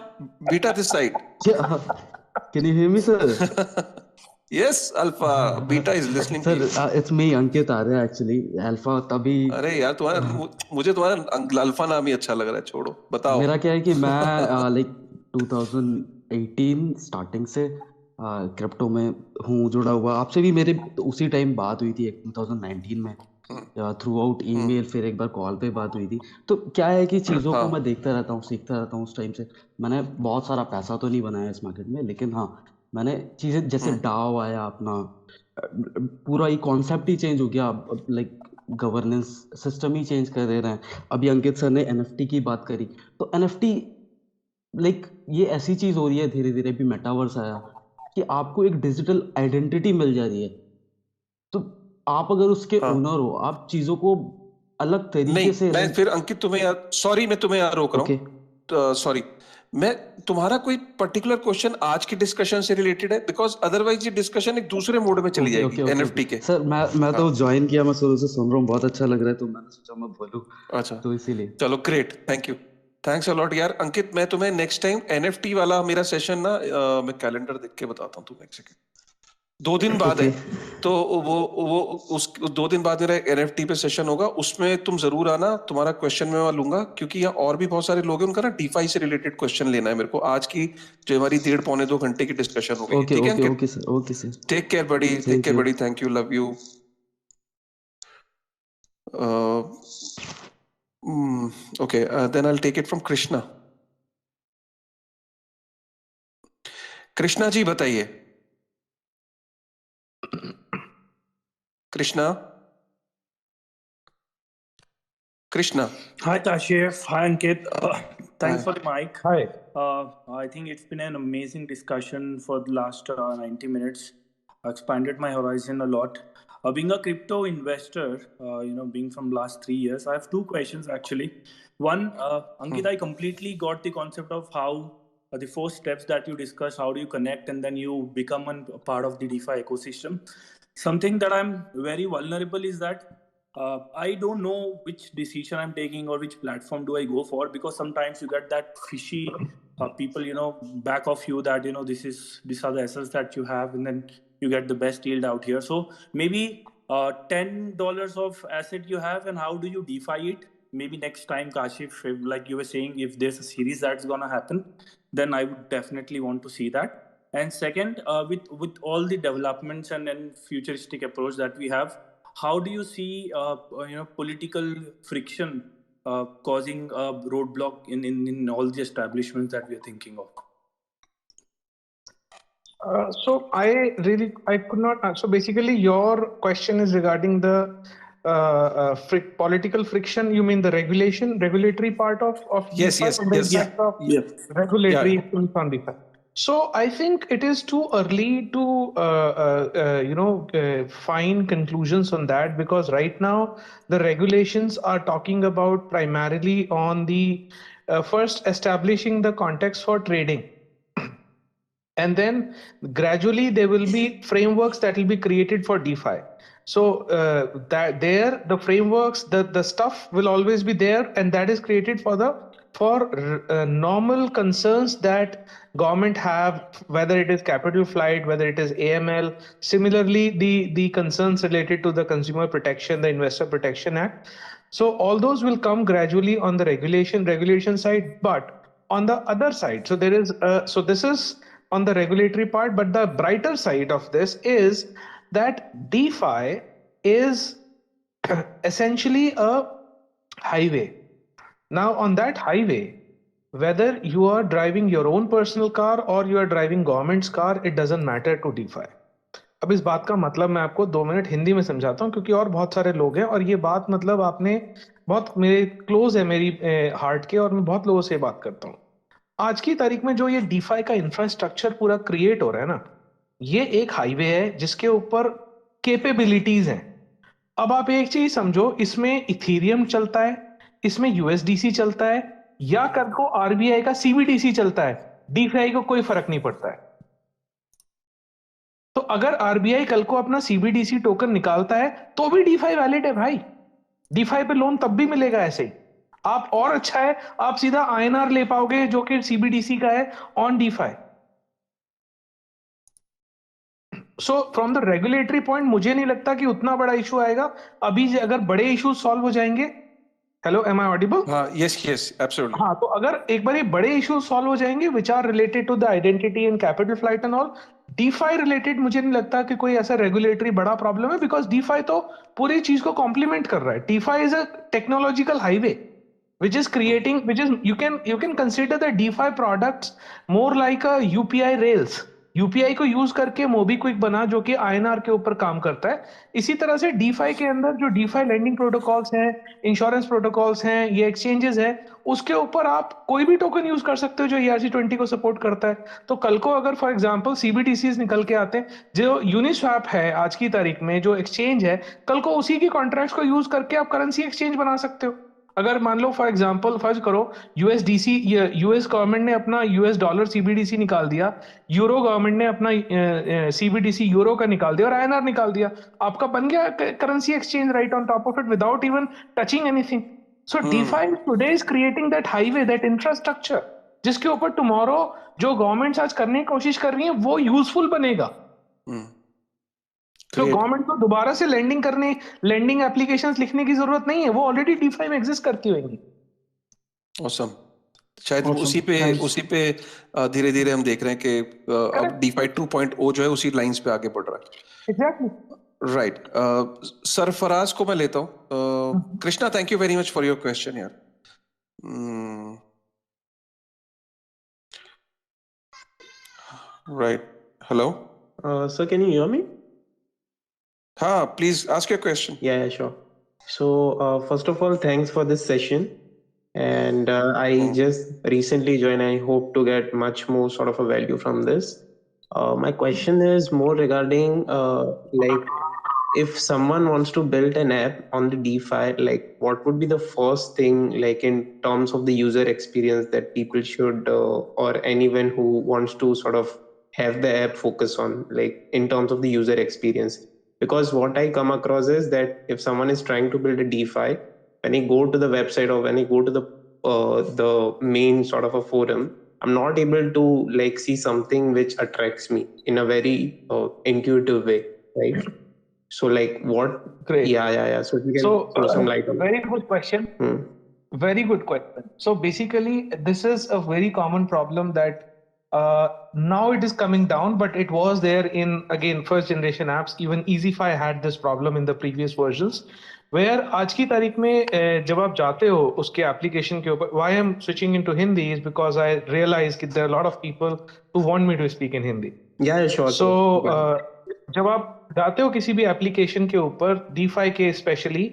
Beta this side. Can you hear me, sir? Yes, Alpha. Beta is listening to you. Sir, it's me, Ankit Arya, actually. Alpha तभी अरे यार मुझे तुम्हारा alpha नाम ही अच्छा लग रहा है, छोड़ो, बताओ। मेरा क्या है कि मैं लाइक 2018 स्टार्टिंग से क्रिप्टो में हूँ जुड़ा हुआ। आपसे भी मेरे उसी टाइम बात हुई थी 2019 में, थ्रू आउट ईमेल, फिर एक बार कॉल पे बात हुई थी। तो क्या है कि चीज़ों को मैं देखता रहता हूँ, सीखता रहता हूँ। उस टाइम से मैंने बहुत सारा पैसा तो नहीं बनाया इस मार्केट में, लेकिन हाँ मैंने चीज़ें जैसे डाओ आया अपना, पूरा ये कॉन्सेप्ट ही चेंज हो गया। लाइक गवर्नेंस सिस्टम ही चेंज कर दे रहे हैं। अभी अंकित सर ने एनएफटी की बात करी, तो एनएफटी लाइक ये ऐसी चीज़ हो रही है धीरे धीरे। भी मेटावर्स आया कि आपको एक डिजिटल आइडेंटिटी मिल जा रही है, तो आप अगर उसके ओनर हो, आप चीज़ों को अलग तरीके से। मैं फिर अंकित तुम्हें यार, सॉरी मैं तुम्हें यार रोक रहा हूँ, सॉरी। मैं तुम्हारा कोई पर्टिकुलर क्वेश्चन आज की डिस्कशन से रिलेटेड है? बिकॉज अदरवाइज ये डिस्कशन एक दूसरे मोड में चली जाएगी एनएफटी के। सर मैं तो ज्वाइन किया, मैं शुरू से सुन रहा हूँ, बहुत अच्छा लग रहा है, तो मैंने सोचा मैं बोलूं। अच्छा, तो इसीलिए चलो great, thank you, thanks a lot यार। अंकित मैं तुम्हें नेक्स्ट टाइम एनएफटी वाला मेरा सेशन ना मैं कैलेंडर देख के बताता हूँ तुम्हें, एक सेकंड। 2 दिन बाद है, तो वो उस 2 दिन बाद मेरा एनएफटी पे सेशन होगा, उसमें तुम जरूर आना। तुम्हारा क्वेश्चन मैं लूंगा क्योंकि यहाँ और भी बहुत सारे लोग हैं, उनका ना डीफाई से रिलेटेड क्वेश्चन लेना है मेरे को। आज की जो हमारी 1.5-2 घंटे की डिस्कशन होगी, ठीक है? Okay sir, take care buddy, thank you, love you. Okay, then I'll take it from Krishna. Krishna ji बताइए। Krishna. Hi Kashif. Hi Ankit. Thanks for the mic. Hi. I think it's been an amazing discussion for the last 90 minutes. expanded my horizon a lot. Being a crypto investor, being from last 3 years, I have two questions actually. One, Ankit, I completely got the concept of how the four steps that you discussed, how do you connect and then you become a part of the DeFi ecosystem. Something that I'm very vulnerable is that I don't know which decision I'm taking or which platform do I go for, because sometimes you get that fishy people, back of you that, these are the assets that you have, and then you get the best yield out here. So maybe $10 of asset you have, and how do you DeFi it? Maybe next time, Kashif, like you were saying, if there's a series that's gonna happen, then I would definitely want to see that. And second, with all the developments and futuristic approach that we have, how do you see political friction causing a roadblock in all the establishments that we are thinking of? So I could not. So basically, your question is regarding the political friction. You mean the regulatory part of Yes, DeFi, yes, and the yes. impact of Yeah. regulatory Yeah. influence on DeFi. So I think it is too early to find conclusions on that, because right now the regulations are talking about primarily on the first establishing the context for trading. And then gradually there will be frameworks that will be created for DeFi. So that there, the frameworks, the stuff will always be there, and that is created for normal concerns that government have, whether it is capital flight, whether it is AML. Similarly, the concerns related to the Consumer Protection, the Investor Protection Act. So all those will come gradually on the regulation side, but on the other side, so there is so this is on the regulatory part, but the brighter side of this is that DeFi is essentially a highway. Now on that highway, whether you are driving your own personal car or you are driving government's car, it doesn't matter to DeFi. अब इस बात का मतलब मैं आपको 2 minute Hindi में समझाता हूँ, क्योंकि और बहुत सारे लोग हैं और ये बात मतलब आपने बहुत मेरे क्लोज है मेरी हार्ट के, और मैं बहुत लोगों से बात करता हूँ. आज की तारीख में जो ये डीफाई का इंफ्रास्ट्रक्चर पूरा क्रिएट हो रहा है ना, ये एक हाईवे है जिसके ऊपर कैपेबिलिटीज हैं. अब आप एक चीज समझो, इसमें इथेरियम चलता है, इसमें यूएसडीसी चलता है, या कल को आरबीआई का सीबीडीसी चलता है, डीफाई को कोई फर्क नहीं पड़ता है. तो अगर आरबीआई कल को अपना सीबीडीसी टोकन निकालता है तो भी डीफाई वैलिड है भाई. डीफाई पे लोन तब भी मिलेगा ऐसे ही. आप और अच्छा है, आप सीधा आईएनआर ले पाओगे जो कि सीबीडीसी का है on DeFi. So from the regulatory point मुझे नहीं लगता कि उतना बड़ा इशू आएगा. अभी अगर बड़े इशू सॉल्व हो जाएंगे, hello am I audible? Yes yes absolutely. हाँ, तो अगर एक बार बड़े इश्यूज सॉल्व हो जाएंगे which are related to the identity and capital flight and all, DeFi related मुझे नहीं लगता कि कोई ऐसा रेगुलेटरी बड़ा प्रॉब्लम है, बिकॉज डीफाई तो पूरी चीज को कॉम्प्लीमेंट कर रहा है. DeFi is a technological highway which is you can consider the DeFi products more like a UPI rails. UPI को यूज करके मोबीक्विक बना जो कि आईएनआर के ऊपर काम करता है. इसी तरह से डीफाई के अंदर जो डीफाई लेंडिंग प्रोटोकॉल्स हैं, इंश्योरेंस प्रोटोकॉल्स हैं, ये एक्सचेंजेस हैं, उसके ऊपर आप कोई भी टोकन यूज कर सकते हो जो ERC-20 को सपोर्ट करता है. तो कल को अगर फॉर एग्जांपल CBDCs निकल के आते हैं, जो यूनिस्वैप है आज की तारीख में जो एक्सचेंज है, कल को उसी की कॉन्ट्रैक्ट्स को यूज करके आप करेंसी एक्सचेंज बना सकते हो. अगर मान लो फॉर एग्जांपल फर्ज करो यूएसडीसी, यूएस गवर्नमेंट ने अपना यूएस डॉलर सीबीडीसी निकाल दिया, यूरो गवर्नमेंट ने अपना सीबीडीसी यूरो का निकाल दिया और आईएनआर निकाल दिया, आपका बन गया currency exchange right on top of it without even touching anything. So DeFi today is creating that highway, that infrastructure, जिसके ऊपर टुमारो जो गवर्नमेंट्स आज करने की कोशिश कर रही है वो यूजफुल बनेगा. तो गवर्नमेंट को दोबारा से लैंडिंग एप्लीकेशंस लिखने की जरूरत नहीं है, वो ऑलरेडी डीफाई में एग्जिस्ट करती होंगी. ऑसम. शायद उसी पे धीरे धीरे हम देख रहे हैं कि अब डीफाई 2.0 जो है उसी लाइंस पे आगे बढ़ रहा है. Exactly right. सरफराज को मैं लेता हूँ. Krishna, thank you very much for your question यार. Right. Hello sir, can you hear me? हाँ, please ask your question. Yeah, sure. So first of all, thanks for this session, and I just recently joined. I hope to get much more sort of a value from this. My question is more regarding like if someone wants to build an app on the DeFi, like what would be the first thing, like in terms of the user experience, that people should or anyone who wants to sort of have the app focus on, like in terms of the user experience? Because what I come across is that if someone is trying to build a DeFi, when you go to the website or when you go to the main sort of a forum, I'm not able to like see something which attracts me in a very intuitive way, right? So like what? Great. Yeah. So if you can So, throw some light on it. very good question. Hmm. Very good question. So basically, this is a very common problem that now it is coming down, but it was there in, again, first generation apps. Even EasyFi had this problem in the previous versions, where आज की तारीख में जब आप जाते हो उसके application के ऊपर, why I'm switching into Hindi is because I realize that there are a lot of people who want me to speak in Hindi. Yeah, sure. So, Go ahead. जब आप जाते हो किसी भी एप्लीकेशन के ऊपर डीफाई के स्पेशली,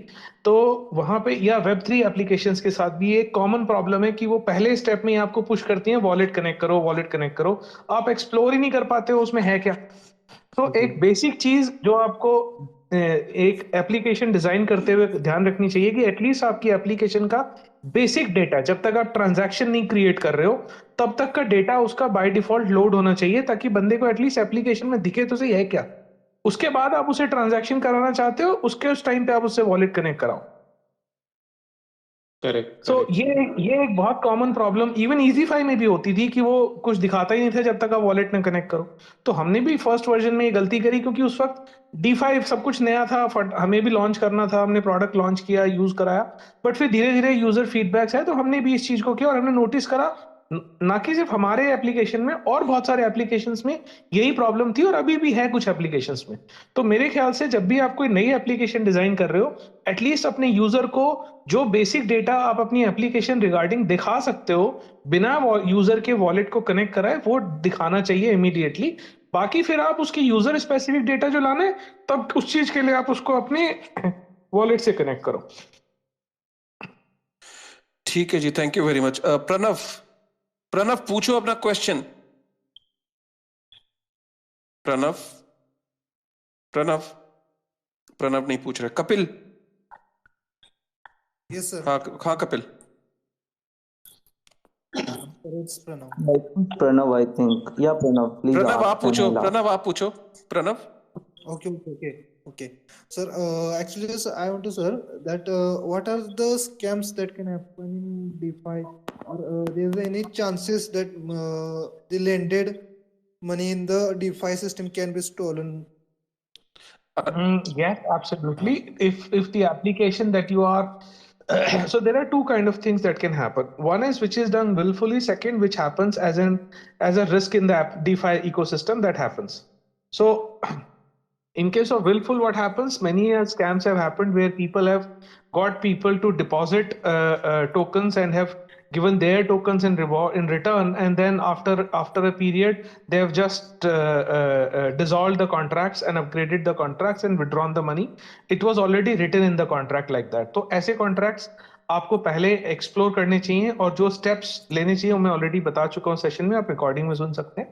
तो वहां पे या वेब3 एप्लीकेशंस के साथ भी एक कॉमन प्रॉब्लम है कि वो पहले स्टेप में ही आपको पुश करती हैं वॉलेट कनेक्ट करो, वॉलेट कनेक्ट करो। आप एक्सप्लोर ही नहीं कर पाते हो उसमें है क्या। तो एक बेसिक चीज जो आपको एक एप्लीकेशन डिजाइन करते हुए ध्यान रखनी चाहिए कि एटलीस्ट आपकी एप्लीकेशन का बेसिक डेटा, जब तक आप ट्रांजैक्शन नहीं क्रिएट कर रहे हो तब तक का डेटा उसका बाय डिफॉल्ट लोड होना चाहिए, ताकि बंदे को एटलीस्ट एप्लीकेशन में दिखे तो सही है क्या। उसके बाद आप उसे ट्रांजैक्शन कराना चाहते हो, उसके उस टाइम पे आप उससे वॉलेट कनेक्ट कराओ। करेक्ट। सो ये एक बहुत कॉमन प्रॉब्लम इवन EasyFi में भी होती थी कि वो कुछ दिखाता ही नहीं था जब तक आप वॉलेट ना कनेक्ट करो। तो हमने भी फर्स्ट वर्जन में ये गलती करी, क्योंकि उस वक्त DeFi सब कुछ नया था, हमें भी लॉन्च करना था, हमने प्रोडक्ट लॉन्च किया, यूज कराया, बट फिर धीरे धीरे यूजर फीडबैक्स है तो हमने भी इस चीज को किया और हमने नोटिस करा ना कि सिर्फ हमारे एप्लीकेशन में और बहुत सारे एप्लीकेशंस में यही प्रॉब्लम थी और अभी भी है कुछ एप्लीकेशंस में। तो मेरे ख्याल से जब भी आप कोई नई एप्लीकेशन डिजाइन कर रहे हो, एटलीस्ट अपने यूजर को जो बेसिक डेटा आप अपनी एप्लीकेशन रिगार्डिंग दिखा सकते हो बिना यूजर के वॉलेट को कनेक्ट कराए, वो दिखाना चाहिए इमीडिएटली। बाकी फिर आप उसकी यूजर स्पेसिफिक डेटा जो लाना है, तब उस चीज के लिए आप उसको अपने वॉलेट से कनेक्ट करो। ठीक है जी, thank you very much. Pranav पूछो अपना क्वेश्चन। प्रणव नहीं पूछ रहा। कपिल। Yes, sir. हाँ Kapil. It's Pranav. Pranav, I think. Yeah, Pranav, please Pranav ask आप पूछो। and I'll ask. प्रणव आप पूछो। Pranav. Okay. Sir, actually, sir, I want to, sir, that what are the scams that can happen in DeFi? Or there's any chances that the lended money in the DeFi system can be stolen? Yes, absolutely. If the application that you are so there are two kind of things that can happen. One is which is done willfully. Second, which happens as a risk in the DeFi ecosystem that happens. So in case of willful, what happens? Many scams have happened where people have got people to deposit tokens and have given their tokens in return, and then after a period they have just dissolved the contracts and upgraded the contracts and withdrawn the money. It was already written in the contract like that. तो ऐसे contracts आपको पहले explore करने चाहिए और जो steps लेने चाहिए वो मैं ऑलरेडी बता चुका हूँ सेशन में, आप रिकॉर्डिंग में सुन सकते हैं।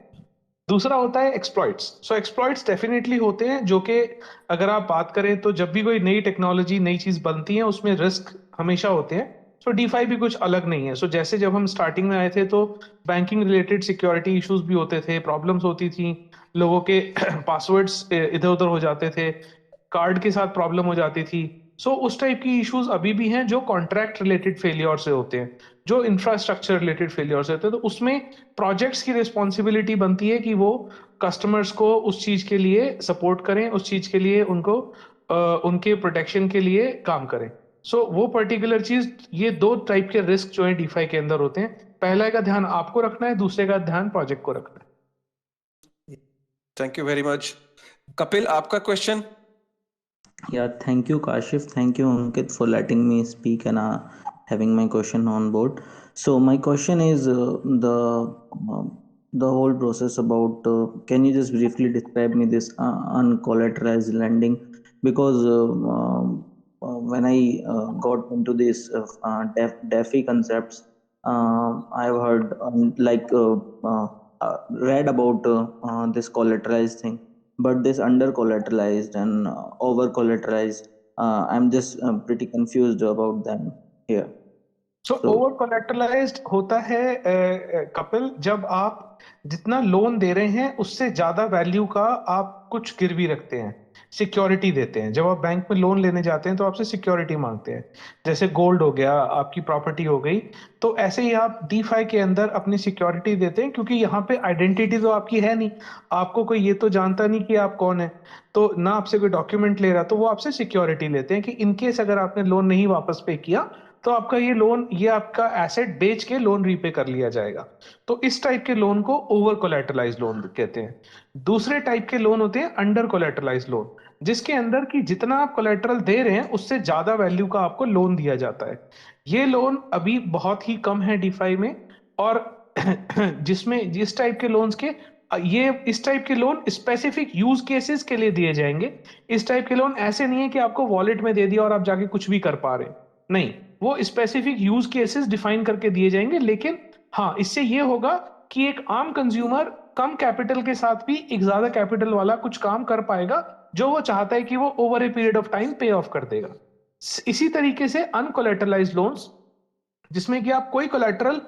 दूसरा होता है एक्सप्लॉइट्स। सो एक्सप्लॉइट्स डेफिनेटली होते हैं, जो कि अगर आप बात करें तो जब भी कोई नई टेक्नोलॉजी नई चीज बनती है उसमें रिस्क हमेशा होते हैं। सो डीफाई भी कुछ अलग नहीं है। सो जैसे जब हम स्टार्टिंग में आए थे तो बैंकिंग रिलेटेड सिक्योरिटी इश्यूज भी होते थे, प्रॉब्लम्स होती थी, लोगों के पासवर्ड्स इधर उधर हो जाते थे, कार्ड के साथ प्रॉब्लम हो जाती थी। सो उस टाइप की इश्यूज अभी भी हैं जो कॉन्ट्रैक्ट रिलेटेड फेलियर से होते हैं, जो इंफ्रास्ट्रक्चर रिलेटेड फेलियर से होते हैं। तो उसमें प्रोजेक्ट्स की रिस्पॉन्सिबिलिटी बनती है कि वो कस्टमर्स को उस चीज के लिए सपोर्ट करें, उस चीज के लिए उनको उनके प्रोटेक्शन के लिए काम करें। सो वो पर्टिकुलर चीज, ये दो टाइप के रिस्क जो है डीफाई के अंदर होते हैं। पहला का ध्यान आपको रखना है, दूसरे का ध्यान प्रोजेक्ट को रखना है। Thank you very much. Kapil आपका question. Yeah, thank you, Kashif. Thank you, Ankit, for letting me speak and having my question on board. So my question is the whole process about. Can you just briefly describe me this uncollateralized lending? Because when I got into this DeFi concepts, I've heard read about this collateralized thing, but this under collateralized and over collateralized, I'm just pretty confused about them here. So So over collateralized होता है कपिल, जब आप जितना loan दे रहे हैं उससे ज्यादा value का आप कुछ गिरवी रखते हैं, सिक्योरिटी देते हैं। जब आप बैंक में लोन लेने जाते हैं तो आपसे सिक्योरिटी मांगते हैं, जैसे गोल्ड हो गया, आपकी प्रॉपर्टी हो गई। तो ऐसे ही आप डीफाई के अंदर अपनी सिक्योरिटी देते हैं, क्योंकि यहाँ पे आइडेंटिटी तो आपकी है नहीं, आपको कोई ये तो जानता नहीं कि आप कौन है, तो ना आपसे कोई डॉक्यूमेंट ले रहा, तो वो आपसे सिक्योरिटी लेते हैं कि इनकेस अगर आपने लोन नहीं वापस पे किया तो आपका ये लोन, ये आपका एसेट बेच के लोन रीपे कर लिया जाएगा। तो इस टाइप के लोन को ओवर कोलेटरलाइज लोन कहते हैं। दूसरे टाइप के लोन होते हैं अंडर कोलेटरलाइज लोन, जिसके अंदर की जितना आप कोलेटरल दे रहे हैं उससे ज्यादा वैल्यू का आपको लोन दिया जाता है। ये लोन अभी बहुत ही कम है डीफाई में, और जिसमें जिस टाइप के लोन्स के ये इस टाइप के लोन स्पेसिफिक यूज केसेस के लिए दिए जाएंगे। इस टाइप के लोन ऐसे नहीं है कि आपको वॉलेट में दे दिया और आप जाके कुछ भी कर पा रहे हैं, नहीं, वो स्पेसिफिक यूज केसेस डिफाइन करके दिए जाएंगे। लेकिन हाँ, इससे ये होगा कि एक आम कंज्यूमर कम कैपिटल के साथ भी एक ज्यादा कैपिटल वाला कुछ काम कर पाएगा जो वो चाहता है कि वो over a period of time पे ऑफ कर देगा। इसी तरीके से अनकोलेटरलाइज्ड लोन्स, जिसमें कि आप कोई कोलेटरल,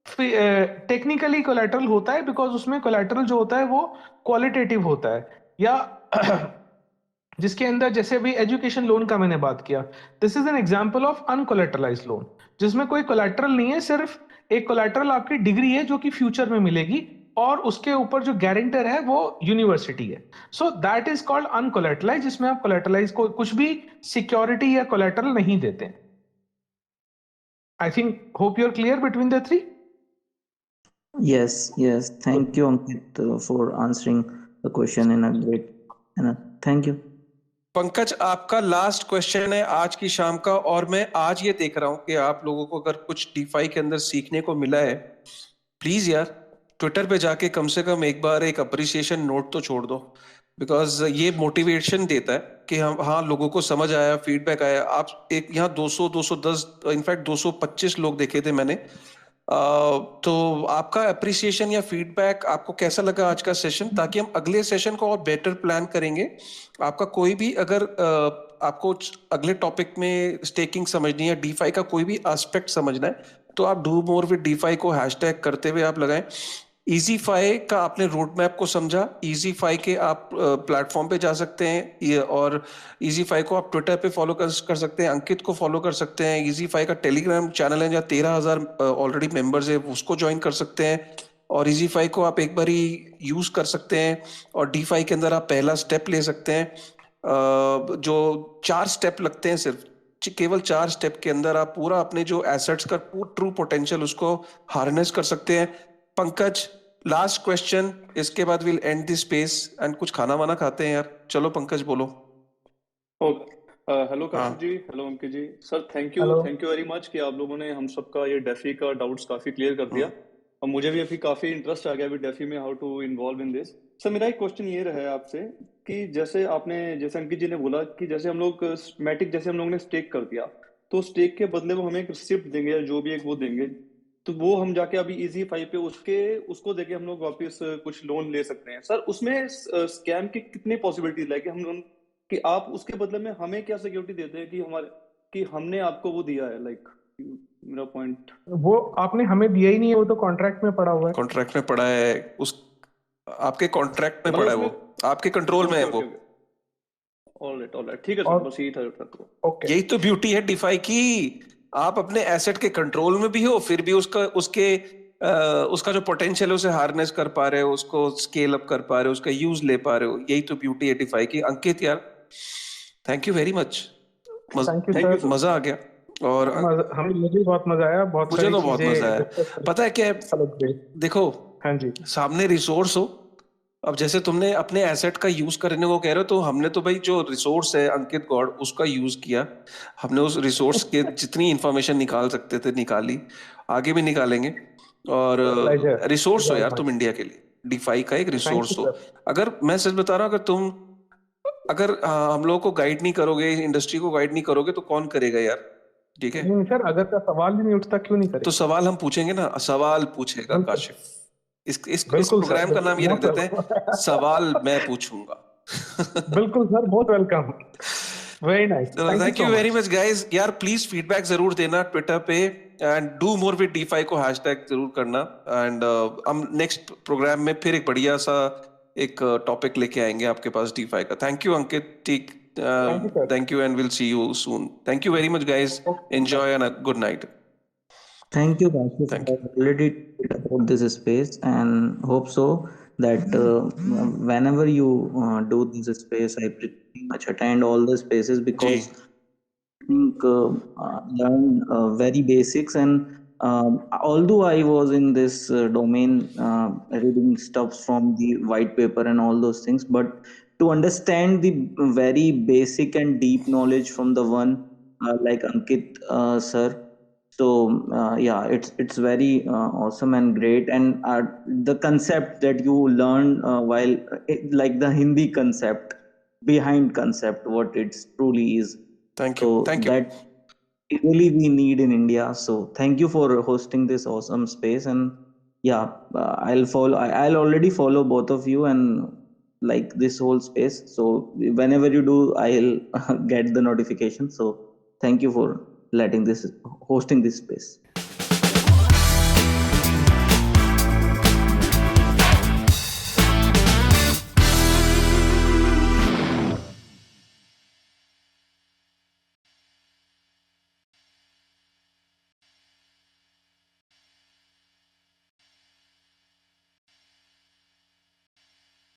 टेक्निकली कोलेटरल होता है बिकॉज उसमें कोलेटरल जो होता है वो क्वालिटेटिव होता है, या जिसके अंदर जैसे अभी एजुकेशन लोन का मैंने बात किया, this is an example of uncollateralized loan, जिसमें कोई कोलेटरल नहीं है, सिर्फ एक कोलेटरल आपकी डिग्री है जो कि फ्यूचर में मिलेगी, और उसके ऊपर जो गारंटर है वो यूनिवर्सिटी है। सो दैट इज कॉल्ड अनकोलेटरलाइज, जिसमें आप कोलेटरलाइज को कुछ भी सिक्योरिटी या कोलेटरल नहीं देते हैं। I think, hope you are clear between the three. yes, thank you, Ankit, for answering the question in a great manner. Thank you. Pankaj, आपका लास्ट क्वेश्चन है आज की शाम का, और मैं आज ये देख रहा हूं कि आप लोगों को अगर कुछ डीफाई के अंदर सीखने को मिला है, प्लीज यार ट्विटर पे जाके कम से कम एक बार एक अप्रिसिएशन नोट तो छोड़ दो, बिकॉज ये मोटिवेशन देता है कि हम, हाँ, लोगों को समझ आया, फीडबैक आया। आप एक यहाँ 200, 210, इनफैक्ट 225 लोग देखे थे मैंने। तो आपका अप्रिसिएशन या फीडबैक, आपको कैसा लगा आज का सेशन, ताकि हम अगले सेशन को और बेटर प्लान करेंगे। आपका कोई भी अगर आपको अगले टॉपिक में स्टेकिंग समझनी है, डीफाई का कोई भी एस्पेक्ट समझना है, तो आप डू मोर विद डीफाई को हैशटैग करते हुए आप लगाएं। इजीफाई का आपने रोड मैप को समझा, इजीफाई के आप प्लेटफॉर्म पे जा सकते हैं, और इजीफाई को आप ट्विटर पे फॉलो कर सकते हैं, अंकित को फॉलो कर सकते हैं। इजीफाई का टेलीग्राम चैनल है जहाँ 13,000 ऑलरेडी मेंबर्स है, उसको ज्वाइन कर सकते हैं, और इजीफाई को आप एक बार ही यूज कर सकते हैं, और डीफाई के अंदर आप पहला स्टेप ले सकते हैं। जो 4 स्टेप लगते हैं, सिर्फ केवल 4 स्टेप के अंदर आप पूरा अपने जो एसेट्स का ट्रू पोटेंशियल उसको हार्नेस कर सकते हैं। पंकज, लास्ट क्वेश्चन, इसके बाद will end this space and कुछ खाना वाना खाते हैं यार। चलो पंकज बोलो। Hello Kashif ji, hello Ankit ji. Sir thank you very much कि आप लोगों ने हम सबका ये डेफी का डाउट्स काफी क्लियर कर दिया, और मुझे भी अभी काफी इंटरेस्ट आ गया अभी डेफी में, how to involve in this. Sir मेरा एक क्वेश्चन ये रहा है आपसे कि जैसे अंकित जी ने बोला कि जैसे हम लोग मैटिक, जैसे हम लोगों ने स्टेक कर दिया, तो स्टेक के बदले वो हमें एक रिसिप्ट देंगे या जो भी एक वो देंगे, तो वो हम जाके अभी इजीफाई पे उसको देके हम लोग वापस कुछ लोन ले सकते हैं। सर उसमें स्कैम की कितनी पॉसिबिलिटीज है कि आप उसके बदले में हमें क्या सिक्योरिटी देते हैं कि हमने आपको वो दिया है, लाइक मेरा पॉइंट। वो आपने हमें दिया ही नहीं है, वो तो कॉन्ट्रैक्ट में पड़ा हुआ है। कॉन्ट्रैक्ट में पड़ा है, उस आपके कॉन्ट्रैक्ट में पड़ा है, वो आपके कंट्रोल में है वो। ऑलराइट, ठीक है सर, बस यही था। यही तो ब्यूटी है डीफाई की, आप अपने एसेट के कंट्रोल में भी हो, फिर भी उसका जो पोटेंशियल है उसे हार्नेस कर पा रहे हो, उसको स्केल अप कर पा रहे हो, उसका यूज ले पा रहे हो। यही तो ब्यूटी है डीफाई की। अंकित यार, थैंक यू वेरी मच, मजा आ गया, और मुझे बहुत मजा आया, मुझे तो बहुत मजा आया। पता है क्या, देखो, हाँ जी, सामने रिसोर्स हो, अब जैसे तुमने अपने एसेट का यूज करने को कह रहे हो, तो हमने तो भाई जो रिसोर्स है अंकित गॉड, उसका यूज किया हमने, उस रिसोर्स के जितनी इंफॉर्मेशन निकाल सकते थे निकाली, आगे भी निकालेंगे। और रिसोर्स हो यार तुम इंडिया के लिए, डीफाई का एक रिसोर्स हो। अगर मैं सच बता रहा हूँ, अगर हम लोगों को गाइड नहीं करोगे, इंडस्ट्री को गाइड नहीं करोगे, तो कौन करेगा यार? ठीक है सर, अगर का सवाल ही नहीं उठता, क्यों नहीं करेगा? तो सवाल हम पूछेंगे ना, सवाल पूछेगा काशिफ, इस बिल्कुल सर, प्रोग्राम का नाम ये रख बिल्कुल, देते हैं, सवाल मैं पूछूंगा। बिल्कुल सर, बहुत welcome, very nice, thank you thank so you very much. Much guys. यार प्लीज फीडबैक जरूर देना ट्विटर पे, and do more with DeFi को हैशटैग जरूर करना। एंड हम नेक्स्ट प्रोग्राम में फिर एक बढ़िया सा एक टॉपिक लेके आएंगे आपके पास DeFi का। थैंक यू अंकित, ठीक, thank you sir. Thank you and will see you soon. Thank you very much guys, enjoy and good night. Thank you, Kashif. Thank I already talked about this space and hope so that whenever you do this space, I pretty much attend all the spaces you जी। because I think learn very basics and although I was in this domain reading stuff from the white paper and all those things, but to understand the very basic and deep knowledge from the one like Ankit sir, so yeah, it's very awesome and great, and the concept that you learn while like the Hindi concept behind concept, what it truly is, thank you, so thank you. that really we need in India. So thank you for hosting this awesome space, and yeah, I'll follow. I'll already follow both of you and like this whole space. So whenever you do, I'll get the notification. So thank you for letting this hosting this space.